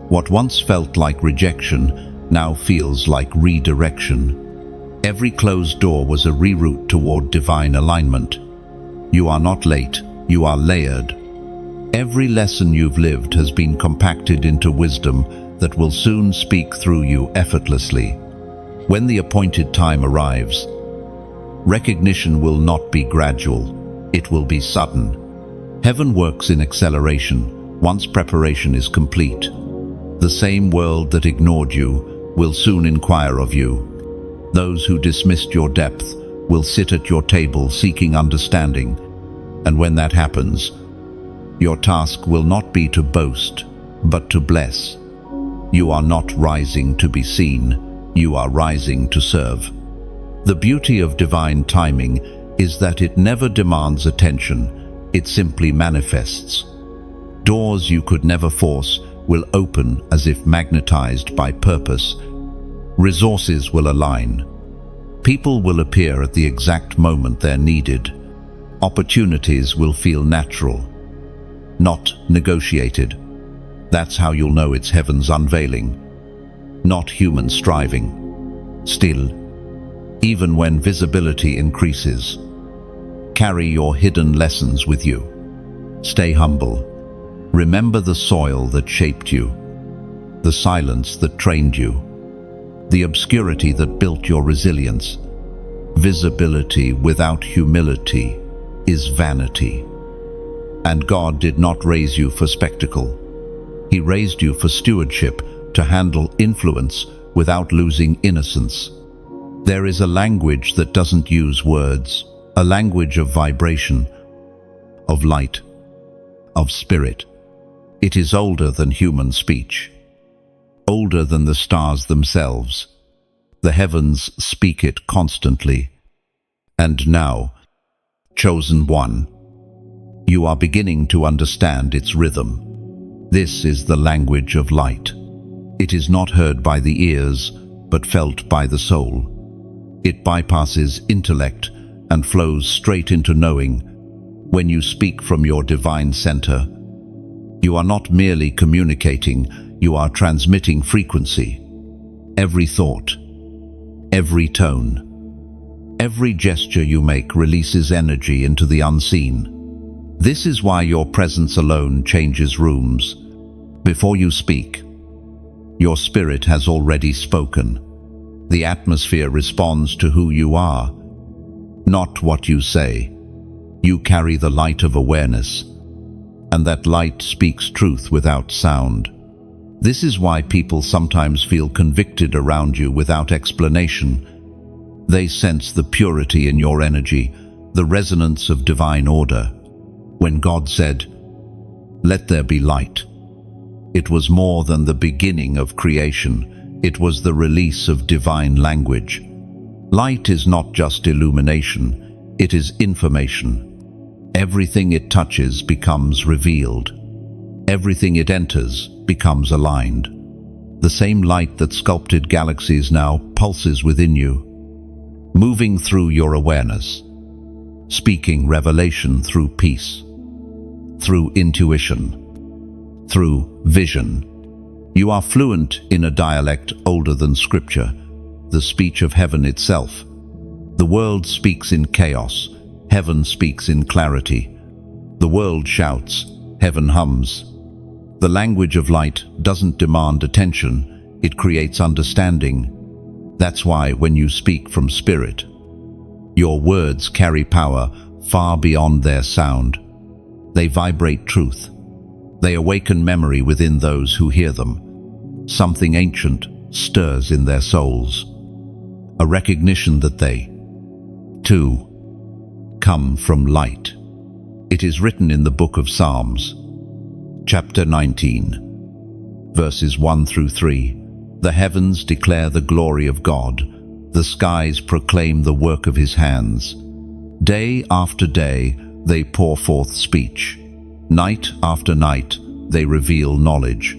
What once felt like rejection now feels like redirection. Every closed door was a reroute toward divine alignment. You are not late, you are layered. Every lesson you've lived has been compacted into wisdom that will soon speak through you effortlessly. When the appointed time arrives, recognition will not be gradual, it will be sudden. Heaven works in acceleration once preparation is complete. The same world that ignored you will soon inquire of you. Those who dismissed your depth will sit at your table seeking understanding. And when that happens, your task will not be to boast, but to bless. You are not rising to be seen, you are rising to serve. The beauty of divine timing is that it never demands attention, it simply manifests. Doors you could never force will open as if magnetized by purpose. Resources will align. People will appear at the exact moment they're needed. Opportunities will feel natural, not negotiated. That's how you'll know it's heaven's unveiling, not human striving. Still, even when visibility increases, carry your hidden lessons with you. Stay humble. Remember the soil that shaped you, the silence that trained you, the obscurity that built your resilience. Visibility without humility is vanity. And God did not raise you for spectacle. He raised you for stewardship, to handle influence without losing innocence. There is a language that doesn't use words, a language of vibration, of light, of spirit. It is older than human speech, older than the stars themselves. The heavens speak it constantly. And now, chosen one, you are beginning to understand its rhythm. This is the language of light. It is not heard by the ears, but felt by the soul. It bypasses intellect and flows straight into knowing. When you speak from your divine center, you are not merely communicating, you are transmitting frequency. Every thought, every tone, every gesture you make releases energy into the unseen. This is why your presence alone changes rooms. Before you speak, your spirit has already spoken. The atmosphere responds to who you are, not what you say. You carry the light of awareness, and that light speaks truth without sound. This is why people sometimes feel convicted around you without explanation. They sense the purity in your energy, the resonance of divine order. When God said, "Let there be light," it was more than the beginning of creation. It was the release of divine language. Light is not just illumination, it is information. Everything it touches becomes revealed. Everything it enters becomes aligned. The same light that sculpted galaxies now pulses within you, moving through your awareness, speaking revelation through peace, through intuition, through vision. You are fluent in a dialect older than Scripture, the speech of heaven itself. The world speaks in chaos, heaven speaks in clarity. The world shouts, heaven hums. The language of light doesn't demand attention, it creates understanding. That's why when you speak from spirit, your words carry power far beyond their sound. They vibrate truth. They awaken memory within those who hear them. Something ancient stirs in their souls. A recognition that they, too, come from light. It is written in the book of Psalms, chapter 19, verses 1 through 3. The heavens declare the glory of God. The skies proclaim the work of his hands. Day after day they pour forth speech. Night after night they reveal knowledge.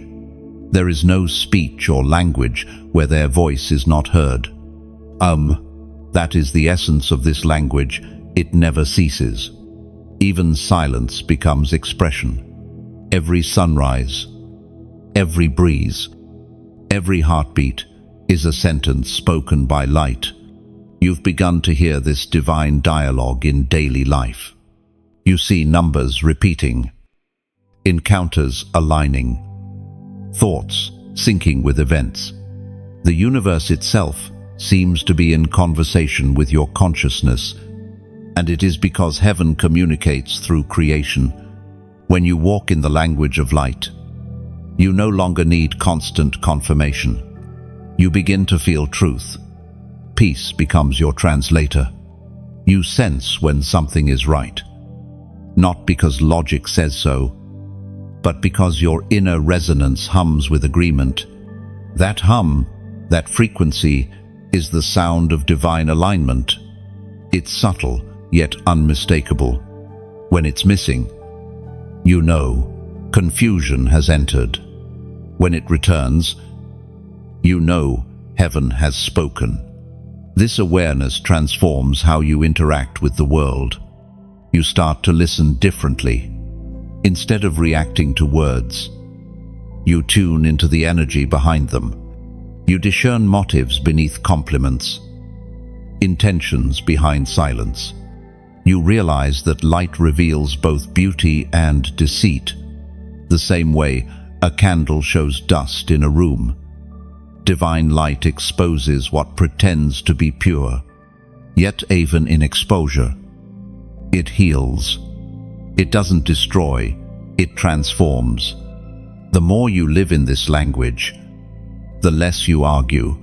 There is no speech or language where their voice is not heard. That is the essence of this language. It never ceases. Even silence becomes expression. Every sunrise, every breeze, every heartbeat is a sentence spoken by light. You've begun to hear this divine dialogue in daily life. You see numbers repeating, encounters aligning, thoughts syncing with events. The universe itself seems to be in conversation with your consciousness, and it is because heaven communicates through creation. When you walk in the language of light, you no longer need constant confirmation. You begin to feel truth. Peace becomes your translator. You sense when something is right, not because logic says so, but because your inner resonance hums with agreement. That hum, that frequency, is the sound of divine alignment. It's subtle, yet unmistakable. When it's missing, you know confusion has entered. When it returns, you know heaven has spoken. This awareness transforms how you interact with the world. You start to listen differently. Instead of reacting to words, you tune into the energy behind them. You discern motives beneath compliments, intentions behind silence. You realize that light reveals both beauty and deceit. The same way a candle shows dust in a room, divine light exposes what pretends to be pure. Yet even in exposure, it heals. It doesn't destroy, it transforms. The more you live in this language, the less you argue.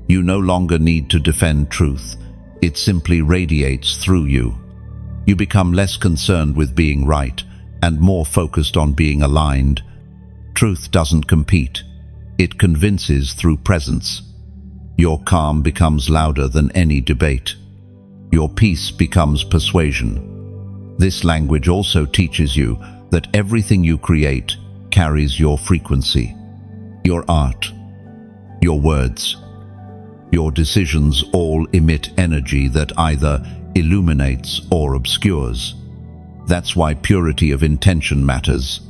You no longer need to defend truth. It simply radiates through you. You become less concerned with being right and more focused on being aligned. Truth doesn't compete. It convinces through presence. Your calm becomes louder than any debate. Your peace becomes persuasion. This language also teaches you that everything you create carries your frequency. Your art, your words, your decisions all emit energy that either illuminates or obscures. That's why purity of intention matters.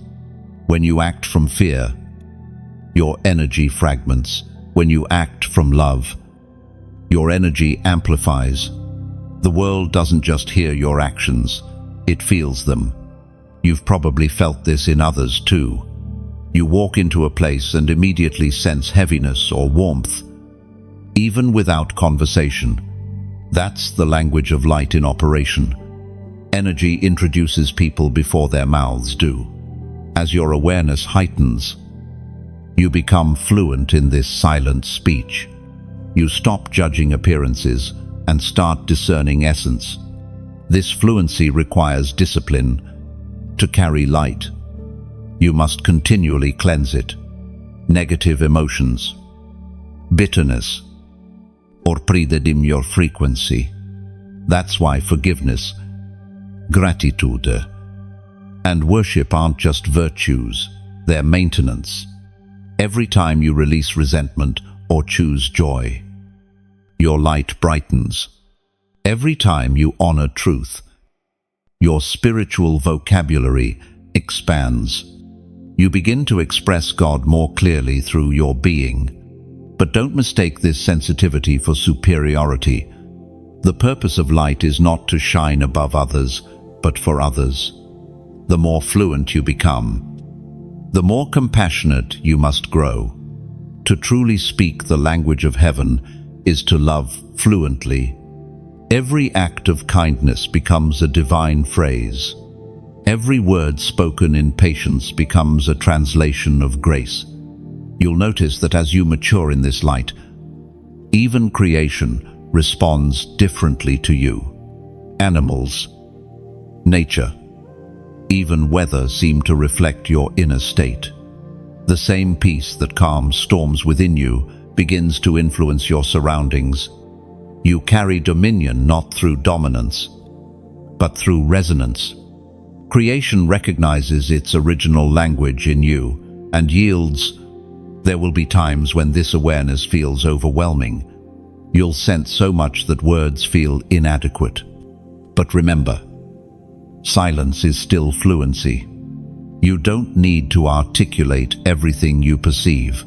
When you act from fear, your energy fragments. When you act from love, your energy amplifies. The world doesn't just hear your actions, it feels them. You've probably felt this in others too. You walk into a place and immediately sense heaviness or warmth, even without conversation. That's the language of light in operation. Energy introduces people before their mouths do. As your awareness heightens, you become fluent in this silent speech. You stop judging appearances and start discerning essence. This fluency requires discipline. To carry light, you must continually cleanse it. Negative emotions, bitterness, or dim your frequency. That's why forgiveness, gratitude, And worship aren't just virtues, they're maintenance. Every time you release resentment or choose joy, your light brightens. Every time you honor truth, your spiritual vocabulary expands. You begin to express God more clearly through your being. But don't mistake this sensitivity for superiority. The purpose of light is not to shine above others, but for others. The more fluent you become, the more compassionate you must grow. To truly speak the language of heaven is to love fluently. Every act of kindness becomes a divine phrase. Every word spoken in patience becomes a translation of grace. You'll notice that as you mature in this light, even creation responds differently to you. Animals, nature, even weather seem to reflect your inner state. The same peace that calms storms within you begins to influence your surroundings. You carry dominion not through dominance, but through resonance. Creation recognizes its original language in you and yields. There will be times when this awareness feels overwhelming. You'll sense so much that words feel inadequate. But remember, silence is still fluency. You don't need to articulate everything you perceive.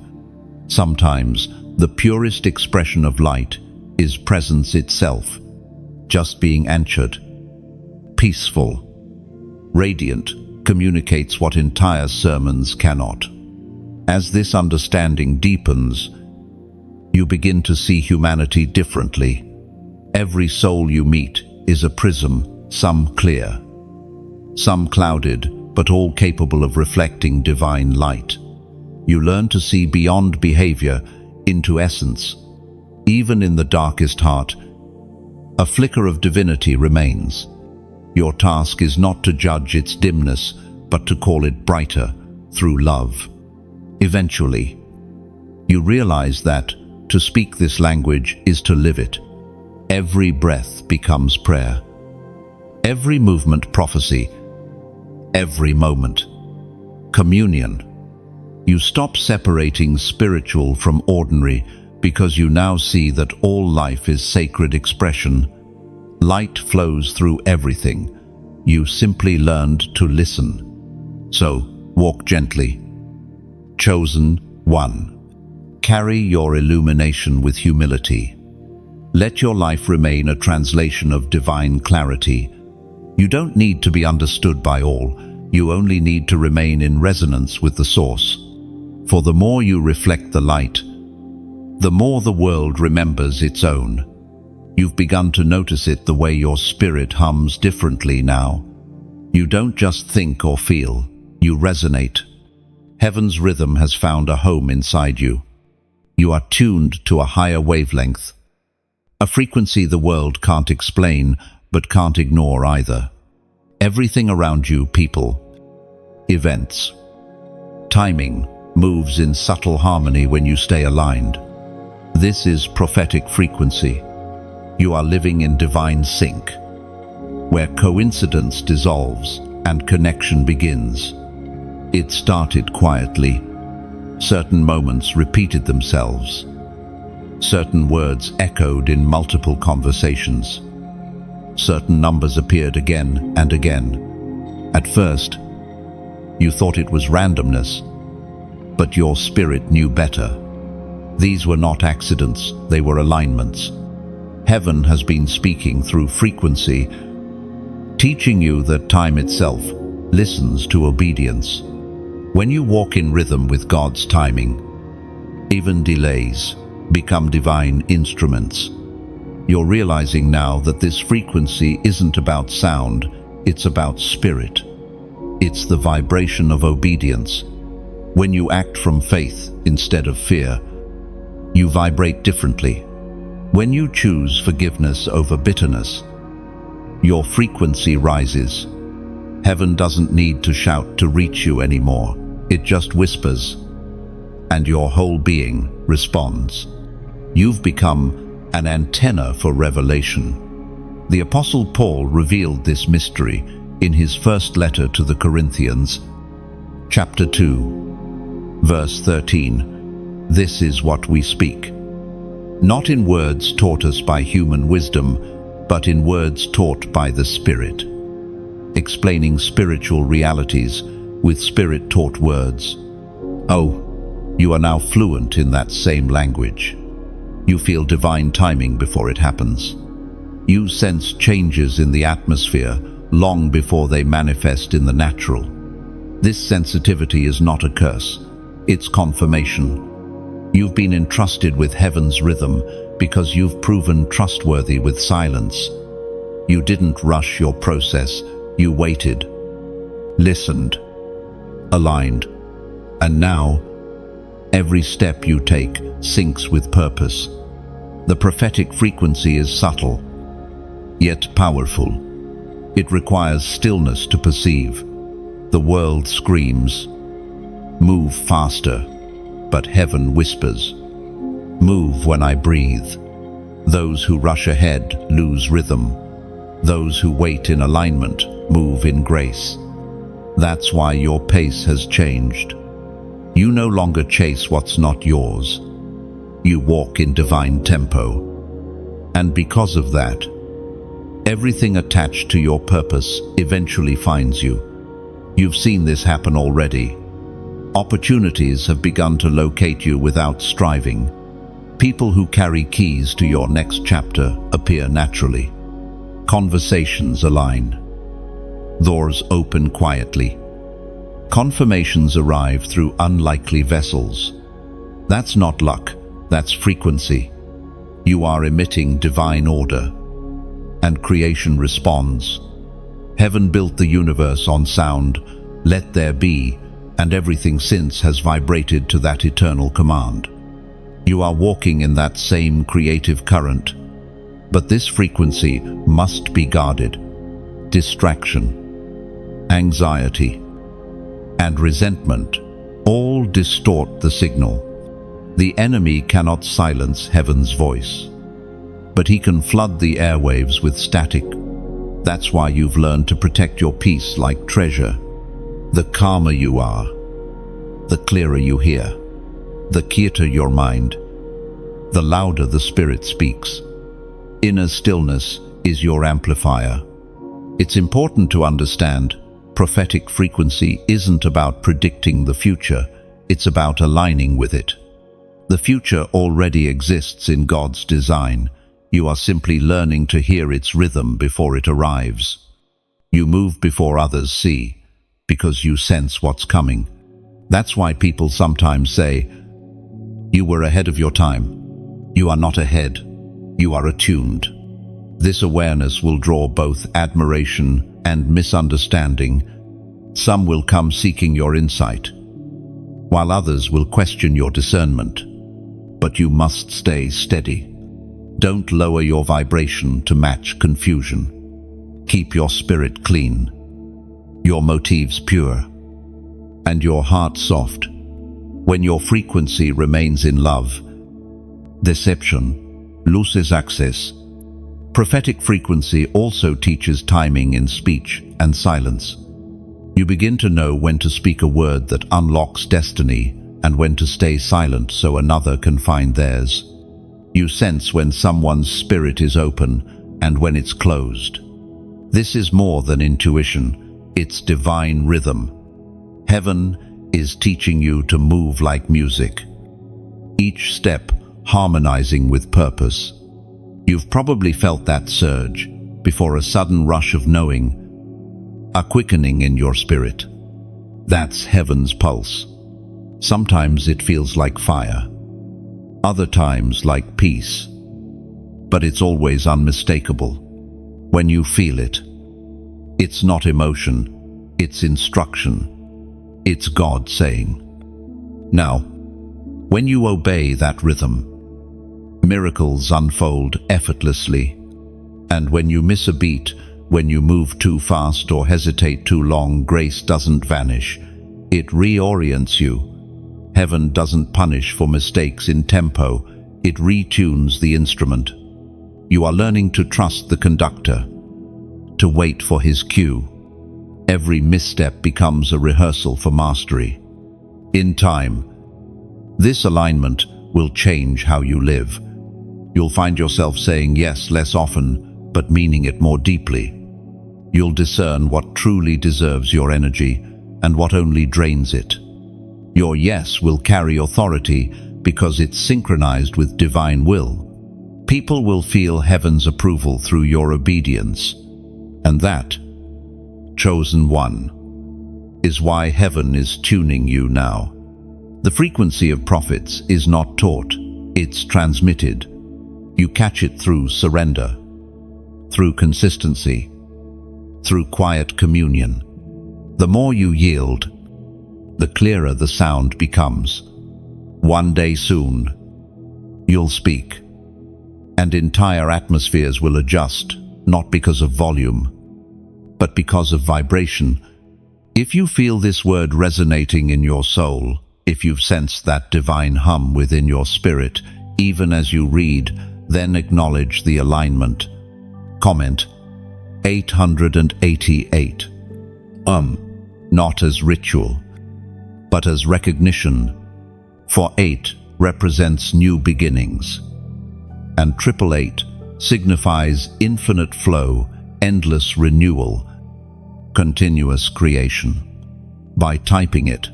Sometimes the purest expression of light is presence itself, just being anchored. Peaceful, radiant, communicates what entire sermons cannot. As this understanding deepens, you begin to see humanity differently. Every soul you meet is a prism, some clear, some clouded, but all capable of reflecting divine light. You learn to see beyond behavior into essence. Even in the darkest heart, a flicker of divinity remains. Your task is not to judge its dimness, but to call it brighter through love. Eventually, you realize that to speak this language is to live it. Every breath becomes prayer. Every movement prophecy. Every moment communion. You stop separating spiritual from ordinary because you now see that all life is sacred expression. Light flows through everything. You simply learned to listen. So, walk gently. Chosen one. Carry your illumination with humility. Let your life remain a translation of divine clarity. You don't need to be understood by all. You only need to remain in resonance with the source. For the more you reflect the light, the more the world remembers its own. You've begun to notice it the way your spirit hums differently now. You don't just think or feel, you resonate. Heaven's rhythm has found a home inside you. You are tuned to a higher wavelength, a frequency the world can't explain but can't ignore either. Everything around you, people, events, timing, moves in subtle harmony when you stay aligned. This is prophetic frequency. You are living in divine sync, where coincidence dissolves and connection begins. It started quietly. Certain moments repeated themselves. Certain words echoed in multiple conversations. Certain numbers appeared again and again. At first, you thought it was randomness, but your spirit knew better. These were not accidents, they were alignments. Heaven has been speaking through frequency, teaching you that time itself listens to obedience. When you walk in rhythm with God's timing, even delays become divine instruments. You're realizing now that this frequency isn't about sound, it's about spirit. It's the vibration of obedience. When you act from faith instead of fear, you vibrate differently. When you choose forgiveness over bitterness, your frequency rises. Heaven doesn't need to shout to reach you anymore. It just whispers, and your whole being responds. You've become an antenna for revelation. The Apostle Paul revealed this mystery. in his first letter to the Corinthians, chapter 2, verse 13, "This is what we speak, not in words taught us by human wisdom, but in words taught by the Spirit," explaining spiritual realities with Spirit-taught words. Oh, you are now fluent in that same language. You feel divine timing before it happens. You sense changes in the atmosphere long before they manifest in the natural. This sensitivity is not a curse, it's confirmation. You've been entrusted with heaven's rhythm because you've proven trustworthy with silence. You didn't rush your process, you waited, listened, aligned, and now every step you take syncs with purpose. The prophetic frequency is subtle, yet powerful. It requires stillness to perceive. The world screams, "Move faster," but heaven whispers, "Move when I breathe." Those who rush ahead lose rhythm. Those who wait in alignment move in grace. That's why your pace has changed. You no longer chase what's not yours. You walk in divine tempo. And because of that, everything attached to your purpose eventually finds you. You've seen this happen already. Opportunities have begun to locate you without striving. People who carry keys to your next chapter appear naturally. Conversations align. Doors open quietly. Confirmations arrive through unlikely vessels. That's not luck, that's frequency. You are emitting divine order, and creation responds. Heaven built the universe on sound, "Let there be," and everything since has vibrated to that eternal command. You are walking in that same creative current, but this frequency must be guarded. Distraction, anxiety, and resentment all distort the signal. The enemy cannot silence heaven's voice, but he can flood the airwaves with static. That's why you've learned to protect your peace like treasure. The calmer you are, the clearer you hear. The quieter your mind, the louder the Spirit speaks. Inner stillness is your amplifier. It's important to understand prophetic frequency isn't about predicting the future, it's about aligning with it. The future already exists in God's design. You are simply learning to hear its rhythm before it arrives. You move before others see, because you sense what's coming. That's why people sometimes say, "You were ahead of your time." You are not ahead, you are attuned. This awareness will draw both admiration and misunderstanding. Some will come seeking your insight, while others will question your discernment. But you must stay steady. Don't lower your vibration to match confusion. Keep your spirit clean, your motives pure, and your heart soft. When your frequency remains in love, deception loses access. Prophetic frequency also teaches timing in speech and silence. You begin to know when to speak a word that unlocks destiny and when to stay silent so another can find theirs. You sense when someone's spirit is open and when it's closed. This is more than intuition, it's divine rhythm. Heaven is teaching you to move like music, each step harmonizing with purpose. You've probably felt that surge before a sudden rush of knowing, a quickening in your spirit. That's heaven's pulse. Sometimes it feels like fire, other times like peace, but it's always unmistakable. When you feel it, it's not emotion, it's instruction. It's God saying. Now, when you obey that rhythm, miracles unfold effortlessly. And when you miss a beat, when you move too fast or hesitate too long, grace doesn't vanish. It reorients you. Heaven doesn't punish for mistakes in tempo, it retunes the instrument. You are learning to trust the conductor, to wait for his cue, Every misstep becomes a rehearsal for mastery. In time, this alignment will change how you live. You'll find yourself saying yes less often, but meaning it more deeply. You'll discern what truly deserves your energy and what only drains it. Your yes will carry authority because it's synchronized with divine will. People will feel heaven's approval through your obedience. And that, chosen one, is why heaven is tuning you now. The frequency of prophets is not taught, it's transmitted. You catch it through surrender, through consistency, through quiet communion. The more you yield, the clearer the sound becomes. One day soon, you'll speak, and entire atmospheres will adjust, not because of volume, but because of vibration. If you feel this word resonating in your soul, if you've sensed that divine hum within your spirit, even as you read, then acknowledge the alignment. Comment 888. Not as ritual, but as recognition, for 8 represents new beginnings, and 888 signifies infinite flow, endless renewal, continuous creation. By typing it,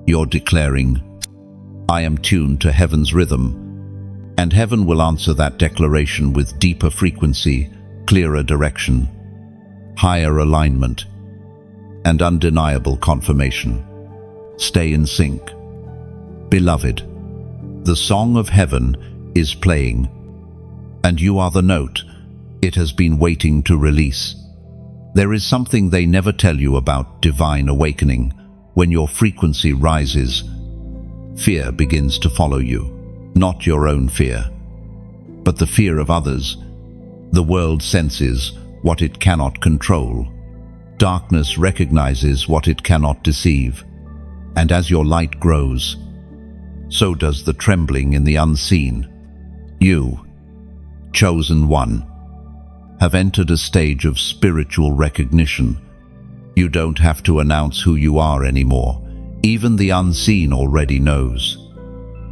you're declaring, I am tuned to heaven's rhythm, and heaven will answer that declaration with deeper frequency, clearer direction, higher alignment, and undeniable confirmation. Stay in sync. Beloved, the song of heaven is playing, and you are the note it has been waiting to release. There is something they never tell you about divine awakening. When your frequency rises, fear begins to follow you. Not your own fear, but the fear of others. The world senses what it cannot control. Darkness recognizes what it cannot deceive. And as your light grows, so does the trembling in the unseen. You, chosen one, have entered a stage of spiritual recognition. You don't have to announce who you are anymore. Even the unseen already knows.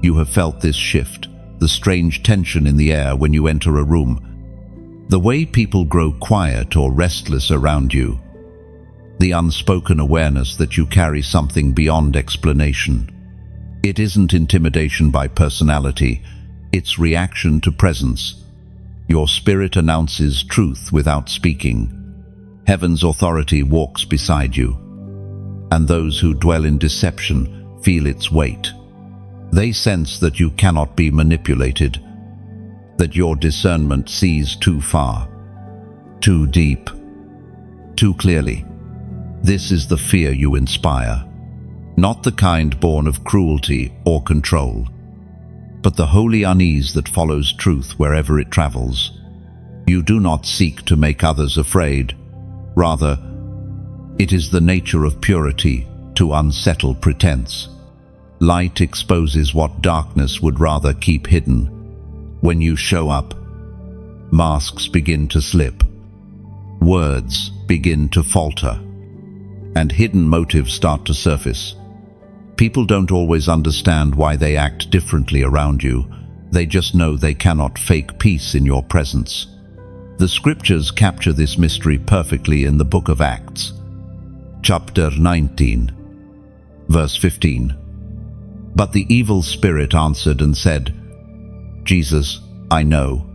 You have felt this shift, the strange tension in the air when you enter a room, the way people grow quiet or restless around you, the unspoken awareness that you carry something beyond explanation. It isn't intimidation by personality, it's reaction to presence. Your spirit announces truth without speaking. Heaven's authority walks beside you, and those who dwell in deception feel its weight. They sense that you cannot be manipulated, that your discernment sees too far, too deep, too clearly. This is the fear you inspire, not the kind born of cruelty or control, but the holy unease that follows truth wherever it travels. You do not seek to make others afraid. Rather, it is the nature of purity to unsettle pretense. Light exposes what darkness would rather keep hidden. When you show up, masks begin to slip, words begin to falter, and hidden motives start to surface. People don't always understand why they act differently around you. They just know they cannot fake peace in your presence. The scriptures capture this mystery perfectly in the book of Acts, chapter 19, verse 15. But the evil spirit answered and said, Jesus, I know,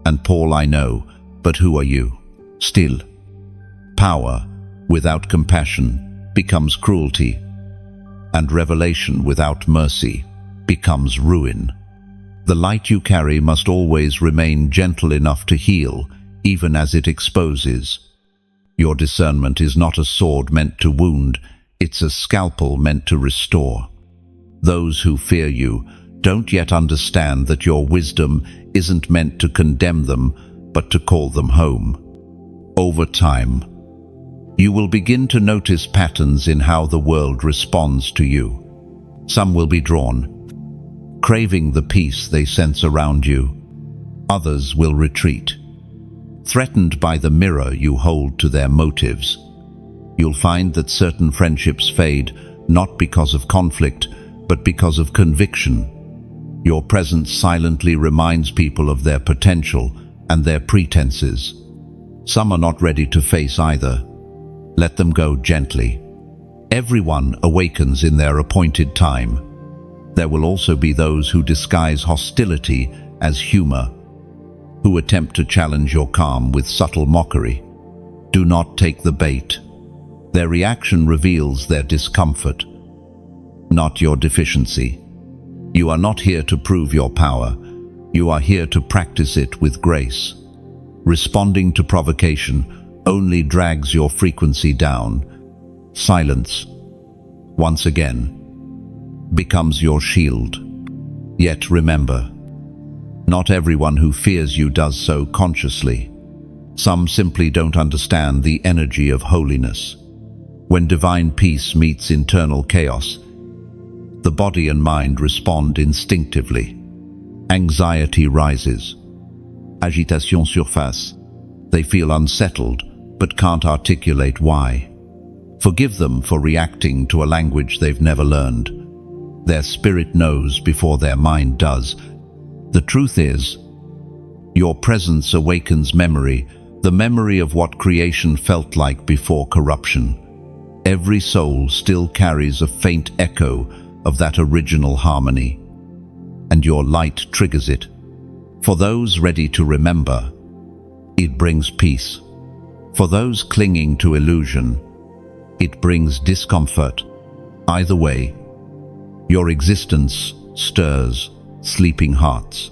and Paul I know, but who are you? Still, power without compassion becomes cruelty, and revelation without mercy becomes ruin. The light you carry must always remain gentle enough to heal, even as it exposes. Your discernment is not a sword meant to wound, it's a scalpel meant to restore. Those who fear you don't yet understand that your wisdom isn't meant to condemn them, but to call them home. Over time, you will begin to notice patterns in how the world responds to you. Some will be drawn, craving the peace they sense around you. Others will retreat, threatened by the mirror you hold to their motives. You'll find that certain friendships fade not because of conflict, but because of conviction. Your presence silently reminds people of their potential and their pretenses. Some are not ready to face either. Let them go gently. Everyone awakens in their appointed time. There will also be those who disguise hostility as humor, who attempt to challenge your calm with subtle mockery. Do not take the bait. Their reaction reveals their discomfort, not your deficiency. You are not here to prove your power. You are here to practice it with grace. Responding to provocation only drags your frequency down. Silence, once again, becomes your shield. Yet remember, not everyone who fears you does so consciously. Some simply don't understand the energy of holiness. When divine peace meets internal chaos, the body and mind respond instinctively. Anxiety rises. Agitation surface. They feel unsettled, but can't articulate why. Forgive them for reacting to a language they've never learned. Their spirit knows before their mind does. The truth is, your presence awakens memory, the memory of what creation felt like before corruption. Every soul still carries a faint echo of that original harmony, and your light triggers it. For those ready to remember, it brings peace. For those clinging to illusion, it brings discomfort. Either way, your existence stirs sleeping hearts.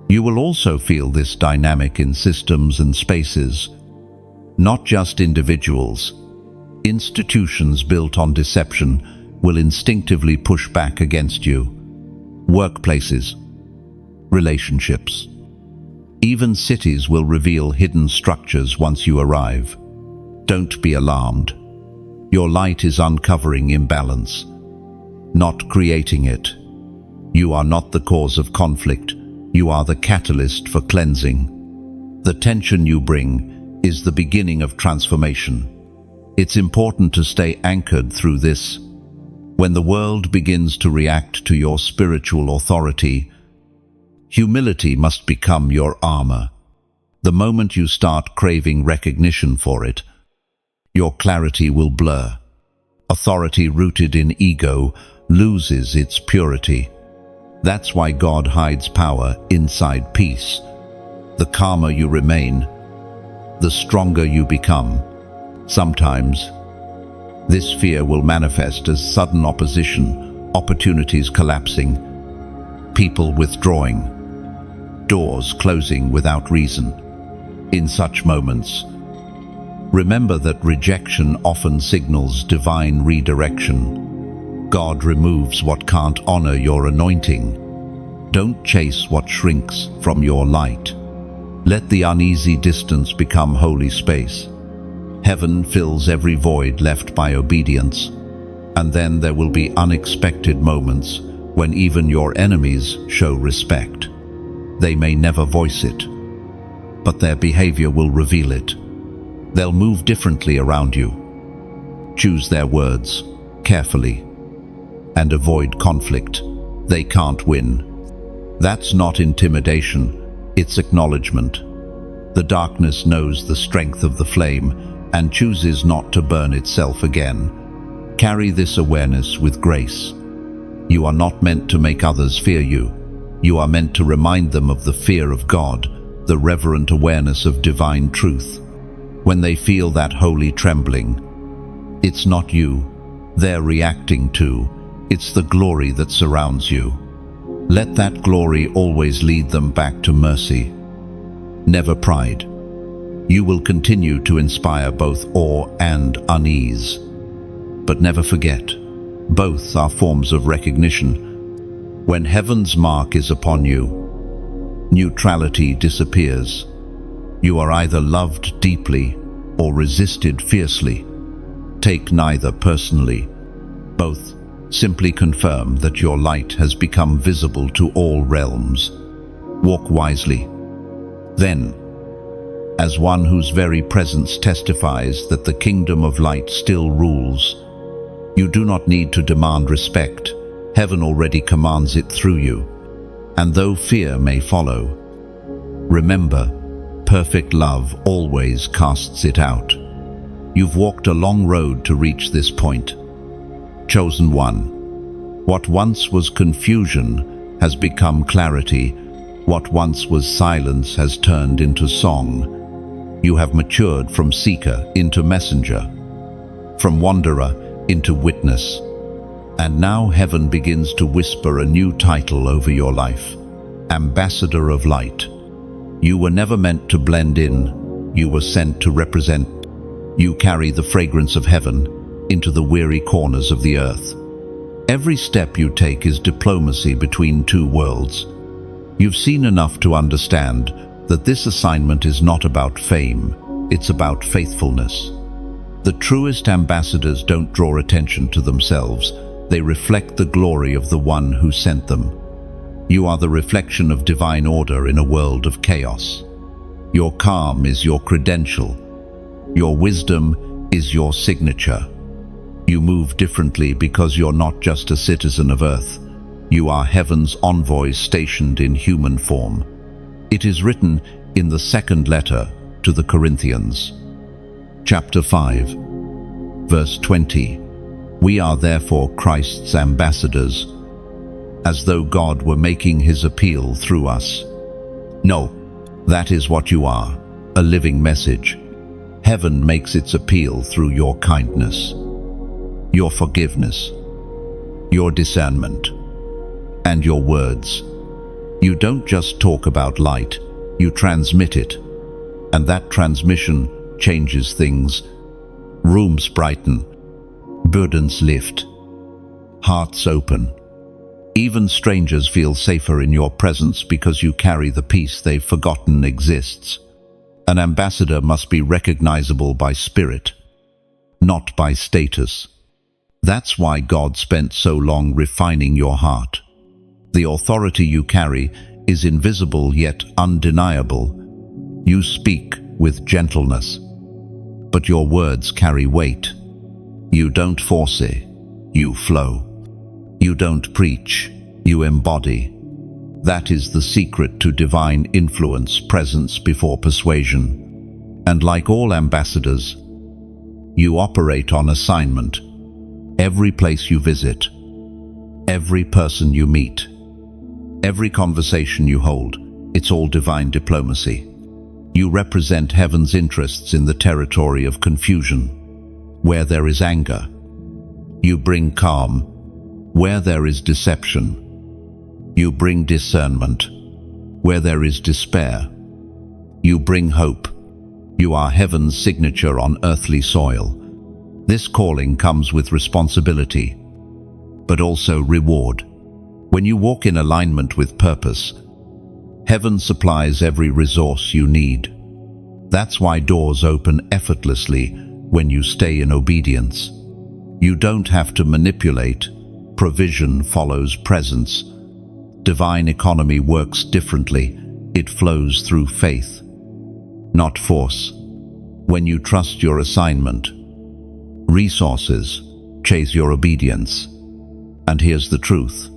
You will also feel this dynamic in systems and spaces, not just individuals. Institutions built on deception will instinctively push back against you. Workplaces, relationships, even cities will reveal hidden structures once you arrive. Don't be alarmed. Your light is uncovering imbalance, not creating it. You are not the cause of conflict. You are the catalyst for cleansing. The tension you bring is the beginning of transformation. It's important to stay anchored through this. When the world begins to react to your spiritual authority, humility must become your armor. The moment you start craving recognition for it, your clarity will blur. Authority rooted in ego loses its purity. That's why God hides power inside peace. The calmer you remain, the stronger you become. Sometimes, this fear will manifest as sudden opposition, opportunities collapsing, people withdrawing, doors closing without reason. In such moments, remember that rejection often signals divine redirection. God removes what can't honor your anointing. Don't chase what shrinks from your light. Let the uneasy distance become holy space. Heaven fills every void left by obedience, and then there will be unexpected moments when even your enemies show respect. They may never voice it, but their behavior will reveal it. They'll move differently around you. Choose their words carefully and avoid conflict. They can't win. That's not intimidation, it's acknowledgement. The darkness knows the strength of the flame and chooses not to burn itself again. Carry this awareness with grace. You are not meant to make others fear you. You are meant to remind them of the fear of God, the reverent awareness of divine truth. When they feel that holy trembling, it's not you they're reacting to, it's the glory that surrounds you. Let that glory always lead them back to mercy, never pride. You will continue to inspire both awe and unease. But never forget, both are forms of recognition. When heaven's mark is upon you, neutrality disappears. You are either loved deeply or resisted fiercely. Take neither personally. Both simply confirm that your light has become visible to all realms. Walk wisely. Then, as one whose very presence testifies that the kingdom of light still rules. You do not need to demand respect. Heaven already commands it through you. And though fear may follow, remember, perfect love always casts it out. You've walked a long road to reach this point. Chosen one, what once was confusion has become clarity. What once was silence has turned into song. You have matured from seeker into messenger, from wanderer into witness. And now heaven begins to whisper a new title over your life: Ambassador of Light. You were never meant to blend in. You were sent to represent. You carry the fragrance of heaven into the weary corners of the earth. Every step you take is diplomacy between two worlds. You've seen enough to understand that this assignment is not about fame, it's about faithfulness. The truest ambassadors don't draw attention to themselves, they reflect the glory of the one who sent them. You are the reflection of divine order in a world of chaos. Your calm is your credential. Your wisdom is your signature. You move differently because you're not just a citizen of earth. You are heaven's envoy stationed in human form. It is written in the second letter to the Corinthians, chapter 5, verse 20. We are therefore Christ's ambassadors, as though God were making his appeal through us. No, that is what you are, a living message. Heaven makes its appeal through your kindness, your forgiveness, your discernment, and your words. You don't just talk about light, you transmit it. And that transmission changes things. Rooms brighten, burdens lift, hearts open. Even strangers feel safer in your presence because you carry the peace they've forgotten exists. An ambassador must be recognizable by spirit, not by status. That's why God spent so long refining your heart. The authority you carry is invisible yet undeniable. You speak with gentleness, but your words carry weight. You don't force it, you flow. You don't preach, you embody. That is the secret to divine influence, presence before persuasion. And like all ambassadors, you operate on assignment. Every place you visit, every person you meet, every conversation you hold, it's all divine diplomacy. You represent heaven's interests in the territory of confusion. Where there is anger, you bring calm. Where there is deception, you bring discernment. Where there is despair, you bring hope. You are heaven's signature on earthly soil. This calling comes with responsibility, but also reward. When you walk in alignment with purpose, heaven supplies every resource you need. That's why doors open effortlessly when you stay in obedience. You don't have to manipulate. Provision follows presence. Divine economy works differently. It flows through faith, not force. When you trust your assignment, resources chase your obedience. And here's the truth.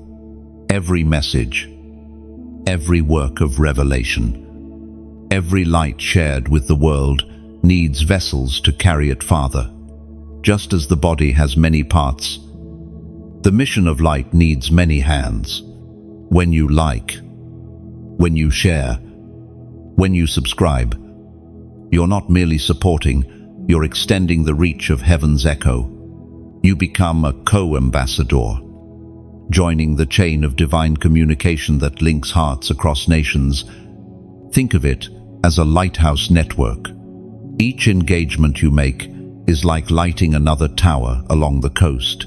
Every message, every work of revelation, every light shared with the world needs vessels to carry it farther. Just as the body has many parts, the mission of light needs many hands. When you like, when you share, when you subscribe, you're not merely supporting, you're extending the reach of heaven's echo. You become a co-ambassador, joining the chain of divine communication that links hearts across nations. Think of it as a lighthouse network. Each engagement you make is like lighting another tower along the coast.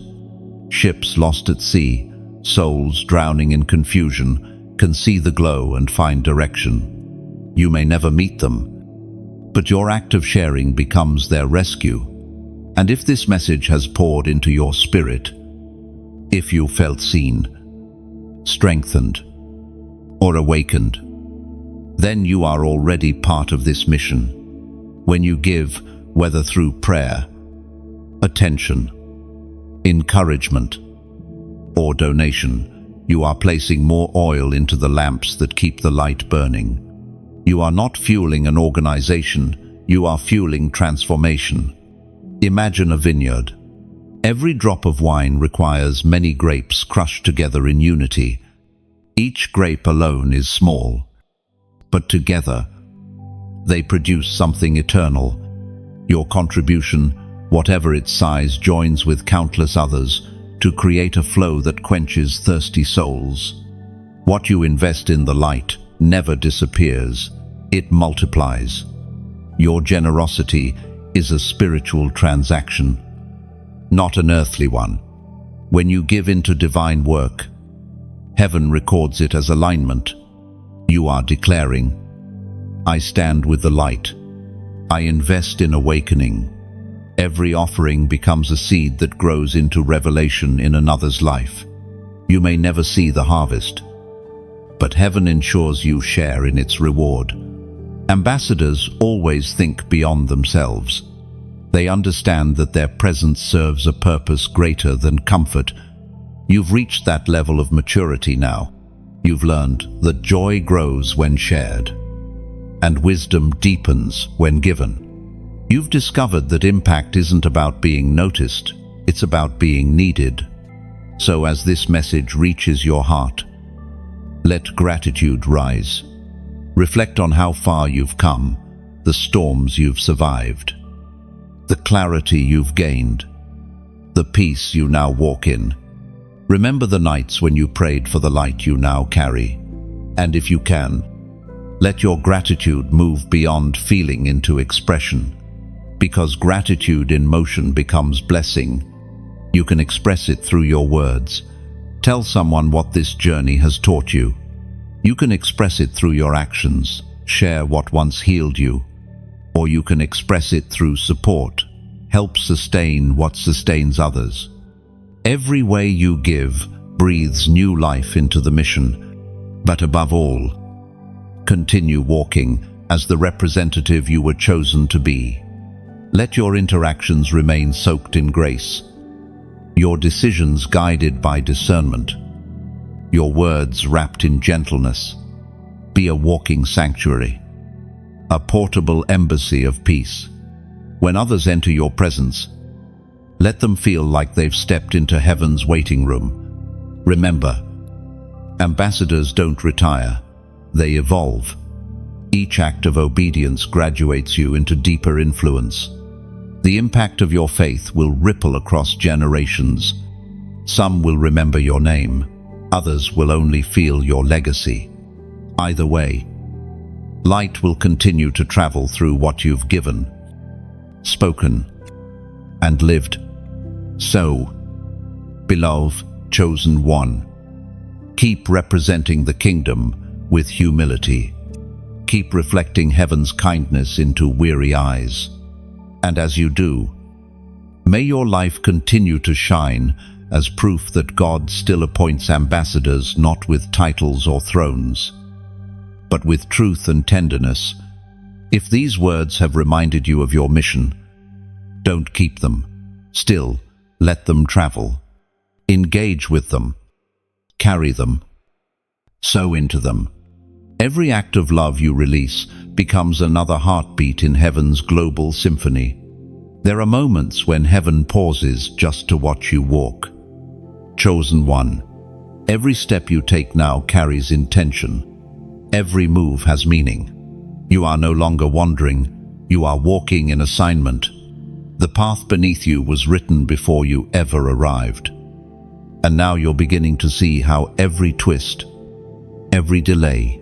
Ships lost at sea, souls drowning in confusion, can see the glow and find direction. You may never meet them, but your act of sharing becomes their rescue. And if this message has poured into your spirit, if you felt seen, strengthened, or awakened, then you are already part of this mission. When you give, whether through prayer, attention, encouragement, or donation, you are placing more oil into the lamps that keep the light burning. You are not fueling an organization, you are fueling transformation. Imagine a vineyard. Every drop of wine requires many grapes crushed together in unity. Each grape alone is small, but together they produce something eternal. Your contribution, whatever its size, joins with countless others to create a flow that quenches thirsty souls. What you invest in the light never disappears, it multiplies. Your generosity is a spiritual transaction, not an earthly one. When you give into divine work, heaven records it as alignment. You are declaring, I stand with the light. I invest in awakening. Every offering becomes a seed that grows into revelation in another's life. You may never see the harvest, but heaven ensures you share in its reward. Ambassadors always think beyond themselves. They understand that their presence serves a purpose greater than comfort. You've reached that level of maturity now. You've learned that joy grows when shared, and wisdom deepens when given. You've discovered that impact isn't about being noticed, it's about being needed. So as this message reaches your heart, let gratitude rise. Reflect on how far you've come, the storms you've survived, the clarity you've gained, the peace you now walk in. Remember the nights when you prayed for the light you now carry. And if you can, let your gratitude move beyond feeling into expression. Because gratitude in motion becomes blessing. You can express it through your words. Tell someone what this journey has taught you. You can express it through your actions. Share what once healed you. Or you can express it through support. Help sustain what sustains others. Every way you give breathes new life into the mission. But above all, continue walking as the representative you were chosen to be. Let your interactions remain soaked in grace, your decisions guided by discernment, your words wrapped in gentleness. Be a walking sanctuary, a portable embassy of peace. When others enter your presence, let them feel like they've stepped into heaven's waiting room. Remember, ambassadors don't retire, they evolve. Each act of obedience graduates you into deeper influence. The impact of your faith will ripple across generations. Some will remember your name, others will only feel your legacy. Either way, light will continue to travel through what you've given, spoken, and lived. So, beloved, chosen one, keep representing the kingdom with humility. Keep reflecting heaven's kindness into weary eyes. And as you do, may your life continue to shine as proof that God still appoints ambassadors not with titles or thrones, but with truth and tenderness. If these words have reminded you of your mission, don't keep them. Still, let them travel. Engage with them. Carry them. Sow into them. Every act of love you release becomes another heartbeat in heaven's global symphony. There are moments when heaven pauses just to watch you walk. Chosen one, every step you take now carries intention. Every move has meaning. You are no longer wandering, you are walking in assignment. The path beneath you was written before you ever arrived. And now you're beginning to see how every twist, every delay,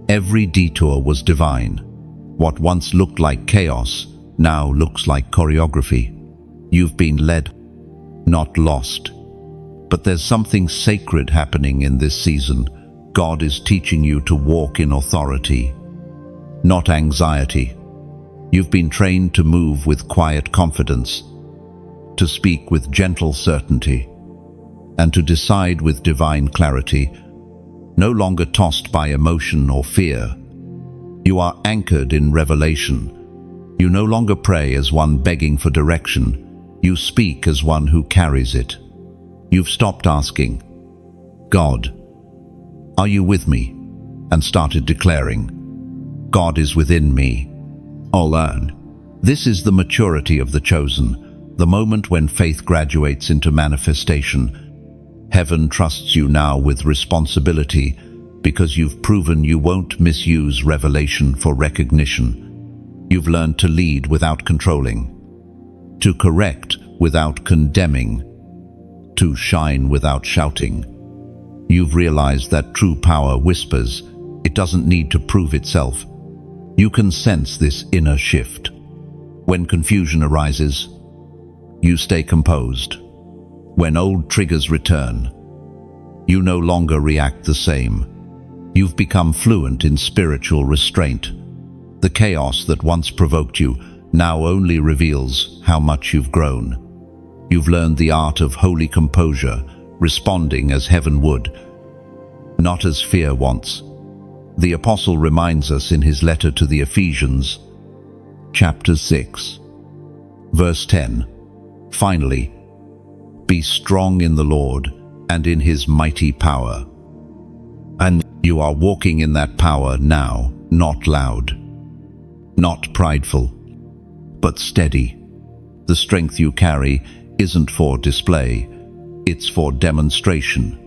every detour was divine. What once looked like chaos now looks like choreography. You've been led, not lost. But there's something sacred happening in this season. God is teaching you to walk in authority, not anxiety. You've been trained to move with quiet confidence, to speak with gentle certainty, and to decide with divine clarity, no longer tossed by emotion or fear. You are anchored in revelation, You no longer pray as one begging for direction. You speak as one who carries it. You've stopped asking, "God, are you with me?" and started declaring, "God is within me. I'll learn." This is the maturity of the chosen, the moment when faith graduates into manifestation. Heaven trusts you now with responsibility because you've proven you won't misuse revelation for recognition. You've learned to lead without controlling, to correct without condemning, to shine without shouting. You've realized that true power whispers. It doesn't need to prove itself. You can sense this inner shift. When confusion arises, you stay composed. When old triggers return, you no longer react the same. You've become fluent in spiritual restraint. The chaos that once provoked you now only reveals how much you've grown. You've learned the art of holy composure, responding as heaven would, not as fear wants. The apostle reminds us in his letter to the Ephesians, chapter 6, verse 10, "Finally, be strong in the Lord and in his mighty power." And you are walking in that power now, not loud, not prideful, but steady. The strength you carry isn't for display, it's for demonstration.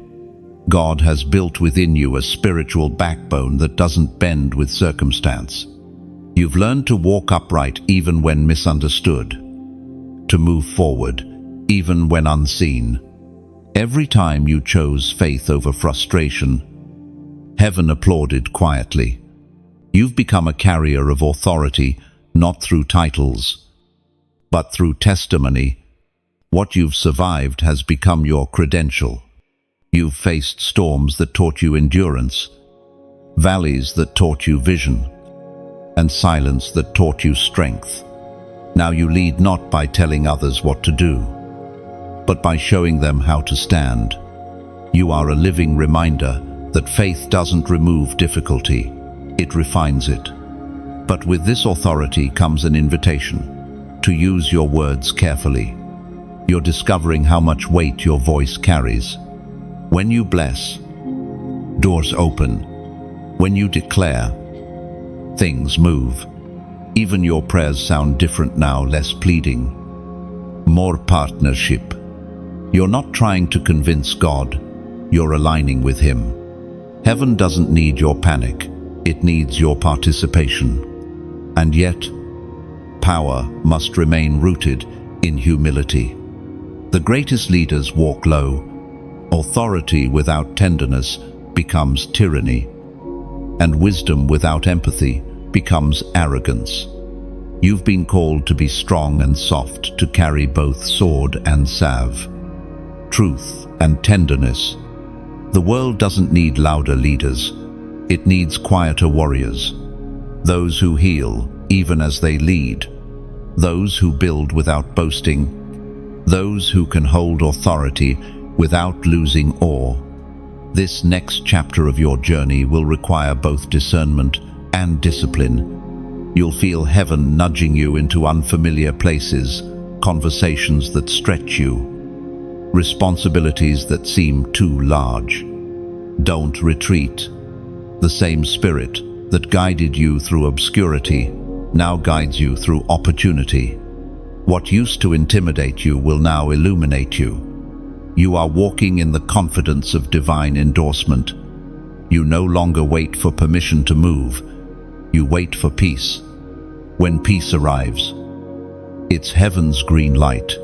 God has built within you a spiritual backbone that doesn't bend with circumstance. You've learned to walk upright even when misunderstood, to move forward even when unseen. Every time you chose faith over frustration, heaven applauded quietly. You've become a carrier of authority, not through titles, but through testimony. What you've survived has become your credential. You've faced storms that taught you endurance, valleys that taught you vision, and silence that taught you strength. Now you lead not by telling others what to do, but by showing them how to stand. You are a living reminder that faith doesn't remove difficulty, it refines it. But with this authority comes an invitation to use your words carefully. You're discovering how much weight your voice carries. When you bless, doors open. When you declare, things move. Even your prayers sound different now, less pleading, more partnership. You're not trying to convince God, you're aligning with Him. Heaven doesn't need your panic, it needs your participation. And yet, power must remain rooted in humility. The greatest leaders walk low. Authority without tenderness becomes tyranny, and wisdom without empathy becomes arrogance. You've been called to be strong and soft, to carry both sword and salve, truth and tenderness. The world doesn't need louder leaders, it needs quieter warriors. Those who heal even as they lead, those who build without boasting, those who can hold authority without losing awe. This next chapter of your journey will require both discernment and discipline. You'll feel heaven nudging you into unfamiliar places, conversations that stretch you, responsibilities that seem too large. Don't retreat. The same spirit that guided you through obscurity now guides you through opportunity. What used to intimidate you will now illuminate you. You are walking in the confidence of divine endorsement. You no longer wait for permission to move. You wait for peace. When peace arrives, it's heaven's green light.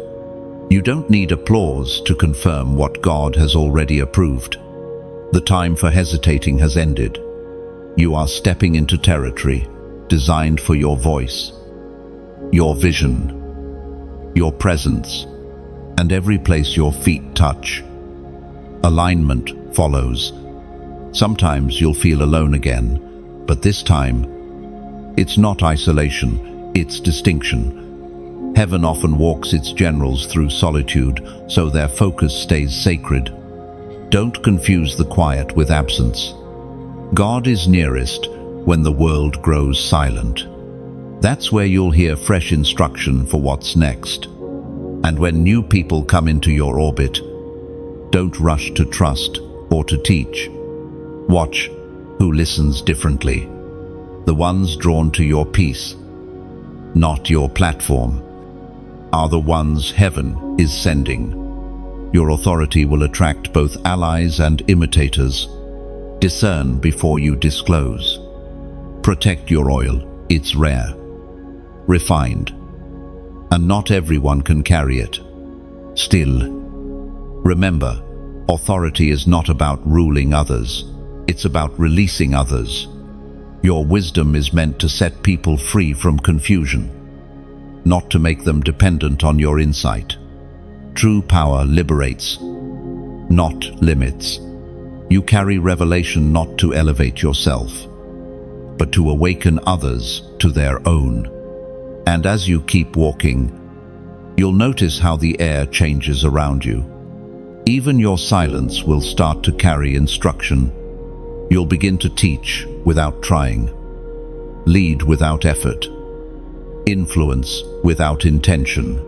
You don't need applause to confirm what God has already approved. The time for hesitating has ended. You are stepping into territory designed for your voice, your vision, your presence, and every place your feet touch. Alignment follows. Sometimes you'll feel alone again, but this time, it's not isolation, it's distinction. Heaven often walks its generals through solitude, so their focus stays sacred. Don't confuse the quiet with absence. God is nearest when the world grows silent. That's where you'll hear fresh instruction for what's next. And when new people come into your orbit, don't rush to trust or to teach. Watch who listens differently. The ones drawn to your peace, not your platform, are the ones heaven is sending. Your authority will attract both allies and imitators. Discern before you disclose. Protect your oil, it's rare, refined, and not everyone can carry it. Still, remember, authority is not about ruling others, it's about releasing others. Your wisdom is meant to set people free from confusion, not to make them dependent on your insight. True power liberates, not limits. You carry revelation not to elevate yourself, but to awaken others to their own. And as you keep walking, you'll notice how the air changes around you. Even your silence will start to carry instruction. You'll begin to teach without trying, lead without effort, influence without intention.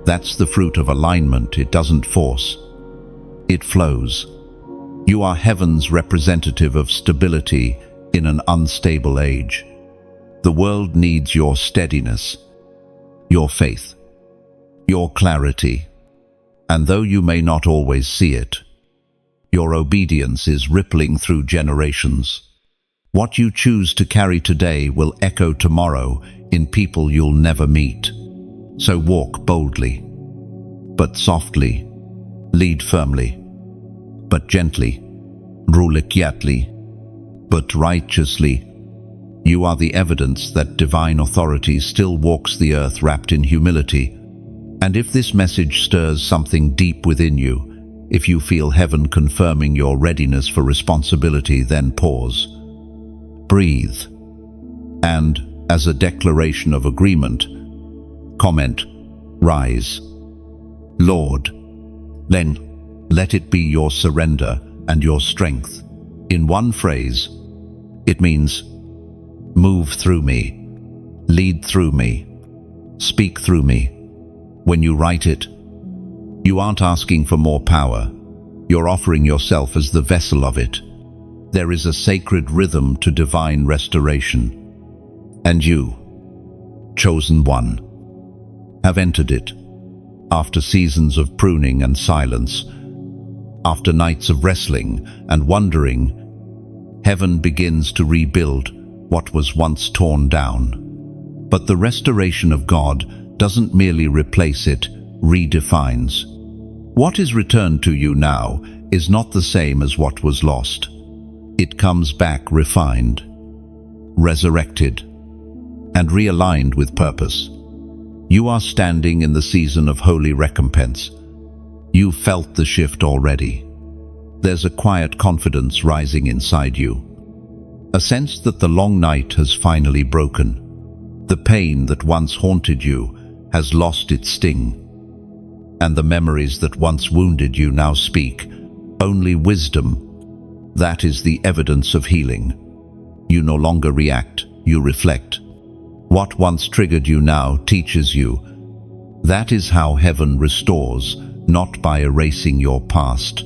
That's the fruit of alignment. It doesn't force, it flows. You are heaven's representative of stability in an unstable age. The world needs your steadiness, your faith, your clarity. And though you may not always see it, your obedience is rippling through generations. What you choose to carry today will echo tomorrow in people you'll never meet. So walk boldly, but softly. Lead firmly, but gently. Rule quietly, but righteously. You are the evidence that divine authority still walks the earth wrapped in humility. And if this message stirs something deep within you, if you feel heaven confirming your readiness for responsibility, then pause. Breathe. And, as a declaration of agreement, comment, rise. Lord, then let it be your surrender and your strength. In one phrase, it means, move through me, lead through me, speak through me. When you write it, you aren't asking for more power. You're offering yourself as the vessel of it. There is a sacred rhythm to divine restoration. And you, chosen one, have entered it. After seasons of pruning and silence, after nights of wrestling and wondering, heaven begins to rebuild what was once torn down. But the restoration of God doesn't merely replace it, redefines. What is returned to you now is not the same as what was lost. It comes back refined, resurrected, and realigned with purpose. You are standing in the season of holy recompense. You've felt the shift already. There's a quiet confidence rising inside you. A sense that the long night has finally broken. The pain that once haunted you has lost its sting. And the memories that once wounded you now speak only wisdom. That is the evidence of healing. You no longer react, you reflect. What once triggered you now teaches you. That is how heaven restores, not by erasing your past,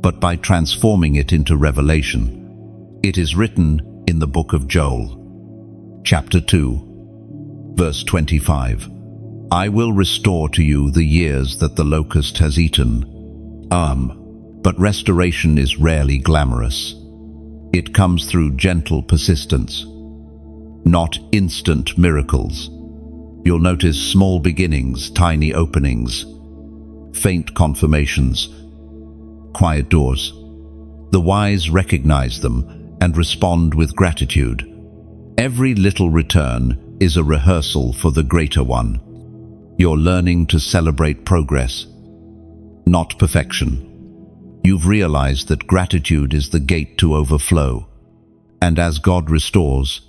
but by transforming it into revelation. It is written in the book of Joel, chapter 2, verse 25. I will restore to you the years that the locust has eaten. But restoration is rarely glamorous. It comes through gentle persistence, not instant miracles. You'll notice small beginnings, tiny openings, faint confirmations, quiet doors. The wise recognize them and respond with gratitude. Every little return is a rehearsal for the greater one. You're learning to celebrate progress, not perfection. You've realized that gratitude is the gate to overflow. And as God restores,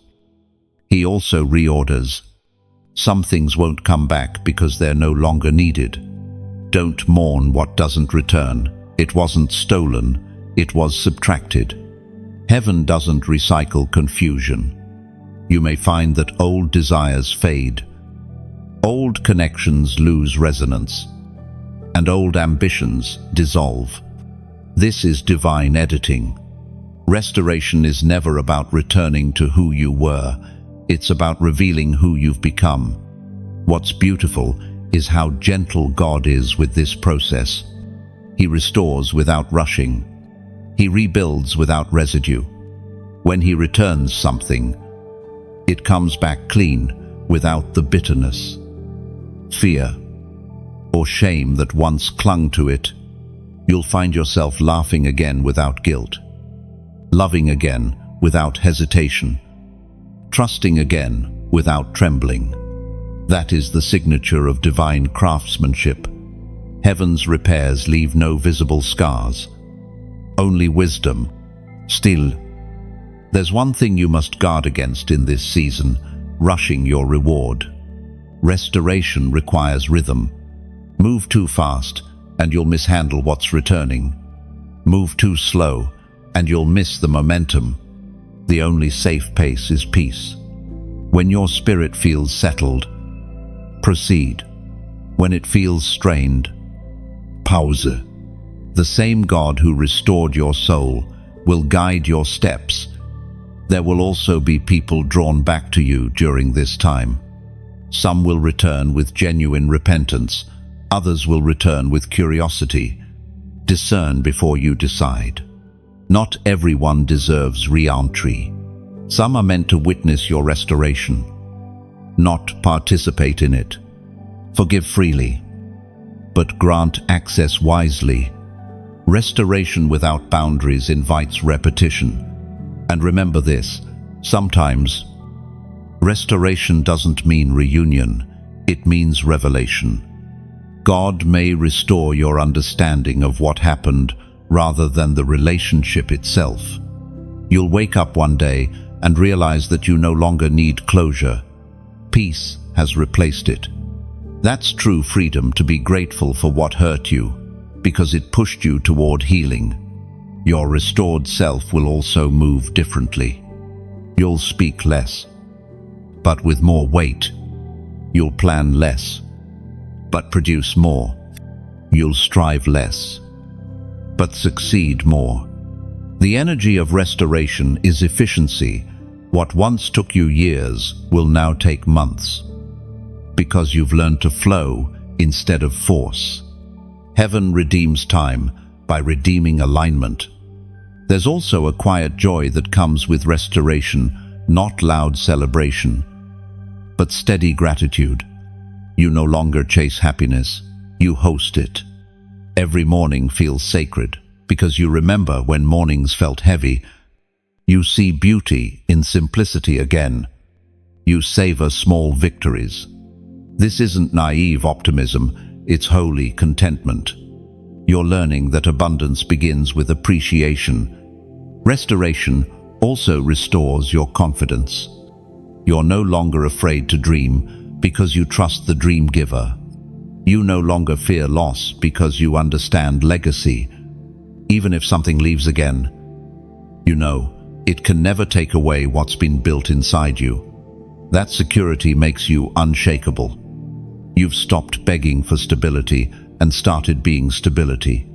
He also reorders. Some things won't come back because they're no longer needed. Don't mourn what doesn't return. It wasn't stolen, it was subtracted. Heaven doesn't recycle confusion. You may find that old desires fade, old connections lose resonance, and old ambitions dissolve. This is divine editing. Restoration is never about returning to who you were. It's about revealing who you've become. What's beautiful is how gentle God is with this process. He restores without rushing. He rebuilds without residue. When He returns something, it comes back clean without the bitterness, fear, or shame that once clung to it. You'll find yourself laughing again without guilt, loving again without hesitation, trusting again without trembling. That is the signature of divine craftsmanship. Heaven's repairs leave no visible scars, only wisdom. Still, there's one thing you must guard against in this season: rushing your reward. Restoration requires rhythm. Move too fast, and you'll mishandle what's returning. Move too slow, and you'll miss the momentum. The only safe pace is peace. When your spirit feels settled, proceed. When it feels strained, pause. The same God who restored your soul will guide your steps. There will also be people drawn back to you during this time. Some will return with genuine repentance. Others will return with curiosity. Discern before you decide. Not everyone deserves re-entry. Some are meant to witness your restoration, not participate in it. Forgive freely, but grant access wisely. Restoration without boundaries invites repetition. And remember this: sometimes restoration doesn't mean reunion, it means revelation. God may restore your understanding of what happened rather than the relationship itself. You'll wake up one day and realize that you no longer need closure. Peace has replaced it. That's true freedom, to be grateful for what hurt you, because it pushed you toward healing. Your restored self will also move differently. You'll speak less, but with more weight. You'll plan less, but produce more. You'll strive less, but succeed more. The energy of restoration is efficiency. What once took you years will now take months, because you've learned to flow instead of force. Heaven redeems time by redeeming alignment. There's also a quiet joy that comes with restoration, not loud celebration, but steady gratitude. You no longer chase happiness, you host it. Every morning feels sacred because you remember when mornings felt heavy. You see beauty in simplicity again. You savor small victories. This isn't naive optimism, it's holy contentment. You're learning that abundance begins with appreciation. Restoration also restores your confidence. You're no longer afraid to dream because you trust the dream giver. You no longer fear loss because you understand legacy. Even if something leaves again, you know it can never take away what's been built inside you. That security makes you unshakable. You've stopped begging for stability and started being stability.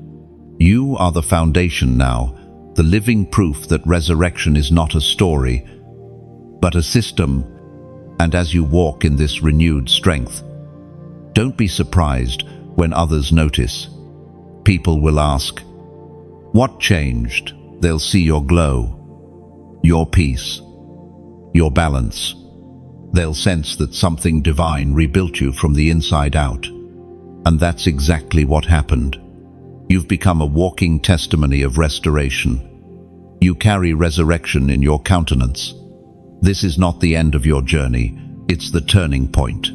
You are the foundation now, the living proof that resurrection is not a story, but a system. And as you walk in this renewed strength, don't be surprised when others notice. People will ask, "What changed?" They'll see your glow, your peace, your balance. They'll sense that something divine rebuilt you from the inside out. And that's exactly what happened. You've become a walking testimony of restoration. You carry resurrection in your countenance. This is not the end of your journey, it's the turning point.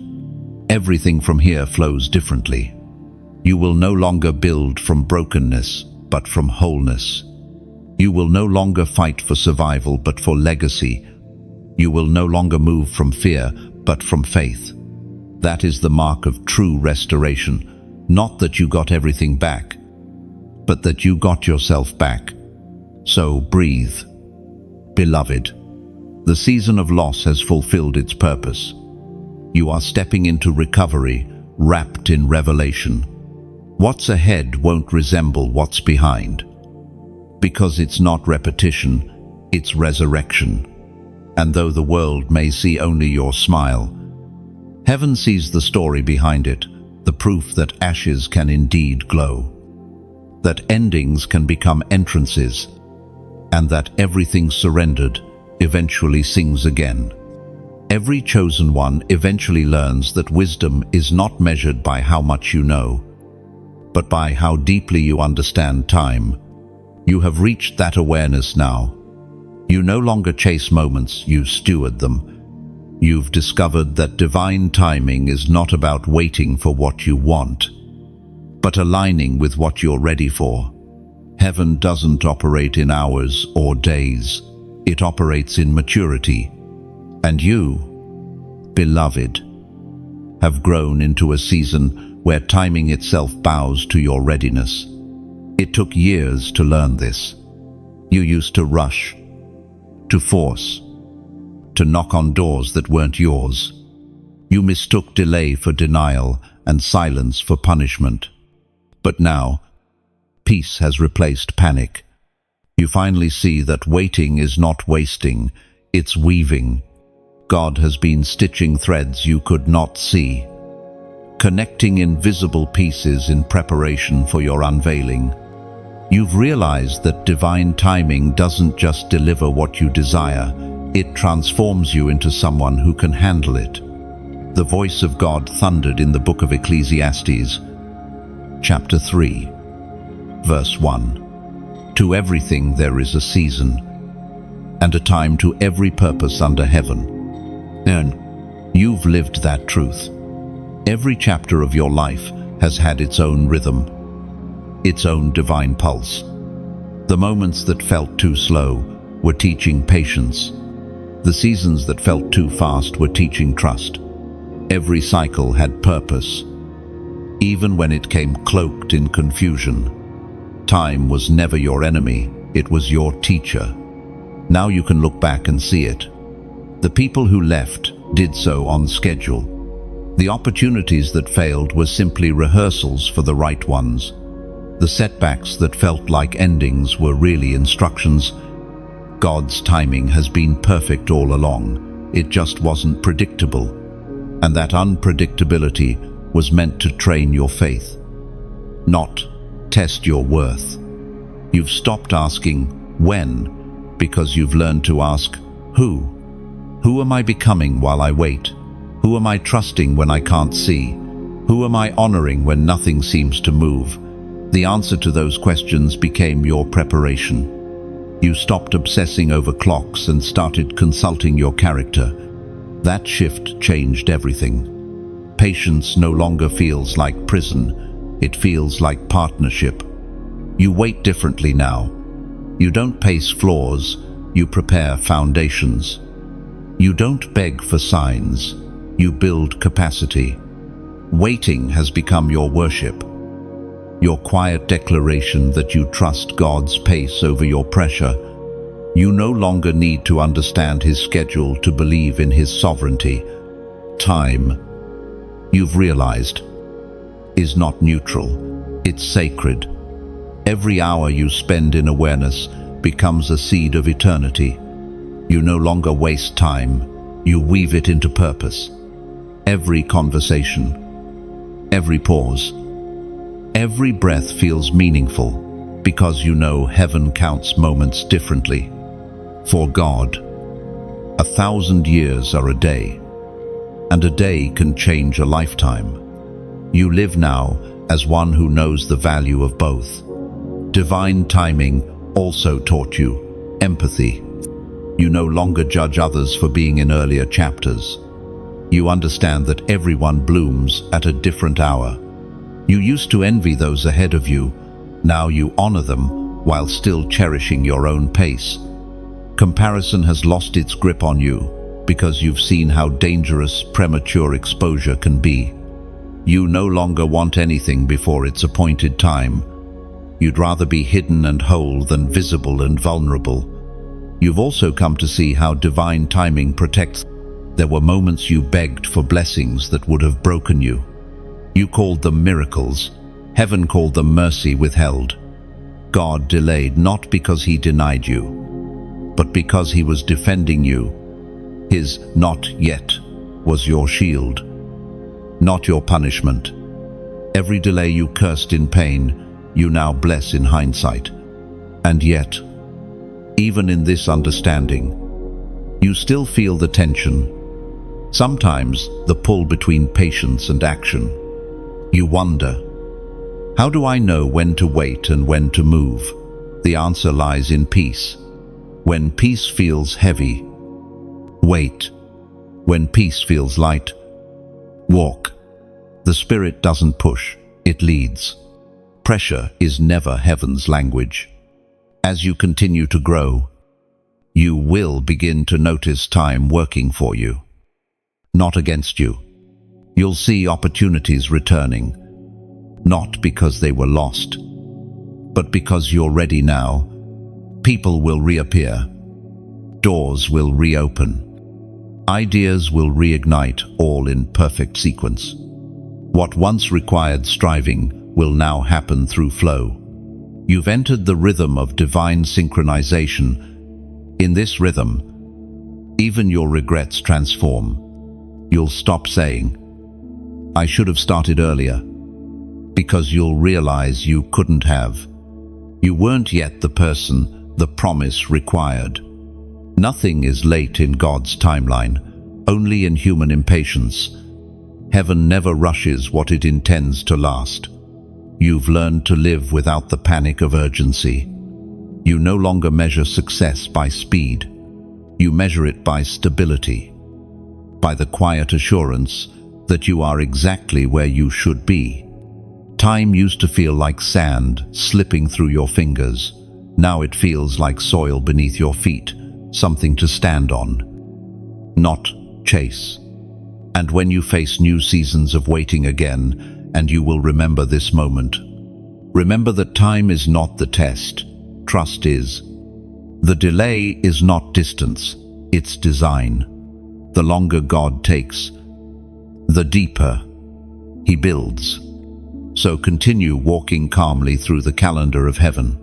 Everything from here flows differently. You will no longer build from brokenness, but from wholeness. You will no longer fight for survival, but for legacy. You will no longer move from fear, but from faith. That is the mark of true restoration. Not that you got everything back, but that you got yourself back. So breathe, beloved. The season of loss has fulfilled its purpose. You are stepping into recovery, wrapped in revelation. What's ahead won't resemble what's behind. Because it's not repetition, it's resurrection. And though the world may see only your smile, heaven sees the story behind it, the proof that ashes can indeed glow, that endings can become entrances, and that everything surrendered eventually sings again. Every chosen one eventually learns that wisdom is not measured by how much you know, but by how deeply you understand time. You have reached that awareness now. You no longer chase moments, you steward them. You've discovered that divine timing is not about waiting for what you want, but aligning with what you're ready for. Heaven doesn't operate in hours or days. It operates in maturity. And you, beloved, have grown into a season where timing itself bows to your readiness. It took years to learn this. You used to rush, to force, to knock on doors that weren't yours. You mistook delay for denial and silence for punishment. But now, peace has replaced panic. You finally see that waiting is not wasting, it's weaving. God has been stitching threads you could not see, connecting invisible pieces in preparation for your unveiling. You've realized that divine timing doesn't just deliver what you desire, it transforms you into someone who can handle it. The voice of God thundered in the book of Ecclesiastes, chapter 3, verse 1. To everything there is a season, and a time to every purpose under heaven. And you've lived that truth. Every chapter of your life has had its own rhythm, its own divine pulse. The moments that felt too slow were teaching patience. The seasons that felt too fast were teaching trust. Every cycle had purpose, even when it came cloaked in confusion. Time was never your enemy, it was your teacher. Now you can look back and see it. The people who left did so on schedule. The opportunities that failed were simply rehearsals for the right ones. The setbacks that felt like endings were really instructions. God's timing has been perfect all along. It just wasn't predictable. And that unpredictability was meant to train your faith, not test your worth. You've stopped asking when, because you've learned to ask who. Who am I becoming while I wait? Who am I trusting when I can't see? Who am I honoring when nothing seems to move? The answer to those questions became your preparation. You stopped obsessing over clocks and started consulting your character. That shift changed everything. Patience no longer feels like prison. It feels like partnership. You wait differently now. You don't pace floors, you prepare foundations. You don't beg for signs, you build capacity. Waiting has become your worship, your quiet declaration that you trust God's pace over your pressure. You no longer need to understand His schedule to believe in His sovereignty. Time, you've realized, is not neutral, it's sacred. Every hour you spend in awareness becomes a seed of eternity. You no longer waste time, you weave it into purpose. Every conversation, every pause, every breath feels meaningful because you know heaven counts moments differently. For God, 1,000 years are a day, and a day can change a lifetime. You live now as one who knows the value of both. Divine timing also taught you empathy. You no longer judge others for being in earlier chapters. You understand that everyone blooms at a different hour. You used to envy those ahead of you. Now you honor them while still cherishing your own pace. Comparison has lost its grip on you because you've seen how dangerous premature exposure can be. You no longer want anything before its appointed time. You'd rather be hidden and whole than visible and vulnerable. You've also come to see how divine timing protects. There were moments you begged for blessings that would have broken you. You called them miracles. Heaven called them mercy withheld. God delayed not because he denied you, but because he was defending you. His "not yet" was your shield, not your punishment. Every delay you cursed in pain, you now bless in hindsight. And yet, even in this understanding, you still feel the tension, sometimes the pull between patience and action. You wonder, how do I know when to wait and when to move? The answer lies in peace. When peace feels heavy, wait. When peace feels light, walk. The Spirit doesn't push, it leads. Pressure is never heaven's language. As you continue to grow, you will begin to notice time working for you, not against you. You'll see opportunities returning, not because they were lost, but because you're ready now. People will reappear. Doors will reopen. Ideas will reignite, all in perfect sequence. What once required striving will now happen through flow. You've entered the rhythm of divine synchronization. In this rhythm, even your regrets transform. You'll stop saying, "I should have started earlier," because you'll realize you couldn't have. You weren't yet the person the promise required. Nothing is late in God's timeline, only in human impatience. Heaven never rushes what it intends to last. You've learned to live without the panic of urgency. You no longer measure success by speed. You measure it by stability, by the quiet assurance that you are exactly where you should be. Time used to feel like sand slipping through your fingers. Now it feels like soil beneath your feet, something to stand on, not chase. And when you face new seasons of waiting again, and you will remember this moment, remember that time is not the test, trust is. The delay is not distance, it's design. The longer God takes, the deeper he builds. So continue walking calmly through the calendar of heaven.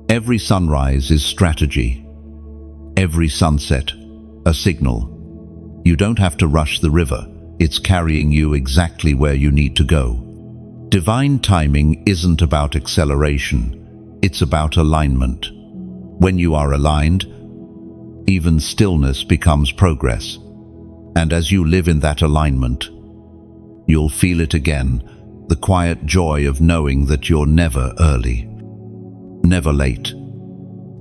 Every sunrise is strategy. Every sunset, a signal. You don't have to rush the river. It's carrying you exactly where you need to go. Divine timing isn't about acceleration. It's about alignment. When you are aligned, even stillness becomes progress. And as you live in that alignment, you'll feel it again, the quiet joy of knowing that you're never early, never late,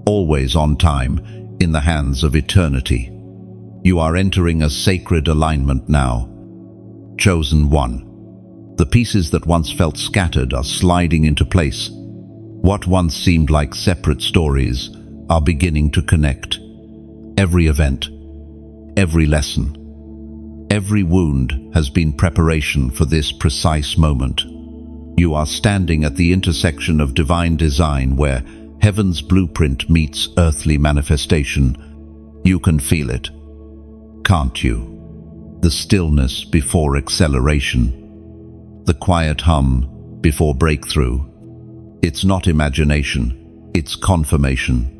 always on time, in the hands of eternity. You are entering a sacred alignment now. Chosen one. The pieces that once felt scattered are sliding into place. What once seemed like separate stories are beginning to connect. Every event, every lesson, every wound has been preparation for this precise moment. You are standing at the intersection of divine design where heaven's blueprint meets earthly manifestation. You can feel it, can't you? The stillness before acceleration, the quiet hum before breakthrough. It's not imagination, it's confirmation.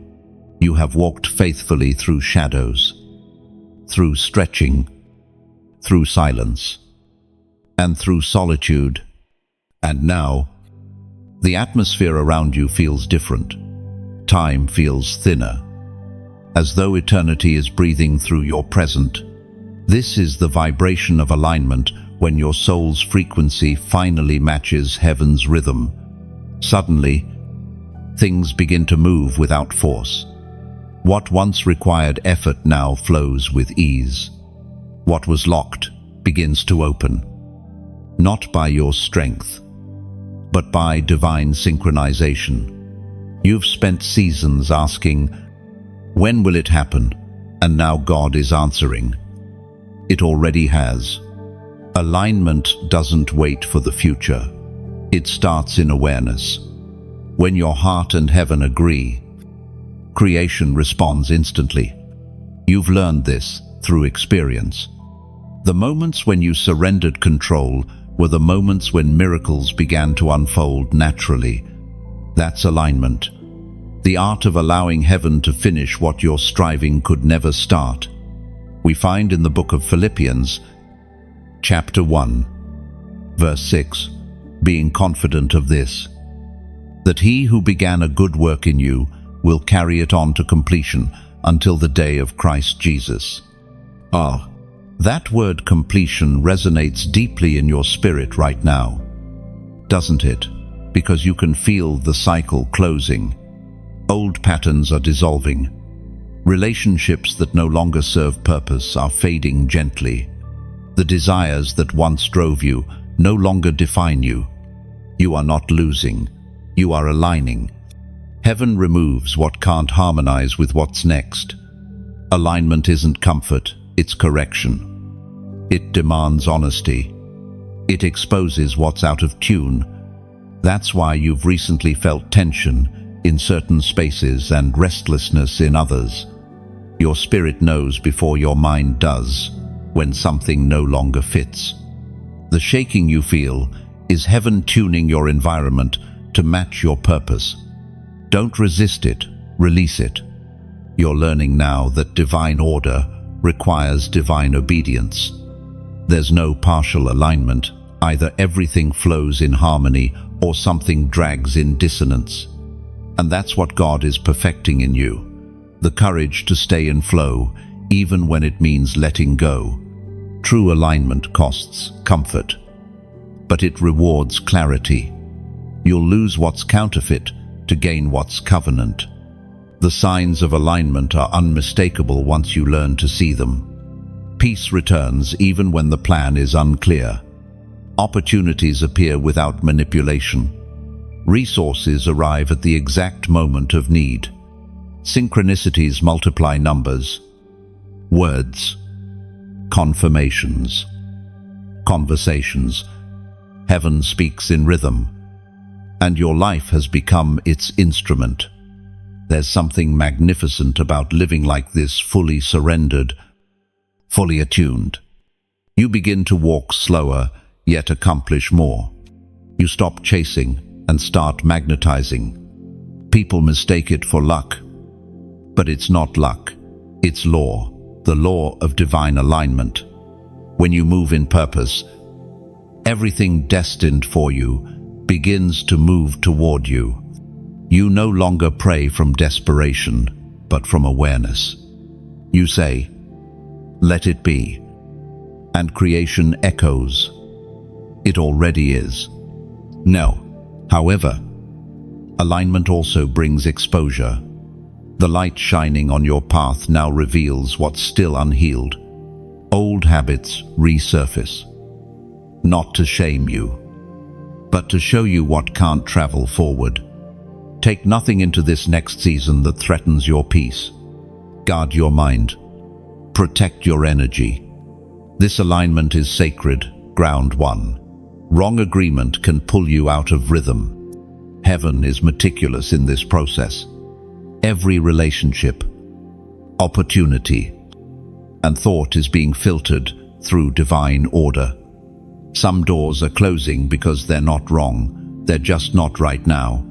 You have walked faithfully through shadows, through stretching, through silence, and through solitude. And now, the atmosphere around you feels different. Time feels thinner, as though eternity is breathing through your present. This is the vibration of alignment, when your soul's frequency finally matches heaven's rhythm. Suddenly, things begin to move without force. What once required effort now flows with ease. What was locked begins to open, not by your strength, but by divine synchronization. You've spent seasons asking, when will it happen? And now God is answering. It already has. Alignment doesn't wait for the future. It starts in awareness. When your heart and heaven agree, Creation responds instantly. You've learned this through experience. The moments when you surrendered control were the moments when miracles began to unfold naturally. That's alignment. The art of allowing heaven to finish what your striving could never start. We find in the book of Philippians, chapter 1, verse 6, being confident of this, that he who began a good work in you will carry it on to completion until the day of Christ Jesus. That word completion resonates deeply in your spirit right now, doesn't it? Because you can feel the cycle closing. Old patterns are dissolving. Relationships that no longer serve purpose are fading gently. The desires that once drove you no longer define you. You are not losing. You are aligning. Heaven removes what can't harmonize with what's next. Alignment isn't comfort, it's correction. It demands honesty. It exposes what's out of tune. That's why you've recently felt tension in certain spaces and restlessness in others. Your spirit knows before your mind does when something no longer fits. The shaking you feel is heaven tuning your environment to match your purpose. Don't resist it, release it. You're learning now that divine order requires divine obedience. There's no partial alignment. Either everything flows in harmony or something drags in dissonance. And that's what God is perfecting in you. The courage to stay in flow, even when it means letting go. True alignment costs comfort, but it rewards clarity. You'll lose what's counterfeit to gain what's covenant. The signs of alignment are unmistakable once you learn to see them. Peace returns even when the plan is unclear. Opportunities appear without manipulation. Resources arrive at the exact moment of need. Synchronicities multiply numbers. Words. Confirmations. Conversations. Heaven speaks in rhythm, and your life has become its instrument. There's something magnificent about living like this, fully surrendered, fully attuned. You begin to walk slower, yet accomplish more. You stop chasing and start magnetizing. People mistake it for luck, but it's not luck. It's law, the law of divine alignment. When you move in purpose, everything destined for you begins to move toward you. You no longer pray from desperation, but from awareness. You say, "Let it be," and creation echoes, "It already is." No. However, alignment also brings exposure. The light shining on your path now reveals what's still unhealed. Old habits resurface, not to shame you, but to show you what can't travel forward. Take nothing into this next season that threatens your peace. Guard your mind. Protect your energy. This alignment is sacred, ground one. Wrong agreement can pull you out of rhythm. Heaven is meticulous in this process. Every relationship, opportunity, and thought is being filtered through divine order. Some doors are closing because they're not wrong, they're just not right now.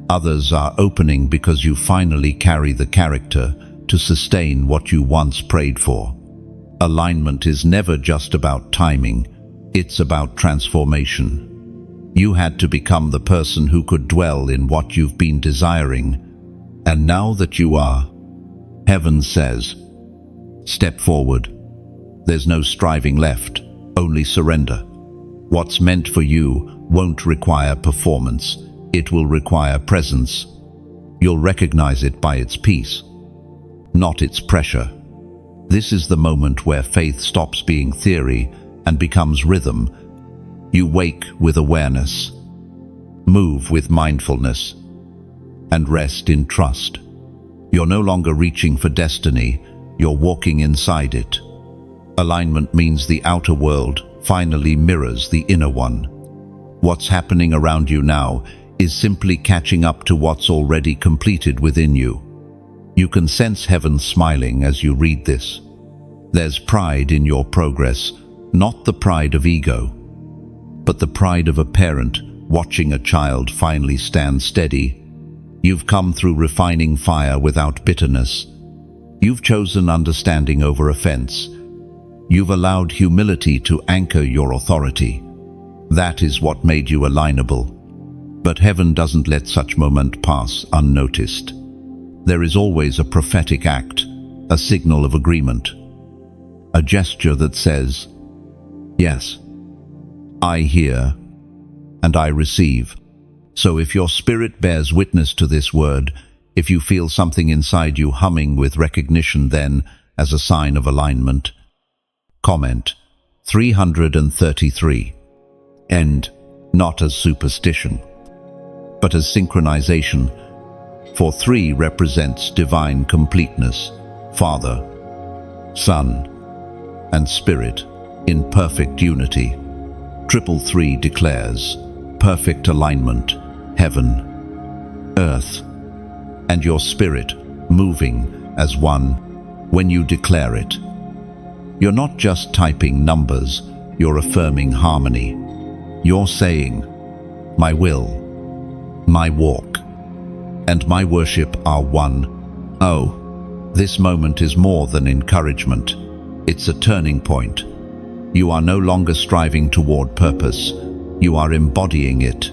Others are opening because you finally carry the character to sustain what you once prayed for. Alignment is never just about timing, it's about transformation. You had to become the person who could dwell in what you've been desiring, and now that you are, heaven says, step forward. There's no striving left, only surrender. What's meant for you won't require performance, it will require presence. You'll recognize it by its peace, not its pressure. This is the moment where faith stops being theory and becomes rhythm. You wake with awareness, move with mindfulness, and rest in trust. You're no longer reaching for destiny, you're walking inside it. Alignment means the outer world finally mirrors the inner one. What's happening around you now is simply catching up to what's already completed within you. You can sense heaven smiling as you read this. There's pride in your progress, not the pride of ego, but the pride of a parent watching a child finally stand steady. You've come through refining fire without bitterness. You've chosen understanding over offense. You've allowed humility to anchor your authority. That is what made you alignable. But heaven doesn't let such moment pass unnoticed. There is always a prophetic act, a signal of agreement, a gesture that says, "Yes, I hear and I receive." So if your spirit bears witness to this word, if you feel something inside you humming with recognition, then, as a sign of alignment, comment 333. End, not as superstition, but as synchronization, for 3 represents divine completeness, Father, Son, and Spirit in perfect unity. 333 declares perfect alignment, heaven, earth, and your spirit moving as one. When you declare it, you're not just typing numbers, you're affirming harmony. You're saying, my will, my walk, and my worship are one. Oh, this moment is more than encouragement. It's a turning point. You are no longer striving toward purpose. You are embodying it.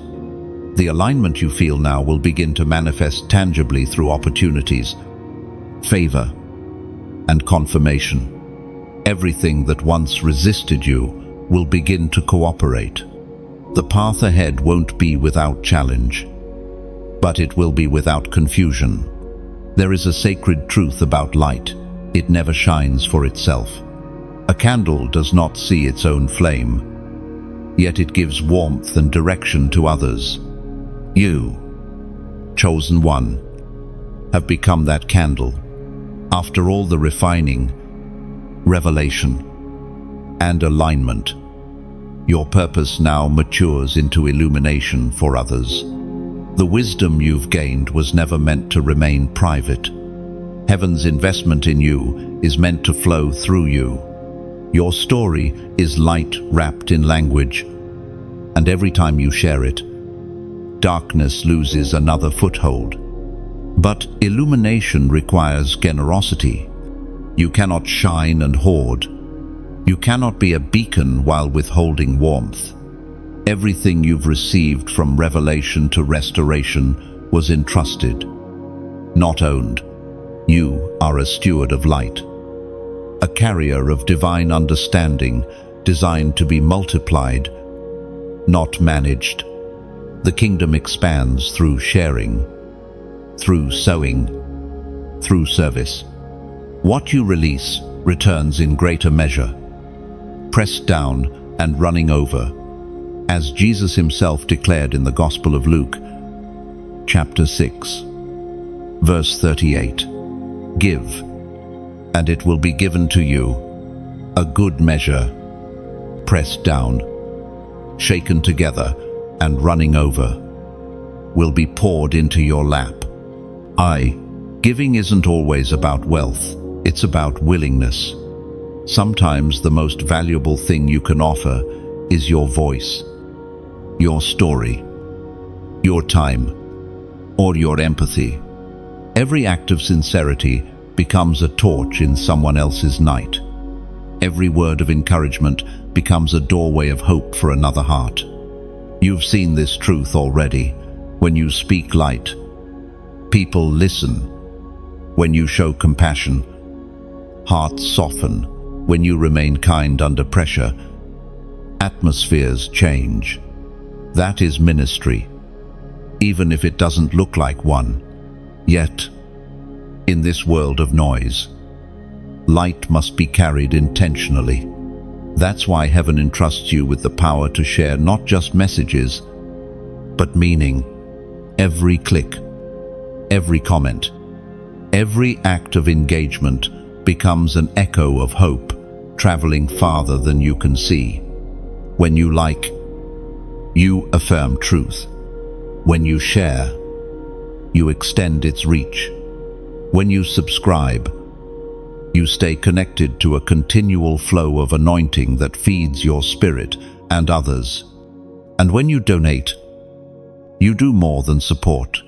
The alignment you feel now will begin to manifest tangibly through opportunities, favor, and confirmation. Everything that once resisted you will begin to cooperate. The path ahead won't be without challenge, but it will be without confusion. There is a sacred truth about light. It never shines for itself. A candle does not see its own flame, yet it gives warmth and direction to others. You, chosen one, have become that candle. After all the refining, revelation, and alignment, your purpose now matures into illumination for others. The wisdom you've gained was never meant to remain private. Heaven's investment in you is meant to flow through you. Your story is light wrapped in language, and every time you share it, darkness loses another foothold. But illumination requires generosity. You cannot shine and hoard. You cannot be a beacon while withholding warmth. Everything you've received from revelation to restoration was entrusted, not owned. You are a steward of light, a carrier of divine understanding designed to be multiplied, not managed. The kingdom expands through sharing, through sowing, through service. What you release returns in greater measure, pressed down and running over, as Jesus himself declared in the Gospel of Luke, chapter 6, verse 38. Give, and it will be given to you, a good measure, pressed down, shaken together, and running over, will be poured into your lap. Giving isn't always about wealth, it's about willingness. Sometimes the most valuable thing you can offer is your voice, your story, your time, or your empathy. Every act of sincerity becomes a torch in someone else's night. Every word of encouragement becomes a doorway of hope for another heart. You've seen this truth already. When you speak light, people listen. When you show compassion, hearts soften. When you remain kind under pressure, atmospheres change. That is ministry, even if it doesn't look like one. Yet, in this world of noise, light must be carried intentionally. That's why heaven entrusts you with the power to share not just messages, but meaning. Every click, every comment, every act of engagement becomes an echo of hope, traveling farther than you can see. When you like, you affirm truth. When you share, you extend its reach. When you subscribe, you stay connected to a continual flow of anointing that feeds your spirit and others. And when you donate, you do more than support.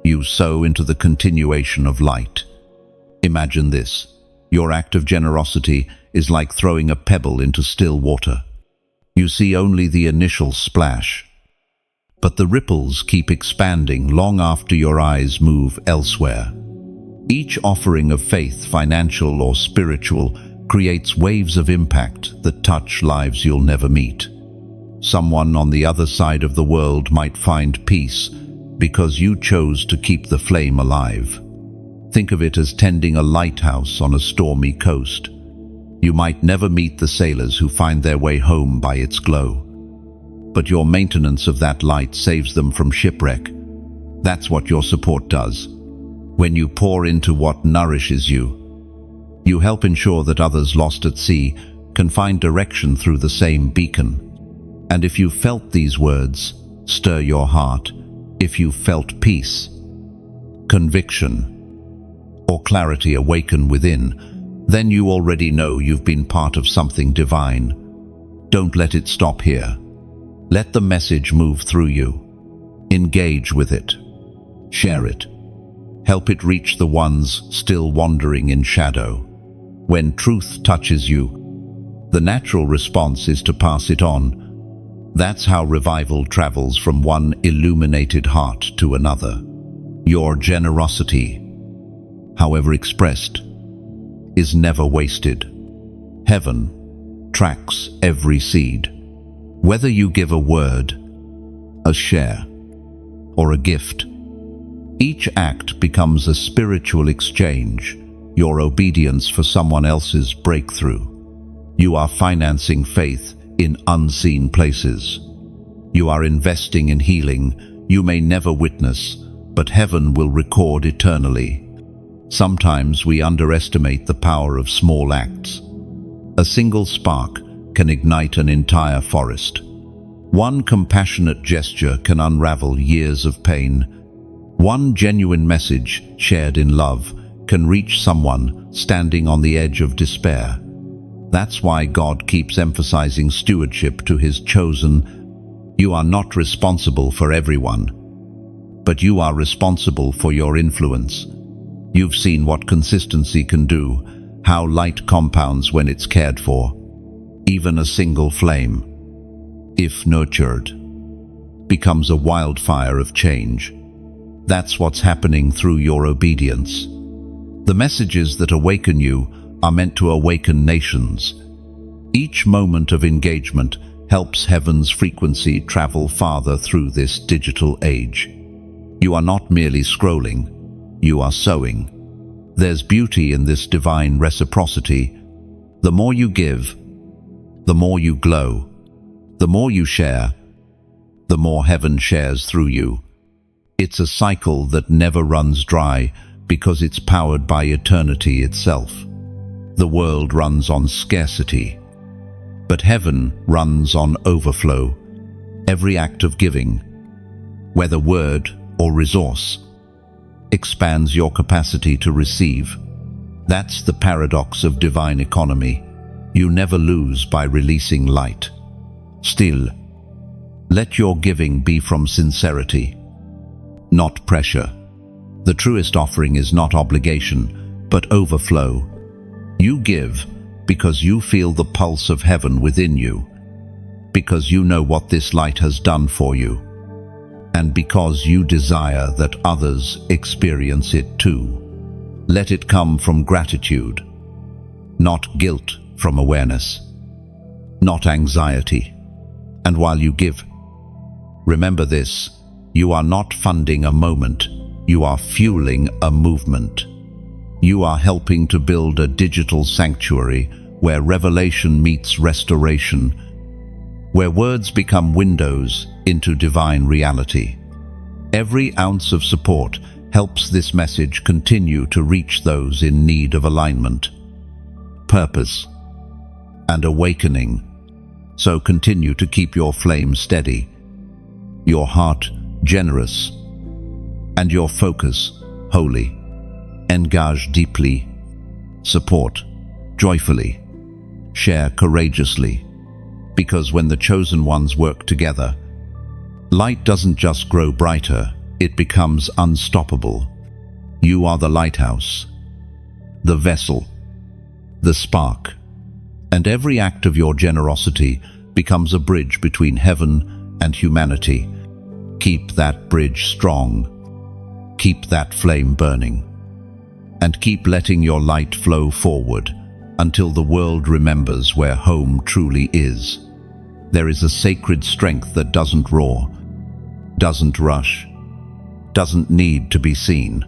You sow into the continuation of light. Imagine this. Your act of generosity is like throwing a pebble into still water. You see only the initial splash, but the ripples keep expanding long after your eyes move elsewhere. Each offering of faith, financial or spiritual, creates waves of impact that touch lives you'll never meet. Someone on the other side of the world might find peace because you chose to keep the flame alive. Think of it as tending a lighthouse on a stormy coast. You might never meet the sailors who find their way home by its glow, but your maintenance of that light saves them from shipwreck. That's what your support does. When you pour into what nourishes you, you help ensure that others lost at sea can find direction through the same beacon. And if you felt these words stir your heart, if you felt peace, conviction, or clarity awaken within, then you already know you've been part of something divine. Don't let it stop here. Let the message move through you. Engage with it. Share it. Help it reach the ones still wandering in shadow. When truth touches you, the natural response is to pass it on. That's how revival travels from one illuminated heart to another. Your generosity, however expressed, is never wasted. Heaven tracks every seed. Whether you give a word, a share, or a gift, each act becomes a spiritual exchange, your obedience for someone else's breakthrough. You are financing faith in unseen places. You are investing in healing you may never witness, but heaven will record eternally. Sometimes we underestimate the power of small acts. A single spark can ignite an entire forest. One compassionate gesture can unravel years of pain. One genuine message shared in love can reach someone standing on the edge of despair. That's why God keeps emphasizing stewardship to His chosen. You are not responsible for everyone, but you are responsible for your influence. You've seen what consistency can do, how light compounds when it's cared for. Even a single flame, if nurtured, becomes a wildfire of change. That's what's happening through your obedience. The messages that awaken you are meant to awaken nations. Each moment of engagement helps heaven's frequency travel farther through this digital age. You are not merely scrolling, you are sowing. There's beauty in this divine reciprocity. The more you give, the more you glow. The more you share, the more heaven shares through you. It's a cycle that never runs dry because it's powered by eternity itself. The world runs on scarcity, but heaven runs on overflow. Every act of giving, whether word or resource, expands your capacity to receive. That's the paradox of divine economy. You never lose by releasing light. Still, let your giving be from sincerity, not pressure. The truest offering is not obligation, but overflow. You give because you feel the pulse of heaven within you, because you know what this light has done for you, and because you desire that others experience it too. Let it come from gratitude, not guilt, from awareness, not anxiety. And while you give, remember this: you are not funding a moment, you are fueling a movement. You are helping to build a digital sanctuary where revelation meets restoration, where words become windows into divine reality. Every ounce of support helps this message continue to reach those in need of alignment, purpose, and awakening. So continue to keep your flame steady, your heart generous, and your focus holy. Engage deeply. Support joyfully. Share courageously. Because when the chosen ones work together, light doesn't just grow brighter, it becomes unstoppable. You are the lighthouse, the vessel, the spark, and every act of your generosity becomes a bridge between heaven and humanity. Keep that bridge strong. Keep that flame burning. And keep letting your light flow forward until the world remembers where home truly is. There is a sacred strength that doesn't roar, doesn't rush, doesn't need to be seen.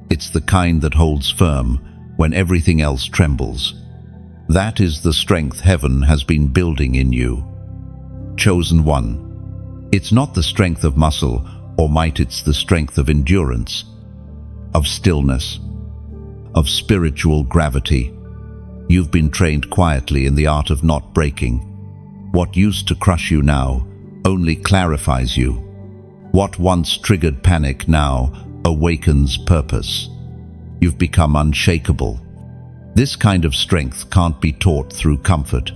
It's the kind that holds firm when everything else trembles. That is the strength heaven has been building in you. Chosen one. It's not the strength of muscle or might, it's the strength of endurance, of stillness, of spiritual gravity. You've been trained quietly in the art of not breaking. What used to crush you now only clarifies you. What once triggered panic now awakens purpose. You've become unshakable. This kind of strength can't be taught through comfort.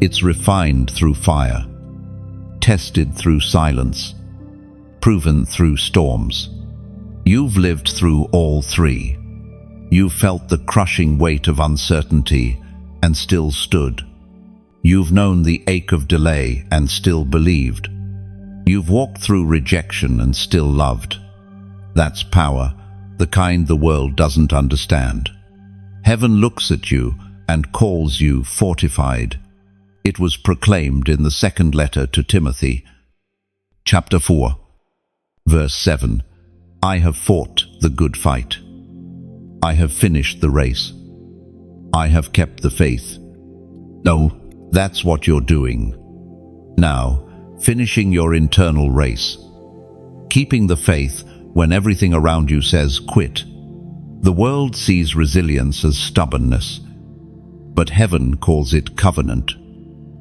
It's refined through fire, tested through silence, proven through storms. You've lived through all three. You've felt the crushing weight of uncertainty and still stood. You've known the ache of delay and still believed. You've walked through rejection and still loved. That's power, the kind the world doesn't understand. Heaven looks at you and calls you fortified. It was proclaimed in the second letter to Timothy, chapter 4, verse 7. I have fought the good fight. I have finished the race. I have kept the faith. No, that's what you're doing. Now, finishing your internal race. Keeping the faith when everything around you says quit. The world sees resilience as stubbornness, but heaven calls it covenant.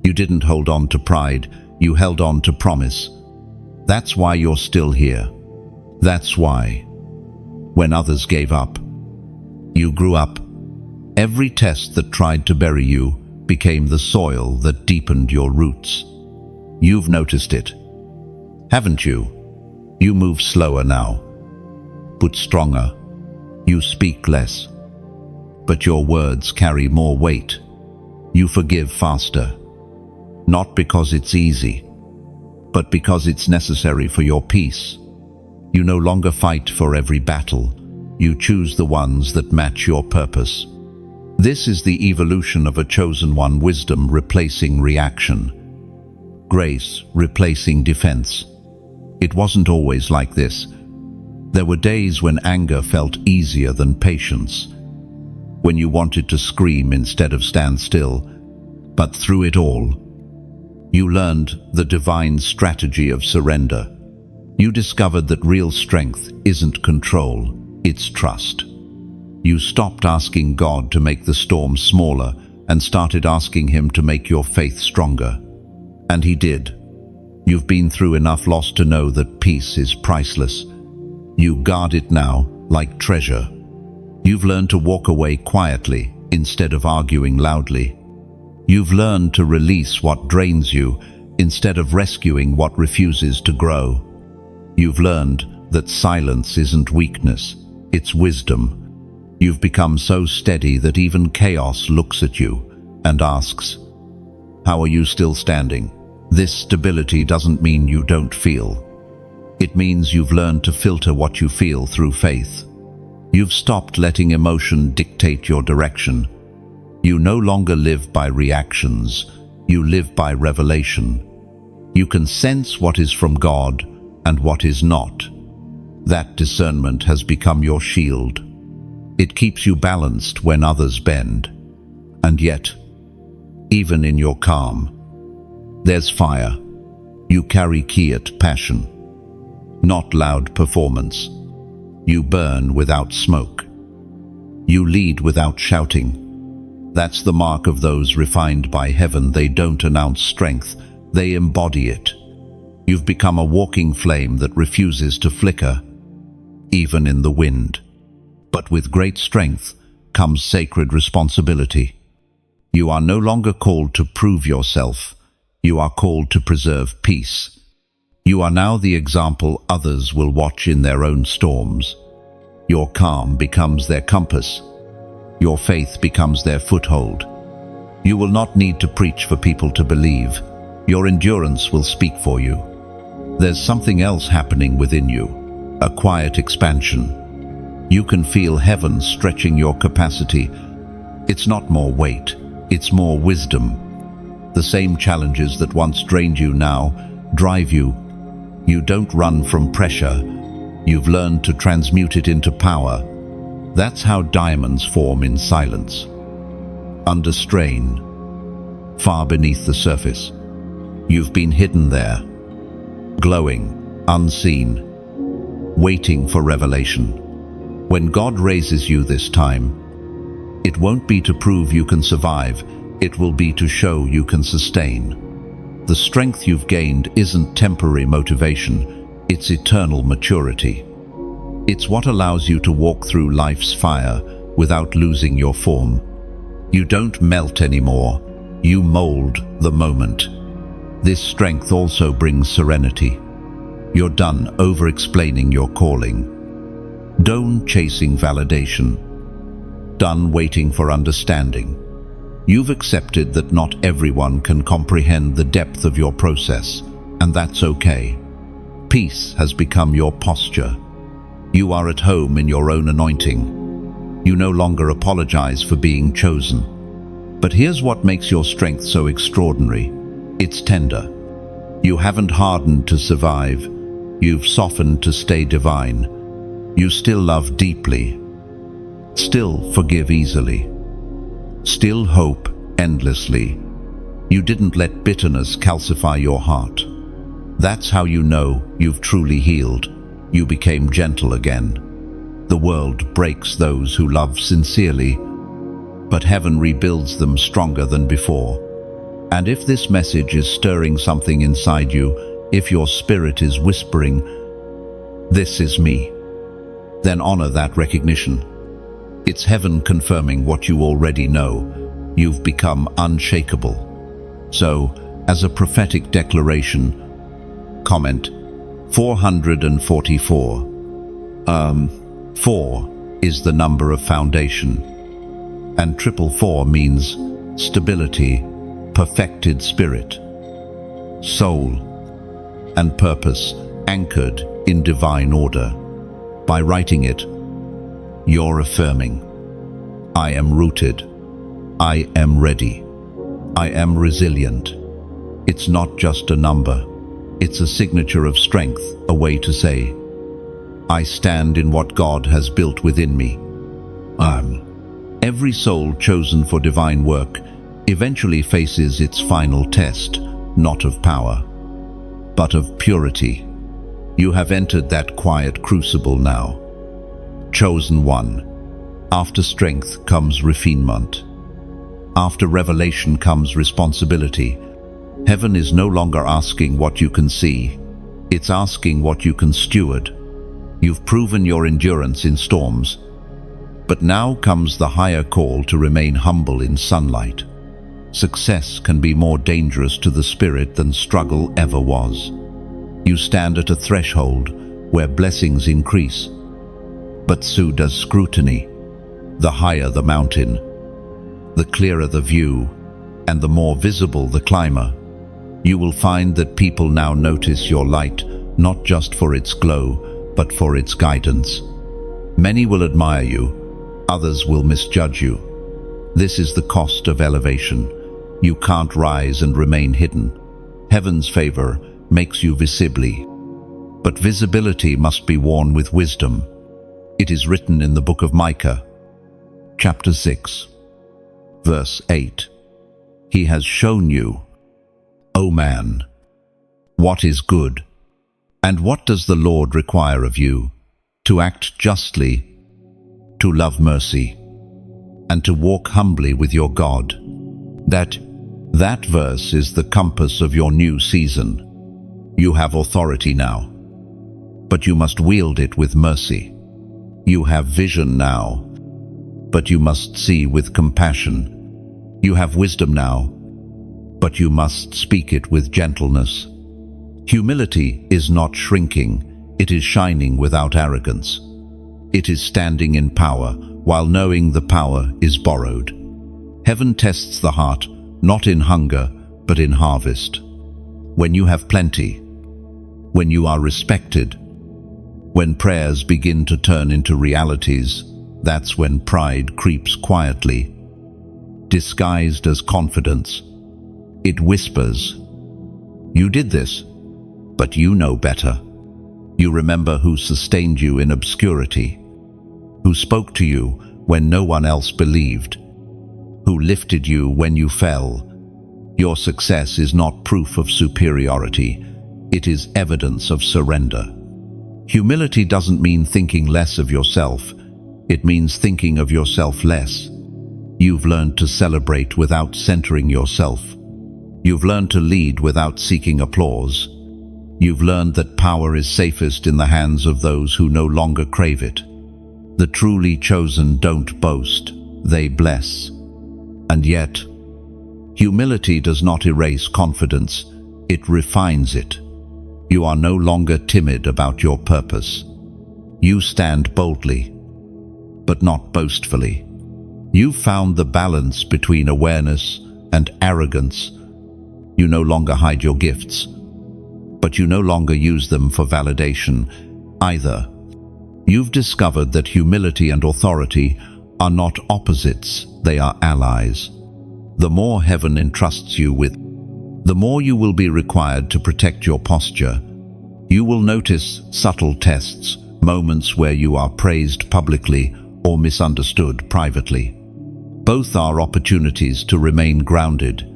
You didn't hold on to pride, you held on to promise. That's why you're still here. That's why, when others gave up, you grew up. Every test that tried to bury you became the soil that deepened your roots. You've noticed it, haven't you? You move slower now, but stronger. You speak less, but your words carry more weight. You forgive faster, not because it's easy, but because it's necessary for your peace. You no longer fight for every battle. You choose the ones that match your purpose. This is the evolution of a chosen one: wisdom replacing reaction, grace replacing defense. It wasn't always like this. There were days when anger felt easier than patience, when you wanted to scream instead of stand still. But through it all, you learned the divine strategy of surrender. You discovered that real strength isn't control, it's trust. You stopped asking God to make the storm smaller and started asking Him to make your faith stronger. And He did. You've been through enough loss to know that peace is priceless. You guard it now like treasure. You've learned to walk away quietly instead of arguing loudly. You've learned to release what drains you instead of rescuing what refuses to grow. You've learned that silence isn't weakness, it's wisdom. You've become so steady that even chaos looks at you and asks, "How are you still standing?" This stability doesn't mean you don't feel. It means you've learned to filter what you feel through faith. You've stopped letting emotion dictate your direction. You no longer live by reactions, you live by revelation. You can sense what is from God and what is not. That discernment has become your shield. It keeps you balanced when others bend. And yet, even in your calm, there's fire. You carry quiet passion, not loud performance. You burn without smoke. You lead without shouting. That's the mark of those refined by heaven. They don't announce strength, they embody it. You've become a walking flame that refuses to flicker, even in the wind. But with great strength comes sacred responsibility. You are no longer called to prove yourself. You are called to preserve peace. You are now the example others will watch in their own storms. Your calm becomes their compass. Your faith becomes their foothold. You will not need to preach for people to believe. Your endurance will speak for you. There's something else happening within you, a quiet expansion. You can feel heaven stretching your capacity. It's not more weight, it's more wisdom. The same challenges that once drained you now drive you. You don't run from pressure. You've learned to transmute it into power. That's how diamonds form in silence. Under strain, far beneath the surface. You've been hidden there, glowing, unseen, waiting for revelation. When God raises you this time, it won't be to prove you can survive, it will be to show you can sustain. The strength you've gained isn't temporary motivation, it's eternal maturity. It's what allows you to walk through life's fire without losing your form. You don't melt anymore, you mold the moment. This strength also brings serenity. You're done over-explaining your calling. Done chasing validation. Done waiting for understanding. You've accepted that not everyone can comprehend the depth of your process, and that's okay. Peace has become your posture. You are at home in your own anointing. You no longer apologize for being chosen. But here's what makes your strength so extraordinary. It's tender. You haven't hardened to survive. You've softened to stay divine. You still love deeply. Still forgive easily. Still hope endlessly. You didn't let bitterness calcify your heart. That's how you know you've truly healed. You became gentle again. The world breaks those who love sincerely, but heaven rebuilds them stronger than before. And if this message is stirring something inside you, if your spirit is whispering, "This is me," then honor that recognition. It's heaven confirming what you already know. You've become unshakable. So, as a prophetic declaration, comment 444. 4 is the number of foundation, and 444 means stability, perfected spirit, soul, and purpose anchored in divine order. By writing it, you're affirming, I am rooted, I am ready, I am resilient. It's not just a number, it's a signature of strength, a way to say, I stand in what God has built within me. Every soul chosen for divine work eventually faces its final test, not of power, but of purity. You have entered that quiet crucible now. Chosen one. After strength comes refinement. After revelation comes responsibility. Heaven is no longer asking what you can see. It's asking what you can steward. You've proven your endurance in storms. But now comes the higher call to remain humble in sunlight. Success can be more dangerous to the spirit than struggle ever was. You stand at a threshold where blessings increase, but so does scrutiny. The higher the mountain, the clearer the view, and the more visible the climber. You will find that people now notice your light, not just for its glow, but for its guidance. Many will admire you, others will misjudge you. This is the cost of elevation. You can't rise and remain hidden. Heaven's favor makes you visibly, but visibility must be worn with wisdom. It is written in the book of Micah, chapter 6, verse 8. He has shown you, O man, what is good, and what does the Lord require of you? To act justly, to love mercy, and to walk humbly with your God. That verse is the compass of your new season. You have authority now, but you must wield it with mercy. You have vision now, but you must see with compassion. You have wisdom now, but you must speak it with gentleness. Humility is not shrinking, it is shining without arrogance. It is standing in power, while knowing the power is borrowed. Heaven tests the heart, not in hunger, but in harvest. When you have plenty, when you are respected, when prayers begin to turn into realities, that's when pride creeps quietly, disguised as confidence. It whispers, "You did this, but you know better." You remember who sustained you in obscurity, who spoke to you when no one else believed, who lifted you when you fell. Your success is not proof of superiority, it is evidence of surrender. Humility doesn't mean thinking less of yourself, it means thinking of yourself less. You've learned to celebrate without centering yourself. You've learned to lead without seeking applause. You've learned that power is safest in the hands of those who no longer crave it. The truly chosen don't boast, they bless. And yet, humility does not erase confidence, it refines it. You are no longer timid about your purpose. You stand boldly, but not boastfully. You've found the balance between awareness and arrogance. You no longer hide your gifts, but you no longer use them for validation either. You've discovered that humility and authority are not opposites, they are allies. The more heaven entrusts you with, the more you will be required to protect your posture. You will notice subtle tests, moments where you are praised publicly or misunderstood privately. Both are opportunities to remain grounded.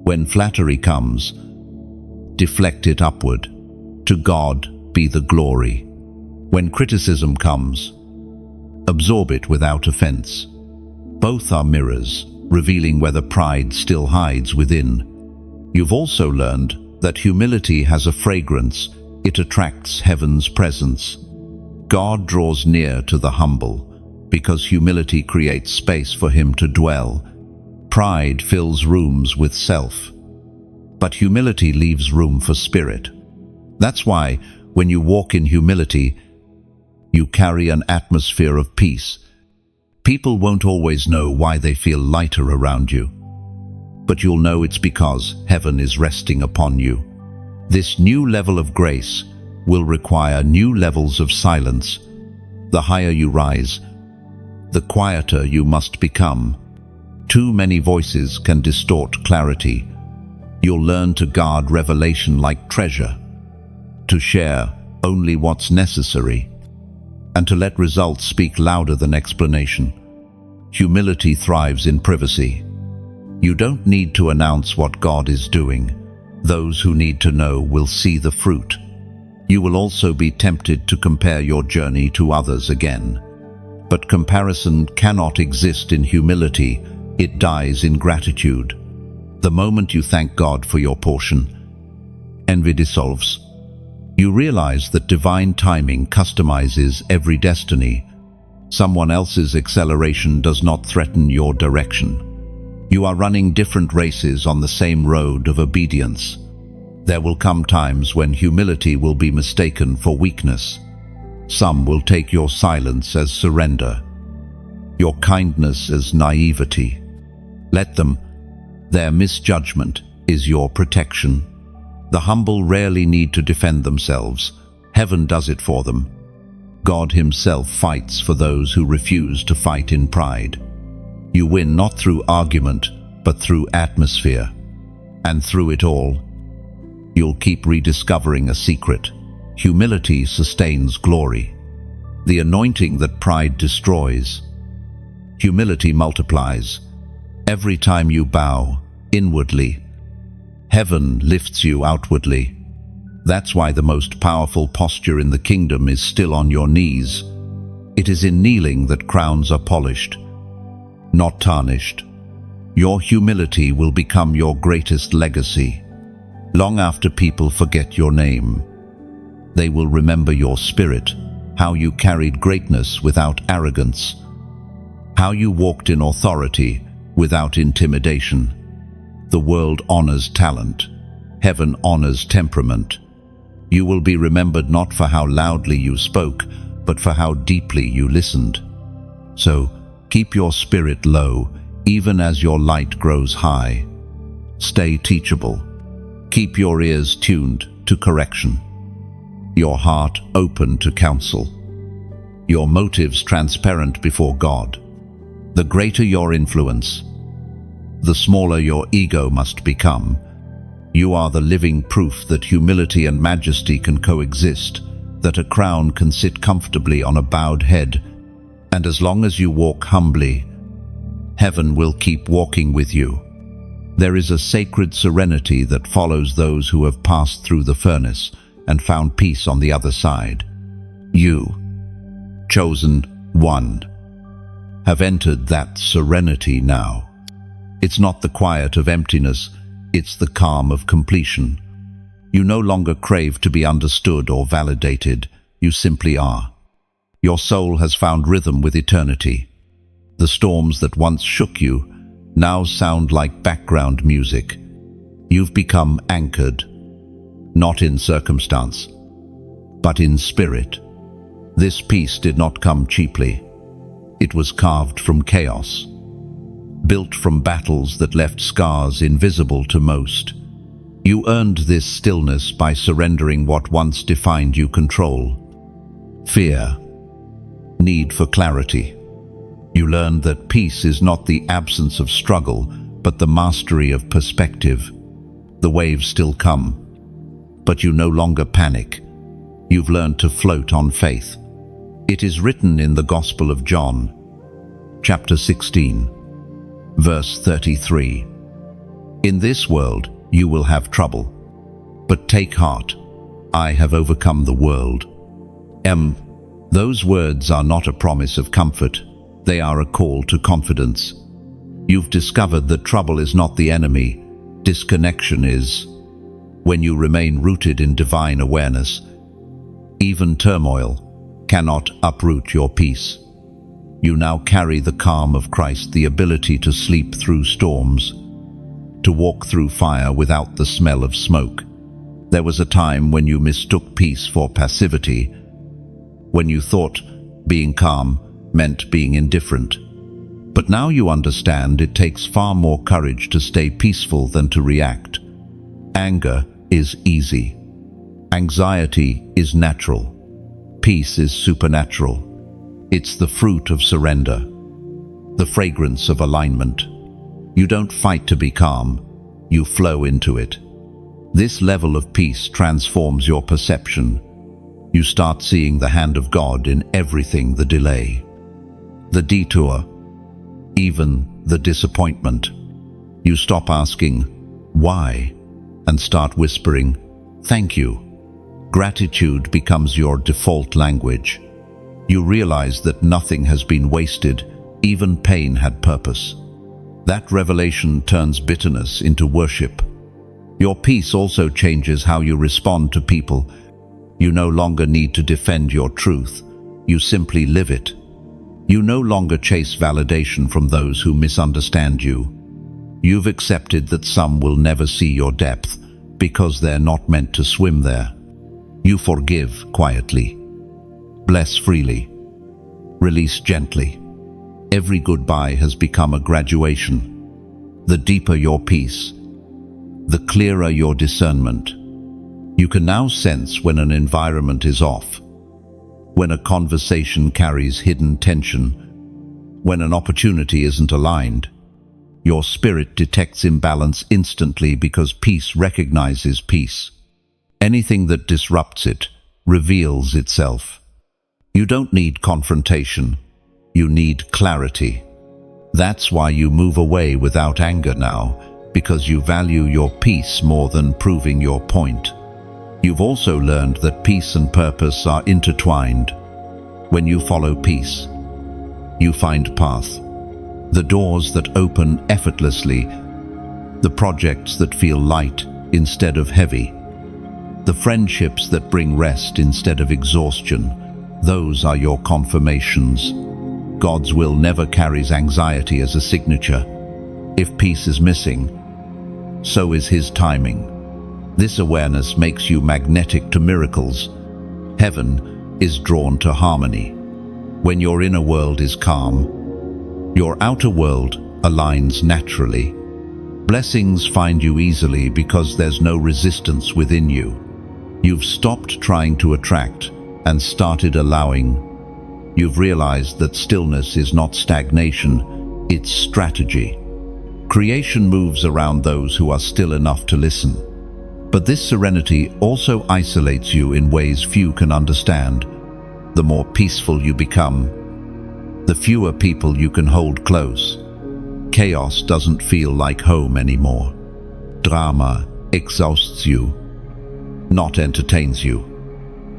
When flattery comes, deflect it upward. To God be the glory. When criticism comes, absorb it without offense. Both are mirrors, revealing whether pride still hides within. You've also learned that humility has a fragrance. It attracts heaven's presence. God draws near to the humble, because humility creates space for him to dwell. Pride fills rooms with self, but humility leaves room for spirit. That's why, when you walk in humility, you carry an atmosphere of peace. People won't always know why they feel lighter around you, but you'll know it's because heaven is resting upon you. This new level of grace will require new levels of silence. The higher you rise, the quieter you must become. Too many voices can distort clarity. You'll learn to guard revelation like treasure, to share only what's necessary, and to let results speak louder than explanation. Humility thrives in privacy. You don't need to announce what God is doing. Those who need to know will see the fruit. You will also be tempted to compare your journey to others again. But comparison cannot exist in humility. It dies in gratitude. The moment you thank God for your portion, envy dissolves. You realize that divine timing customizes every destiny. Someone else's acceleration does not threaten your direction. You are running different races on the same road of obedience. There will come times when humility will be mistaken for weakness. Some will take your silence as surrender, your kindness as naivety. Let them. Their misjudgment is your protection. The humble rarely need to defend themselves. Heaven does it for them. God himself fights for those who refuse to fight in pride. You win not through argument, but through atmosphere. And through it all, you'll keep rediscovering a secret. Humility sustains glory. The anointing that pride destroys, humility multiplies. Every time you bow inwardly, heaven lifts you outwardly. That's why the most powerful posture in the kingdom is still on your knees. It is in kneeling that crowns are polished, not tarnished. Your humility will become your greatest legacy. Long after people forget your name, they will remember your spirit, how you carried greatness without arrogance, how you walked in authority without intimidation. The world honors talent. Heaven honors temperament. You will be remembered not for how loudly you spoke, but for how deeply you listened. So, keep your spirit low, even as your light grows high. Stay teachable. Keep your ears tuned to correction, your heart open to counsel, your motives transparent before God. The greater your influence, the smaller your ego must become. You are the living proof that humility and majesty can coexist, that a crown can sit comfortably on a bowed head, and as long as you walk humbly, heaven will keep walking with you. There is a sacred serenity that follows those who have passed through the furnace and found peace on the other side. You, chosen one, have entered that serenity now. It's not the quiet of emptiness, it's the calm of completion. You no longer crave to be understood or validated, you simply are. Your soul has found rhythm with eternity. The storms that once shook you now sound like background music. You've become anchored, not in circumstance, but in spirit. This peace did not come cheaply. It was carved from chaos, built from battles that left scars invisible to most. You earned this stillness by surrendering what once defined you: control, fear, need for clarity. You learned that peace is not the absence of struggle, but the mastery of perspective. The waves still come, but you no longer panic. You've learned to float on faith. It is written in the Gospel of John, chapter 16, verse 33. In this world you will have trouble, but take heart, I have overcome the world. Those words are not a promise of comfort, they are a call to confidence. You've discovered that trouble is not the enemy, disconnection is. When you remain rooted in divine awareness, even turmoil cannot uproot your peace. You now carry the calm of Christ, the ability to sleep through storms, to walk through fire without the smell of smoke. There was a time when you mistook peace for passivity, when you thought being calm meant being indifferent. But now you understand it takes far more courage to stay peaceful than to react. Anger is easy. Anxiety is natural. Peace is supernatural. It's the fruit of surrender, the fragrance of alignment. You don't fight to be calm, you flow into it. This level of peace transforms your perception. You start seeing the hand of God in everything: the delay, the detour, even the disappointment. You stop asking, why, and start whispering, thank you. Gratitude becomes your default language. You realize that nothing has been wasted, even pain had purpose. That revelation turns bitterness into worship. Your peace also changes how you respond to people. You no longer need to defend your truth, you simply live it. You no longer chase validation from those who misunderstand you. You've accepted that some will never see your depth because they're not meant to swim there. You forgive quietly, bless freely, release gently. Every goodbye has become a graduation. The deeper your peace, the clearer your discernment. You can now sense when an environment is off, when a conversation carries hidden tension, when an opportunity isn't aligned. Your spirit detects imbalance instantly because peace recognizes peace. Anything that disrupts it reveals itself. You don't need confrontation, you need clarity. That's why you move away without anger now, because you value your peace more than proving your point. You've also learned that peace and purpose are intertwined. When you follow peace, you find path. The doors that open effortlessly, the projects that feel light instead of heavy, the friendships that bring rest instead of exhaustion. Those are your confirmations. God's will never carries anxiety as a signature. If peace is missing, so is His timing. This awareness makes you magnetic to miracles. Heaven is drawn to harmony. When your inner world is calm, your outer world aligns naturally. Blessings find you easily because there's no resistance within you. You've stopped trying to attract and started allowing. You've realized that stillness is not stagnation, it's strategy. Creation moves around those who are still enough to listen. But this serenity also isolates you in ways few can understand. The more peaceful you become, the fewer people you can hold close. Chaos doesn't feel like home anymore. Drama exhausts you, not entertains you.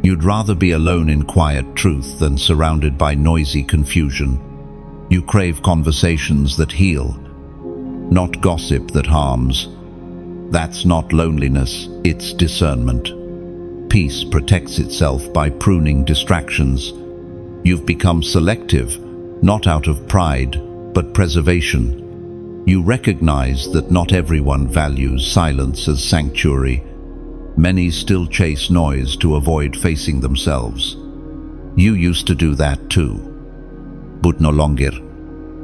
You'd rather be alone in quiet truth than surrounded by noisy confusion. You crave conversations that heal, not gossip that harms. That's not loneliness, it's discernment. Peace protects itself by pruning distractions. You've become selective, not out of pride, but preservation. You recognize that not everyone values silence as sanctuary. Many still chase noise to avoid facing themselves. You used to do that too. But no longer.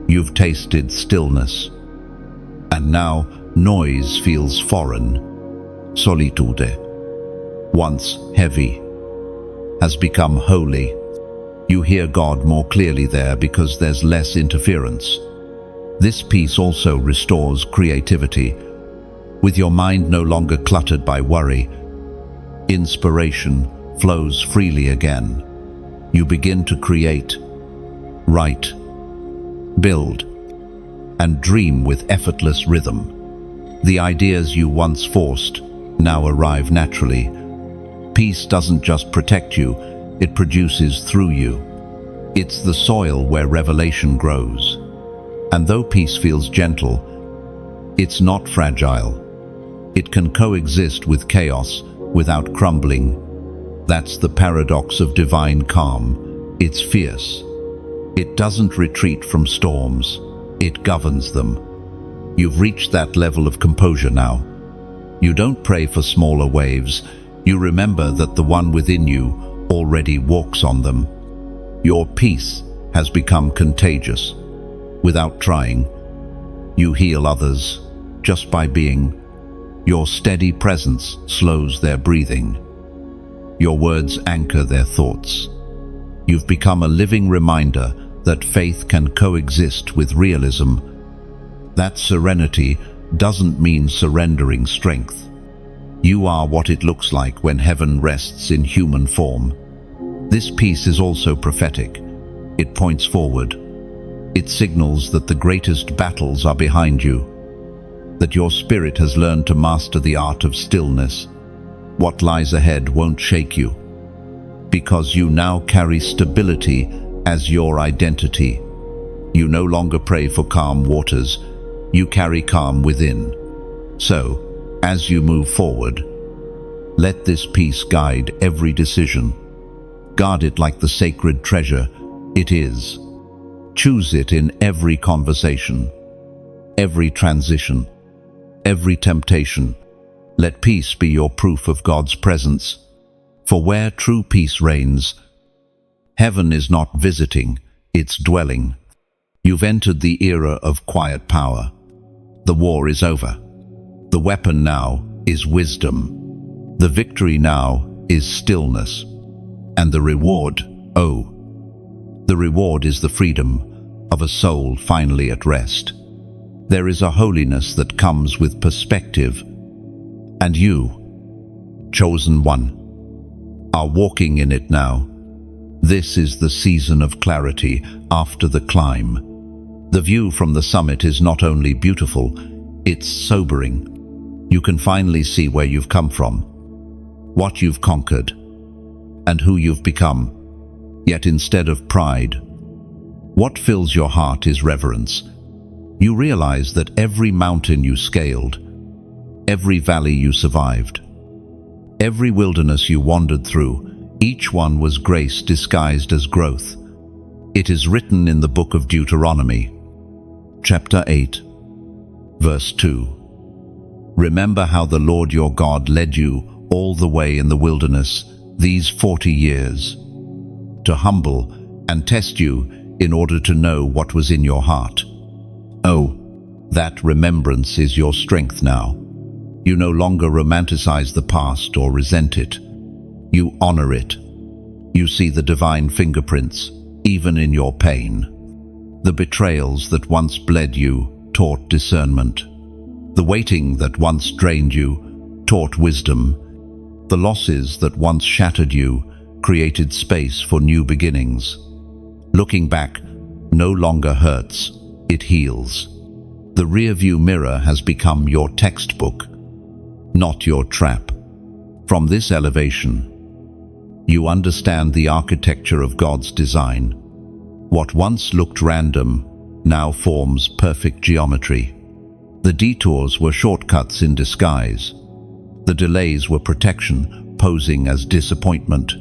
You've tasted stillness. And now noise feels foreign. Solitude, once heavy, has become holy. You hear God more clearly there because there's less interference. This peace also restores creativity. With your mind no longer cluttered by worry, inspiration flows freely again. You begin to create, write, build, and dream with effortless rhythm. The ideas you once forced now arrive naturally. Peace doesn't just protect you, it produces through you. It's the soil where revelation grows. And though peace feels gentle, it's not fragile. It can coexist with chaos without crumbling. That's the paradox of divine calm. It's fierce. It doesn't retreat from storms. It governs them. You've reached that level of composure now. You don't pray for smaller waves. You remember that the one within you already walks on them. Your peace has become contagious. Without trying, you heal others just by being. Your steady presence slows their breathing. Your words anchor their thoughts. You've become a living reminder that faith can coexist with realism. That serenity doesn't mean surrendering strength. You are what it looks like when heaven rests in human form. This peace is also prophetic. It points forward. It signals that the greatest battles are behind you, that your spirit has learned to master the art of stillness. What lies ahead won't shake you, because you now carry stability as your identity. You no longer pray for calm waters, you carry calm within. So, as you move forward, let this peace guide every decision. Guard it like the sacred treasure it is. Choose it in every conversation, every transition, every temptation. Let peace be your proof of God's presence. For where true peace reigns, heaven is not visiting, it's dwelling. You've entered the era of quiet power. The war is over. The weapon now is wisdom. The victory now is stillness. And the reward, the reward is the freedom of a soul finally at rest. There is a holiness that comes with perspective. And you, chosen one, are walking in it now. This is the season of clarity after the climb. The view from the summit is not only beautiful, it's sobering. You can finally see where you've come from, what you've conquered, and who you've become. Yet instead of pride, what fills your heart is reverence. You realize that every mountain you scaled, every valley you survived, every wilderness you wandered through, Each one was grace disguised as growth. It is written in the book of Deuteronomy, chapter 8, verse 2. Remember how the Lord your God led you all the way in the wilderness these 40 years, to humble and test you in order to know what was in your heart. Oh, that remembrance is your strength now. You no longer romanticize the past or resent it. You honor it. You see the divine fingerprints, even in your pain. The betrayals that once bled you taught discernment. The waiting that once drained you taught wisdom. The losses that once shattered you created space for new beginnings. Looking back no longer hurts, it heals. The rearview mirror has become your textbook, not your trap. From this elevation, you understand the architecture of God's design. What once looked random now forms perfect geometry. The detours were shortcuts in disguise. The delays were protection, posing as disappointment.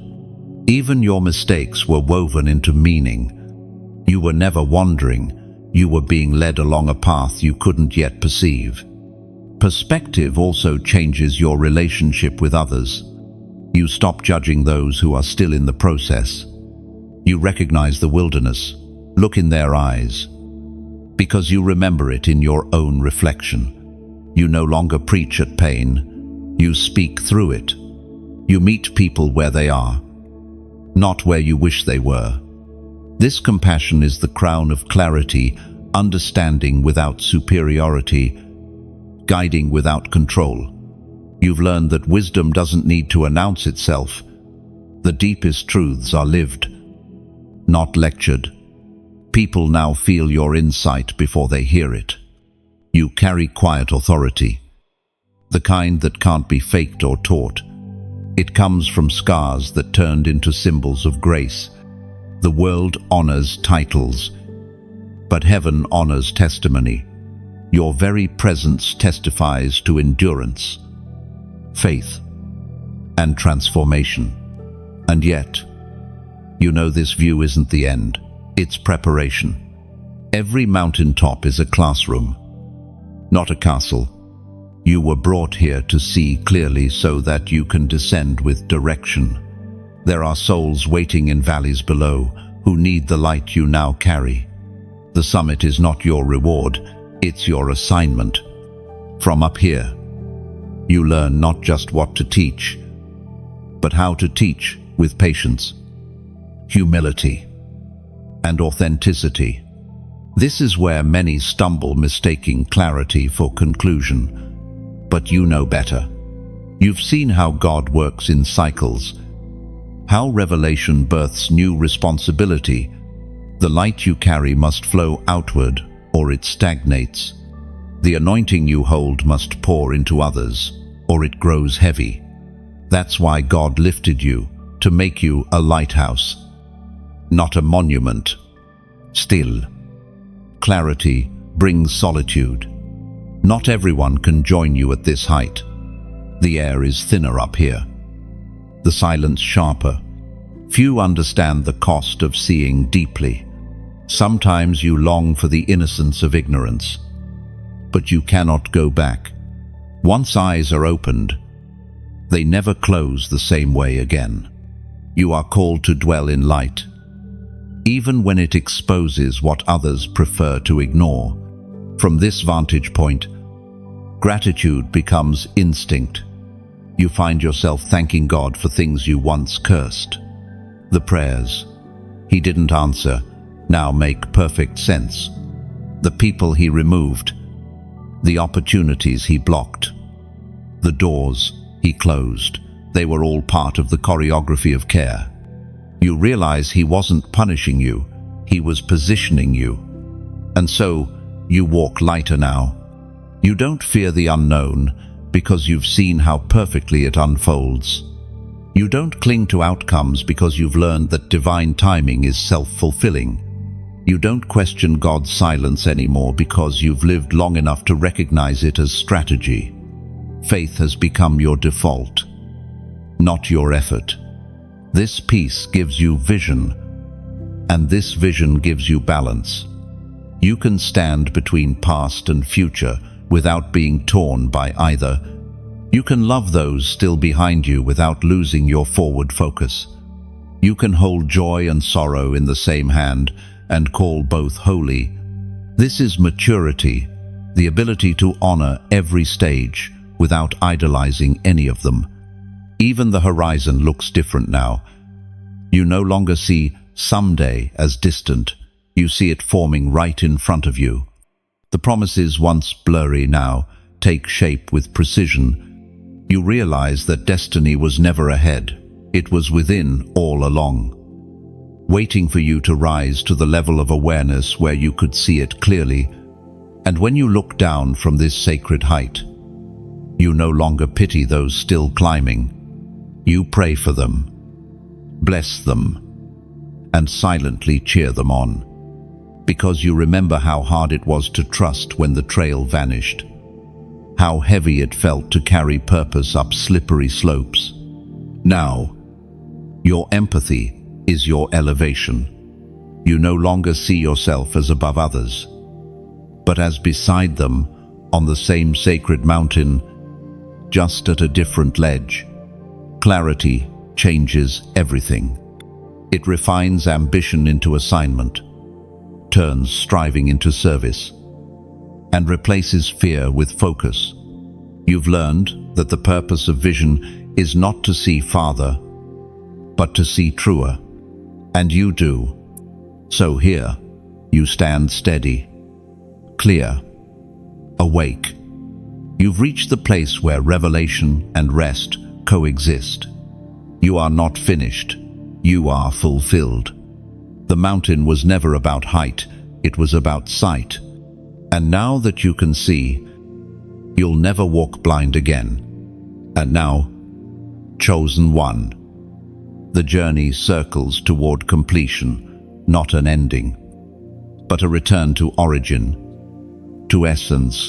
Even your mistakes were woven into meaning. You were never wandering, you were being led along a path you couldn't yet perceive. Perspective also changes your relationship with others. You stop judging those who are still in the process. You recognize the wilderness, look in their eyes, because you remember it in your own reflection. You no longer preach at pain, you speak through it. You meet people where they are, not where you wish they were. This compassion is the crown of clarity, understanding without superiority, guiding without control. You've learned that wisdom doesn't need to announce itself. The deepest truths are lived, not lectured. People now feel your insight before they hear it. You carry quiet authority, the kind that can't be faked or taught. It comes from scars that turned into symbols of grace. The world honors titles, but heaven honors testimony. Your very presence testifies to endurance, faith, and transformation. And yet, you know this view isn't the end, it's preparation. Every mountaintop is a classroom, not a castle. You were brought here to see clearly so that you can descend with direction. There are souls waiting in valleys below who need the light you now carry. The summit is not your reward, it's your assignment. From up here, you learn not just what to teach, but how to teach with patience, humility, and authenticity. This is where many stumble, mistaking clarity for conclusion. But you know better. You've seen how God works in cycles, how revelation births new responsibility. The light you carry must flow outward, or it stagnates. The anointing you hold must pour into others, or it grows heavy. That's why God lifted you, to make you a lighthouse, not a monument. Still, clarity brings solitude. Not everyone can join you at this height. The air is thinner up here, the silence sharper. Few understand the cost of seeing deeply. Sometimes you long for the innocence of ignorance, but you cannot go back. Once eyes are opened, they never close the same way again. You are called to dwell in light, even when it exposes what others prefer to ignore. From this vantage point, gratitude becomes instinct. You find yourself thanking God for things you once cursed. The prayers He didn't answer now make perfect sense. The people He removed, the opportunities He blocked, the doors He closed, they were all part of the choreography of care. You realize He wasn't punishing you, He was positioning you. And so, you walk lighter now. You don't fear the unknown because you've seen how perfectly it unfolds. You don't cling to outcomes because you've learned that divine timing is self-fulfilling. You don't question God's silence anymore because you've lived long enough to recognize it as strategy. Faith has become your default, not your effort. This peace gives you vision, and this vision gives you balance. You can stand between past and future without being torn by either. You can love those still behind you without losing your forward focus. You can hold joy and sorrow in the same hand and call both holy. This is maturity, the ability to honor every stage without idolizing any of them. Even the horizon looks different now. You no longer see someday as distant. You see it forming right in front of you. The promises, once blurry now, take shape with precision. You realize that destiny was never ahead. It was within all along, waiting for you to rise to the level of awareness where you could see it clearly. And when you look down from this sacred height, you no longer pity those still climbing. You pray for them, bless them, and silently cheer them on, because you remember how hard it was to trust when the trail vanished, how heavy it felt to carry purpose up slippery slopes. Now, your empathy is your elevation. You no longer see yourself as above others, but as beside them on the same sacred mountain, just at a different ledge. Clarity changes everything. It refines ambition into assignment, turns striving into service, and replaces fear with focus. You've learned that the purpose of vision is not to see farther, but to see truer. And you do. So here, you stand steady, clear, awake. You've reached the place where revelation and rest coexist. You are not finished. You are fulfilled. The mountain was never about height, it was about sight. And now that you can see, you'll never walk blind again. And now, chosen one. The journey circles toward completion, not an ending, but a return to origin, to essence,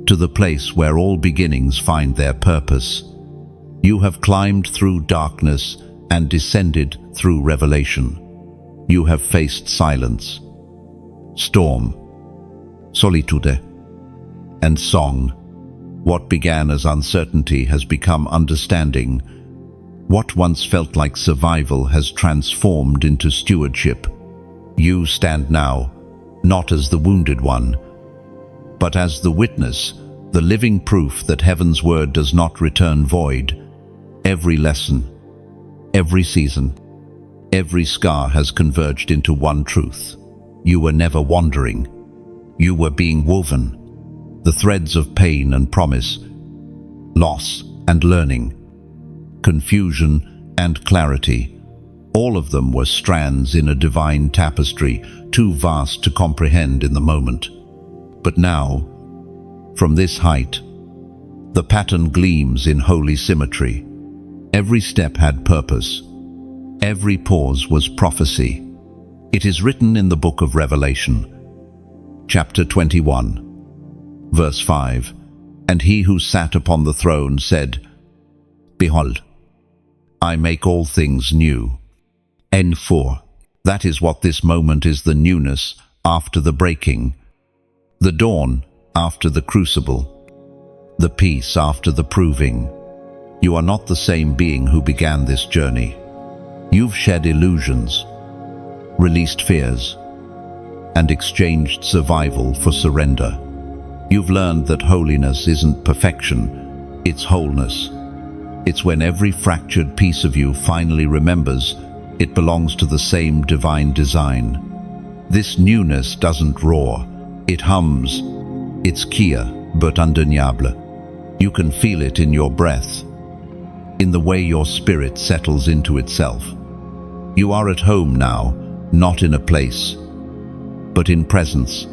to the place where all beginnings find their purpose. You have climbed through darkness and descended through revelation. You have faced silence, storm, solitude, and song. What began as uncertainty has become understanding. What once felt like survival has transformed into stewardship. You stand now, not as the wounded one, but as the witness, the living proof that heaven's word does not return void. Every lesson, every season, every scar has converged into one truth. You were never wandering. You were being woven. The threads of pain and promise, loss and learning, confusion and clarity, all of them were strands in a divine tapestry, too vast to comprehend in the moment. But now, from this height, the pattern gleams in holy symmetry. Every step had purpose. Every pause was prophecy. It is written in the book of Revelation, chapter 21, verse 5, "And he who sat upon the throne said, Behold, I make all things new." N4. That is what this moment is, the newness after the breaking, the dawn after the crucible, the peace after the proving. You are not the same being who began this journey. You've shed illusions, released fears, and exchanged survival for surrender. You've learned that holiness isn't perfection, it's wholeness. It's when every fractured piece of you finally remembers it belongs to the same divine design. This newness doesn't roar, it hums. It's kia, but undeniable. You can feel it in your breath, in the way your spirit settles into itself. You are at home now, not in a place, but in presence.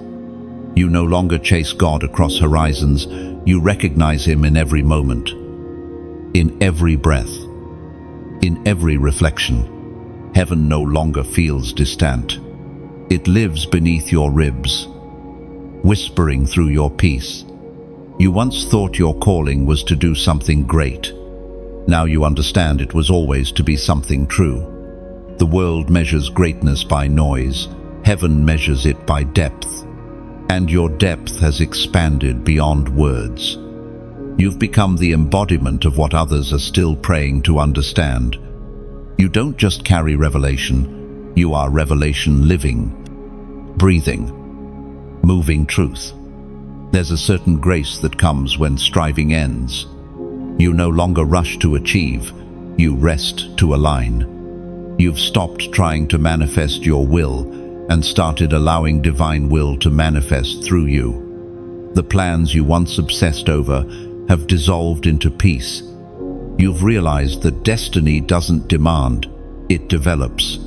You no longer chase God across horizons, you recognize Him in every moment, in every breath, in every reflection. Heaven no longer feels distant. It lives beneath your ribs, whispering through your peace. You once thought your calling was to do something great. Now you understand it was always to be something true. The world measures greatness by noise. Heaven measures it by depth. And your depth has expanded beyond words. You've become the embodiment of what others are still praying to understand. You don't just carry revelation, you are revelation living, breathing, moving truth. There's a certain grace that comes when striving ends. You no longer rush to achieve, you rest to align. You've stopped trying to manifest your will and started allowing divine will to manifest through you. The plans you once obsessed over have dissolved into peace. You've realized that destiny doesn't demand, it develops.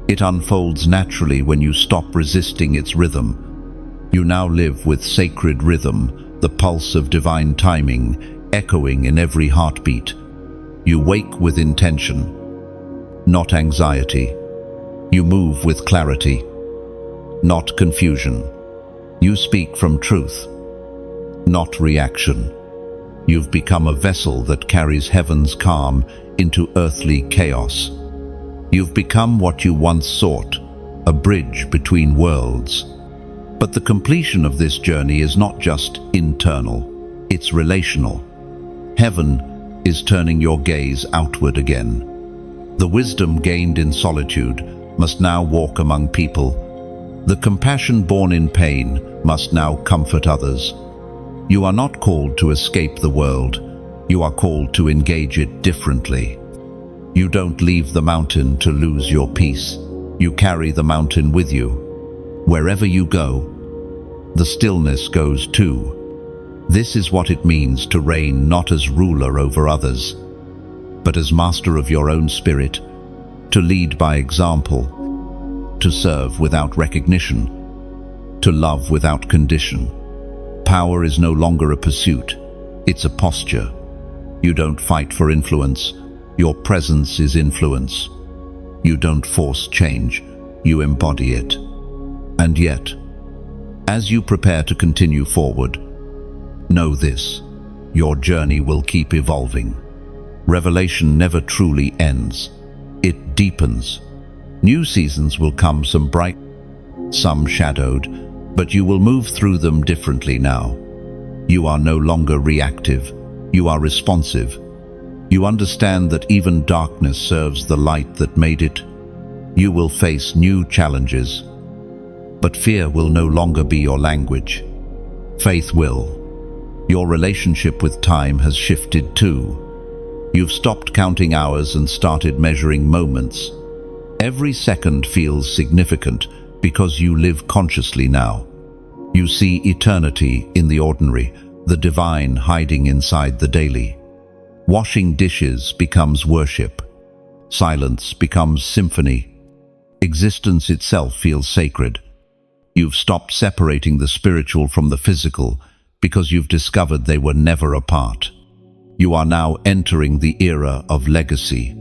It unfolds naturally when you stop resisting its rhythm. You now live with sacred rhythm, the pulse of divine timing, echoing in every heartbeat. You wake with intention, not anxiety. You move with clarity, not confusion. You speak from truth, not reaction. You've become a vessel that carries heaven's calm into earthly chaos. You've become what you once sought, a bridge between worlds. But the completion of this journey is not just internal, it's relational. Heaven is turning your gaze outward again. The wisdom gained in solitude must now walk among people. The compassion born in pain must now comfort others. You are not called to escape the world. You are called to engage it differently. You don't leave the mountain to lose your peace. You carry the mountain with you. Wherever you go, the stillness goes too. This is what it means to reign not as ruler over others, but as master of your own spirit, to lead by example, to serve without recognition, to love without condition. Power is no longer a pursuit, it's a posture. You don't fight for influence, your presence is influence. You don't force change, you embody it. And yet, as you prepare to continue forward, know this, your journey will keep evolving. Revelation never truly ends, it deepens. New seasons will come, some bright, some shadowed, but you will move through them differently now. You are no longer reactive, you are responsive. You understand that even darkness serves the light that made it. You will face new challenges, but fear will no longer be your language. Faith will. Your relationship with time has shifted too. You've stopped counting hours and started measuring moments. Every second feels significant because you live consciously now. You see eternity in the ordinary, the divine hiding inside the daily. Washing dishes becomes worship. Silence becomes symphony. Existence itself feels sacred. You've stopped separating the spiritual from the physical because you've discovered they were never apart. You are now entering the era of legacy.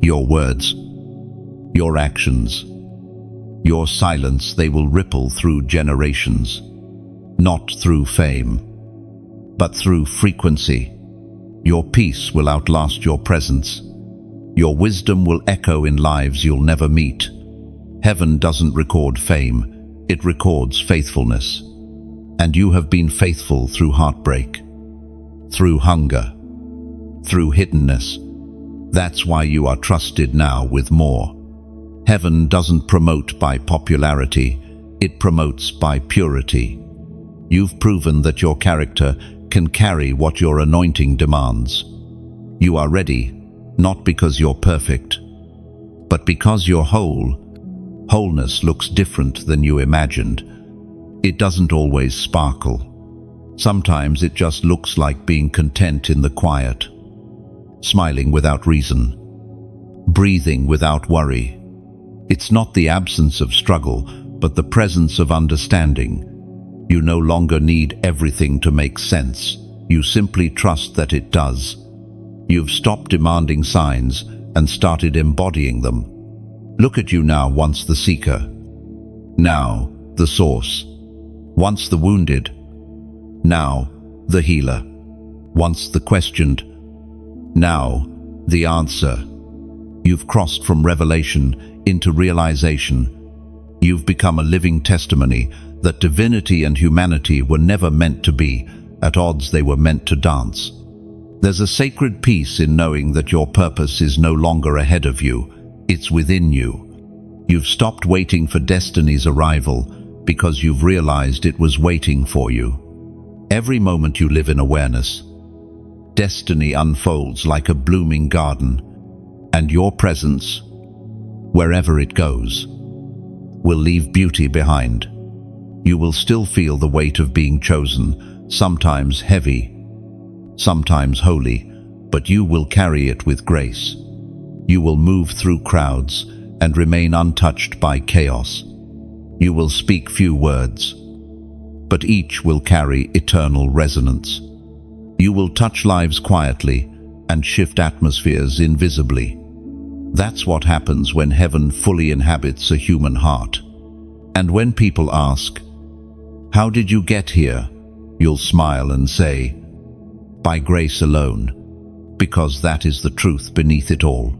Your words, your actions, your silence, they will ripple through generations, not through fame, but through frequency. Your peace will outlast your presence. Your wisdom will echo in lives you'll never meet. Heaven doesn't record fame, it records faithfulness. And you have been faithful through heartbreak, through hunger, through hiddenness. That's why you are trusted now with more. Heaven doesn't promote by popularity, it promotes by purity. You've proven that your character can carry what your anointing demands. You are ready, not because you're perfect, but because you're whole. Wholeness looks different than you imagined. It doesn't always sparkle. Sometimes it just looks like being content in the quiet, smiling without reason, breathing without worry. It's not the absence of struggle, but the presence of understanding. You no longer need everything to make sense. You simply trust that it does. You've stopped demanding signs and started embodying them. Look at you now, once the seeker, now the source. Once the wounded, now the healer. Once the questioned, Now, the answer. You've crossed from revelation into realization. You've become a living testimony that divinity and humanity were never meant to be at odds, they were meant to dance. There's a sacred peace in knowing that your purpose is no longer ahead of you, it's within you. You've stopped waiting for destiny's arrival because you've realized it was waiting for you. Every moment you live in awareness, destiny unfolds like a blooming garden, and your presence, wherever it goes, will leave beauty behind. You will still feel the weight of being chosen, sometimes heavy, sometimes holy, but you will carry it with grace. You will move through crowds and remain untouched by chaos. You will speak few words, but each will carry eternal resonance. You will touch lives quietly and shift atmospheres invisibly. That's what happens when heaven fully inhabits a human heart. And when people ask, "How did you get here?" you'll smile and say, "By grace alone," because that is the truth beneath it all.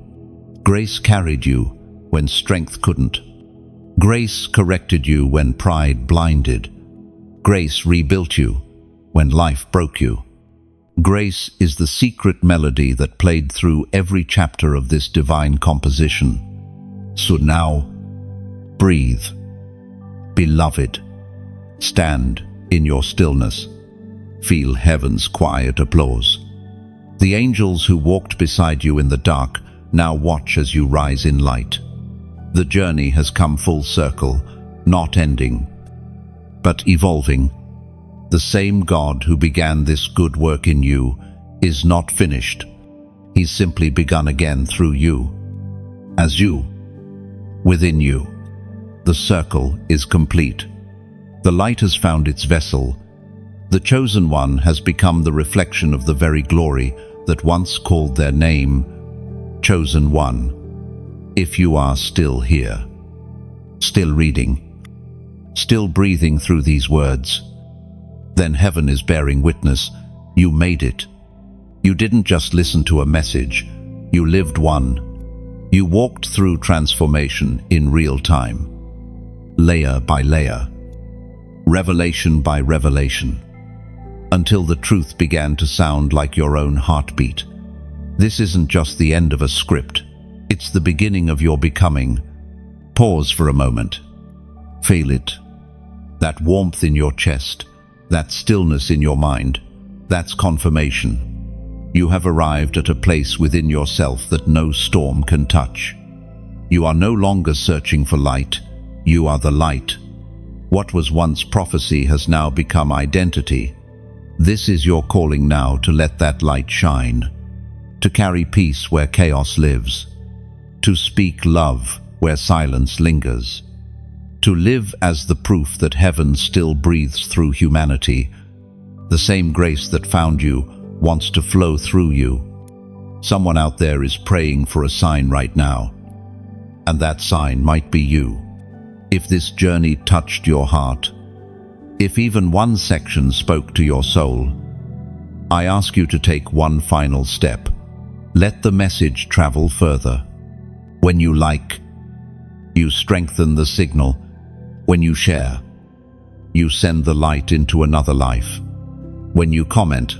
Grace carried you when strength couldn't. Grace corrected you when pride blinded. Grace rebuilt you when life broke you. Grace is the secret melody that played through every chapter of this divine composition. So now, breathe. Beloved, stand in your stillness. Feel heaven's quiet applause. The angels who walked beside you in the dark now watch as you rise in light. The journey has come full circle, not ending, but evolving. The same God who began this good work in you is not finished. He's simply begun again through you. As you, within you, the circle is complete. The light has found its vessel. The chosen one has become the reflection of the very glory that once called their name, Chosen One. If you are still here, still reading, still breathing through these words, then heaven is bearing witness. You made it. You didn't just listen to a message, you lived one. You walked through transformation in real time, layer by layer, revelation by revelation, until the truth began to sound like your own heartbeat. This isn't just the end of a script, it's the beginning of your becoming. Pause for a moment. Feel it. That warmth in your chest, that stillness in your mind, that's confirmation. You have arrived at a place within yourself that no storm can touch. You are no longer searching for light, you are the light. What was once prophecy has now become identity. This is your calling now, to let that light shine, to carry peace where chaos lives, to speak love where silence lingers, to live as the proof that heaven still breathes through humanity. The same grace that found you wants to flow through you. Someone out there is praying for a sign right now, and that sign might be you. If this journey touched your heart, if even one section spoke to your soul, I ask you to take one final step. Let the message travel further. When you like, you strengthen the signal. When you share, you send the light into another life. When you comment,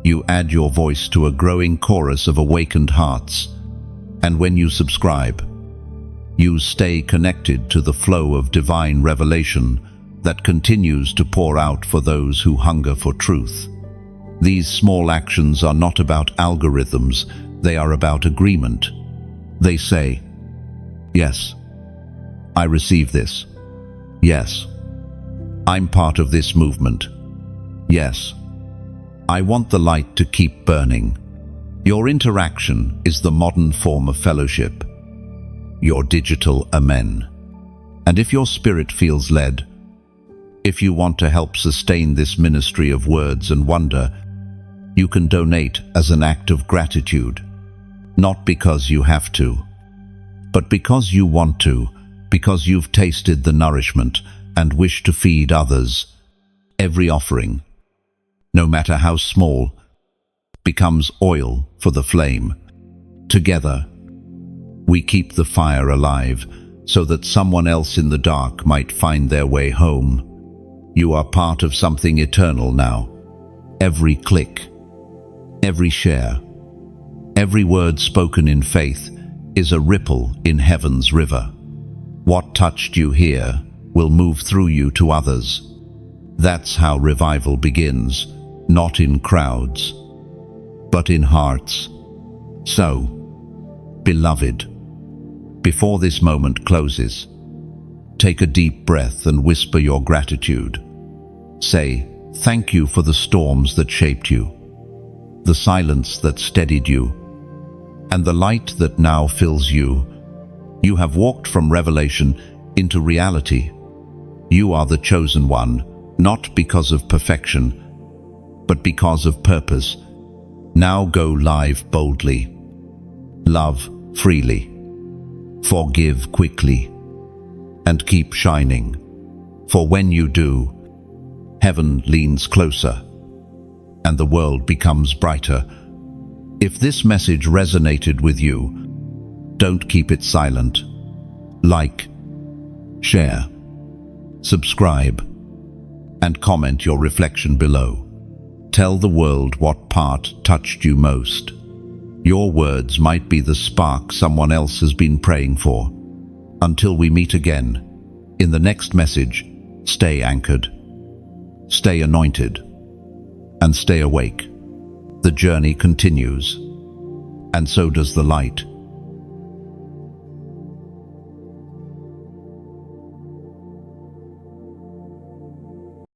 you add your voice to a growing chorus of awakened hearts. And when you subscribe, you stay connected to the flow of divine revelation that continues to pour out for those who hunger for truth. These small actions are not about algorithms, they are about agreement. They say, "Yes, I receive this. Yes, I'm part of this movement. Yes, I want the light to keep burning." Your interaction is the modern form of fellowship, your digital amen. And if your spirit feels led, if you want to help sustain this ministry of words and wonder, you can donate as an act of gratitude, not because you have to, but because you want to, because you've tasted the nourishment and wish to feed others. Every offering, no matter how small, becomes oil for the flame. Together, we keep the fire alive so that someone else in the dark might find their way home. You are part of something eternal now. Every click, every share, every word spoken in faith is a ripple in heaven's river. What touched you here will move through you to others. That's how revival begins, not in crowds, but in hearts. So, beloved, before this moment closes, take a deep breath and whisper your gratitude. Say, thank you for the storms that shaped you, the silence that steadied you, and the light that now fills you. You have walked from revelation into reality. You are the chosen one, not because of perfection, but because of purpose. Now go live boldly. Love freely. Forgive quickly. And keep shining. For when you do, heaven leans closer, and the world becomes brighter. If this message resonated with you, don't keep it silent. Like, share, subscribe, and comment your reflection below. Tell the world what part touched you most. Your words might be the spark someone else has been praying for. Until we meet again, in the next message, stay anchored, stay anointed, and stay awake. The journey continues, and so does the light.